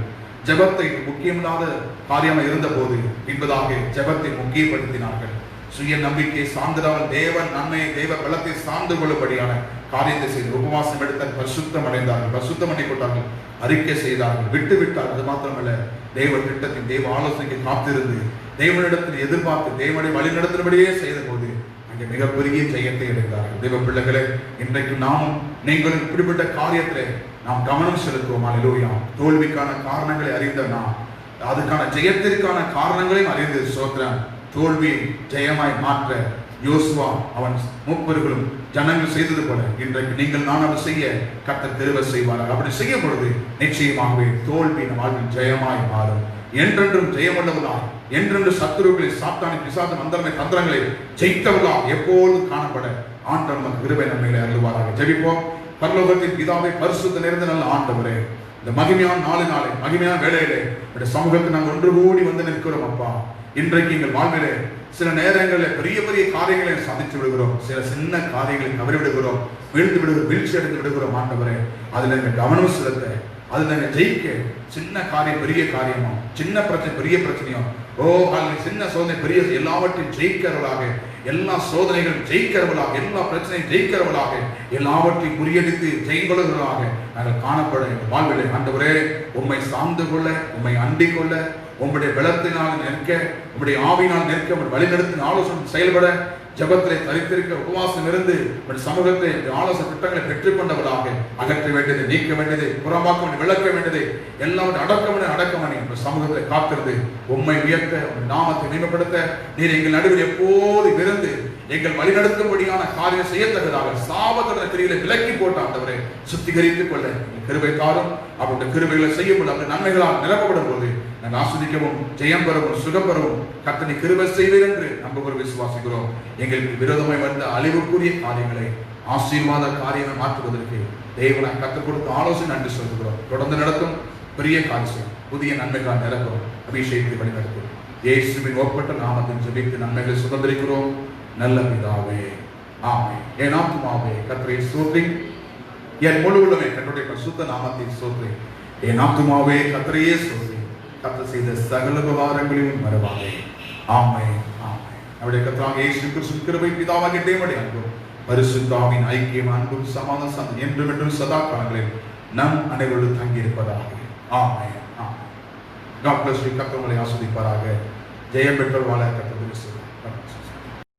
A: ஜெபத்தை முக்கியமில்லாத காரியமாக இருந்த போது என்பதாக ஜெபத்தை முக்கியப்படுத்தினார்கள். சுய நம்பிக்கை சார்ந்திராமல் தேவன் நன்மை தேவ பலத்தை சார்ந்து கொள்ளும்படியான காரியத்தை செய்து உபவாசம் எடுத்த பரிசுத்தம் அடைந்தார்கள், பரிசுத்தம் பண்ணி கொண்டார்கள், அறிக்கை செய்தார்கள், விட்டார்கள். அது மாத்திரமல்ல, தேவ திட்டத்தின் தேவ ஆலோசனைக்கு காத்திருந்து தேவனிடத்தில் எதிர்பார்த்து தேவனை வழிநடத்தினபடியே செய்த போது அங்கே மிகப்பெரிய ஜெயத்தை அடைந்தார்கள். தேவ பிள்ளைகளே, இன்றைக்கு நாமும் நீங்களும் இப்படிப்பட்ட காரியத்திலே நாம் கவனம் செலுத்துவோம். அல்லேலூயா. தோல்விக்கான காரணங்களை அறிந்த நாம் அதுக்கான ஜெயத்திற்கான காரணங்களையும் அறிந்து சோத்திரம் தோல்வி ஜெயமாய் மாற்ற யோசுவா அவன் மூப்பர்களும் ஜனங்கள் செய்தது போல இன்றைக்கு நீங்கள் நான் அதை செய்ய கர்த்தர் கிருபை செய்வார்கள். அப்படி செய்யும் பொழுது நிச்சயமாகவே தோல்வி நம் வாழ்வில் ஜெயமாய் மாறும். என்றென்றும் ஜெயமுள்ளவர்களாய், என்றென்று சத்துருக்களை சாத்தானின் பிசாசு மந்திரமை தந்திரங்களை ஜெயித்தவர்களாக எப்போதும் காணப்பட ஆண்டவர் நமக்கு கிருபை நன்மைகளை அருள்வாராக. ஜெபிப்போம். பரலோகத்தின் பிதாவே, பரிசுத்த நிறைந்த நல்ல ஆண்டவரே, இந்த மகிமையான நாளை மகிமையான வேளையிலே சமூகத்தில் நாங்கள் ஒன்று கூடி வந்து நிற்கிறோம். அப்பா, இன்றைக்கு எங்கள் வாழ்விலே சில நேரங்களில் பெரிய பெரிய காரியங்களை சாதித்து விடுகிறோம், சில சின்ன காரியங்களை தவறி விடுகிறோம், வீழ்ச்சி அடைந்து விடுகிறோம். ஆண்டவரே, அதில் எங்கள் கவனம் செலுத்த, அதில் நாங்கள் ஜெயிக்க, சின்ன காரியம் பெரிய காரியமோ, சின்ன பிரச்சனை பெரிய பிரச்சனையோ, சின்ன சோதனை பெரிய எல்லாவற்றையும் ஜெயிக்கிறவர்களாக எல்லா சோதனைகளும் ஜெயிக்கிறவர்களாக, எல்லா பிரச்சனையும் ஜெயிக்கிறவர்களாக, எல்லாவற்றையும் முறியடித்து ஜெயிக்கொள்ளுகிறவர்களாக நாங்கள் காணப்பட எங்கள் வாழ்விலே ஆண்டவரே உம்மை சார்ந்து கொள்ள, உம்மை அண்டிக் கொள்ள, உம்முடைய பலத்தினால் நிற்க, உம்முடைய ஆவியினால் நிற்க, உம்முடைய வழிநடத்தின் ஆலோசனை செயல்பட, ஜபத்திலே தரித்திருக்க, உபவாசம் இருந்து சமூகத்தை ஆலோசனை திட்டங்களை பெற்றுக்கொண்டவர்களாக அகற்ற வேண்டியது, நீக்க வேண்டியது, புறமாக்க வேண்டியது, விளக்க வேண்டியது, எல்லாவற்றையும் அடக்கமணி சமூகத்தை காக்கிறது, உம்மை உயர்த்த, உங்கள் நாமத்தை மேம்படுத்த நீர் எங்கள் நடுவில் எப்போது இருந்து எங்கள் வழிநடத்தும்படியான காரியம் செய்யத்தக்கதாக சாபத்தின கிரிகளை விலக்கி போட்ட ஆண்டவரை சுத்திகரித்துக் கொள்ள கிருபை தாரும். அவருடைய கிருபைகளை செய்யப்படும் அவருடைய நன்மைகளால் நிரப்பப்படும் போது நாங்கள் ஆஸ்வதிக்கவும், ஜெயம் பெறவும், சுகம் பெறவும் கர்த்தனை கிருபை செய்வீர் என்று நம்புகிறோம், விசுவாசிக்கிறோம். எங்களுக்கு விரோதமாய் வந்த அழிவுக்குரிய காரியங்களை ஆசீர்வாத காரியங்களை மாற்றுவதற்கு தேவனை கற்றுக் கொடுத்த ஆலோசனை நன்றி சொல்கிறோம். தொடர்ந்து நடக்கும் பெரிய காரியம், புதிய நன்மைகளால் நிரப்பும், அபிஷேகத்தை வழிநடத்தும். இயேசுவின் ஒப்பற்ற நாமத்தின் ஜெபித்து நன்மைகளை சுதந்திரிக்கிறோம் நல்ல பிதாவே, ஆமென். என் ஆத்துமாவே கர்த்தரை ஸ்தோத்திரி, என் முழு உள்ளமே கர்த்தருடைய பரிசுத்த நாமத்தை ஸ்தோத்திரி. என் ஆத்துமாவே கர்த்தரையே ஸ்தோத்திரி, கர்த்தர் செய்த சகல உபகாரங்களையும் மறவாதே. ஆமென், ஆமென். நம்முடைய கர்த்தராகிய இயேசு கிறிஸ்துவின் கிருபை, பிதாவாகிய தேவனுடைய அன்பும் பரிசுத்த ஆவியின் ஐக்கியம், அன்பும் சமாதானம் என்றும் என்றும் சதா காலங்களில் நம் அனைவரோடு தங்கி இருப்பதாக. ஆமென், ஆமென். God bless you. கர்த்தர் உங்களை ஆசீர்வதிப்பாராக. ஜெயம் பெற்றோர் வாழ கர்த்தர்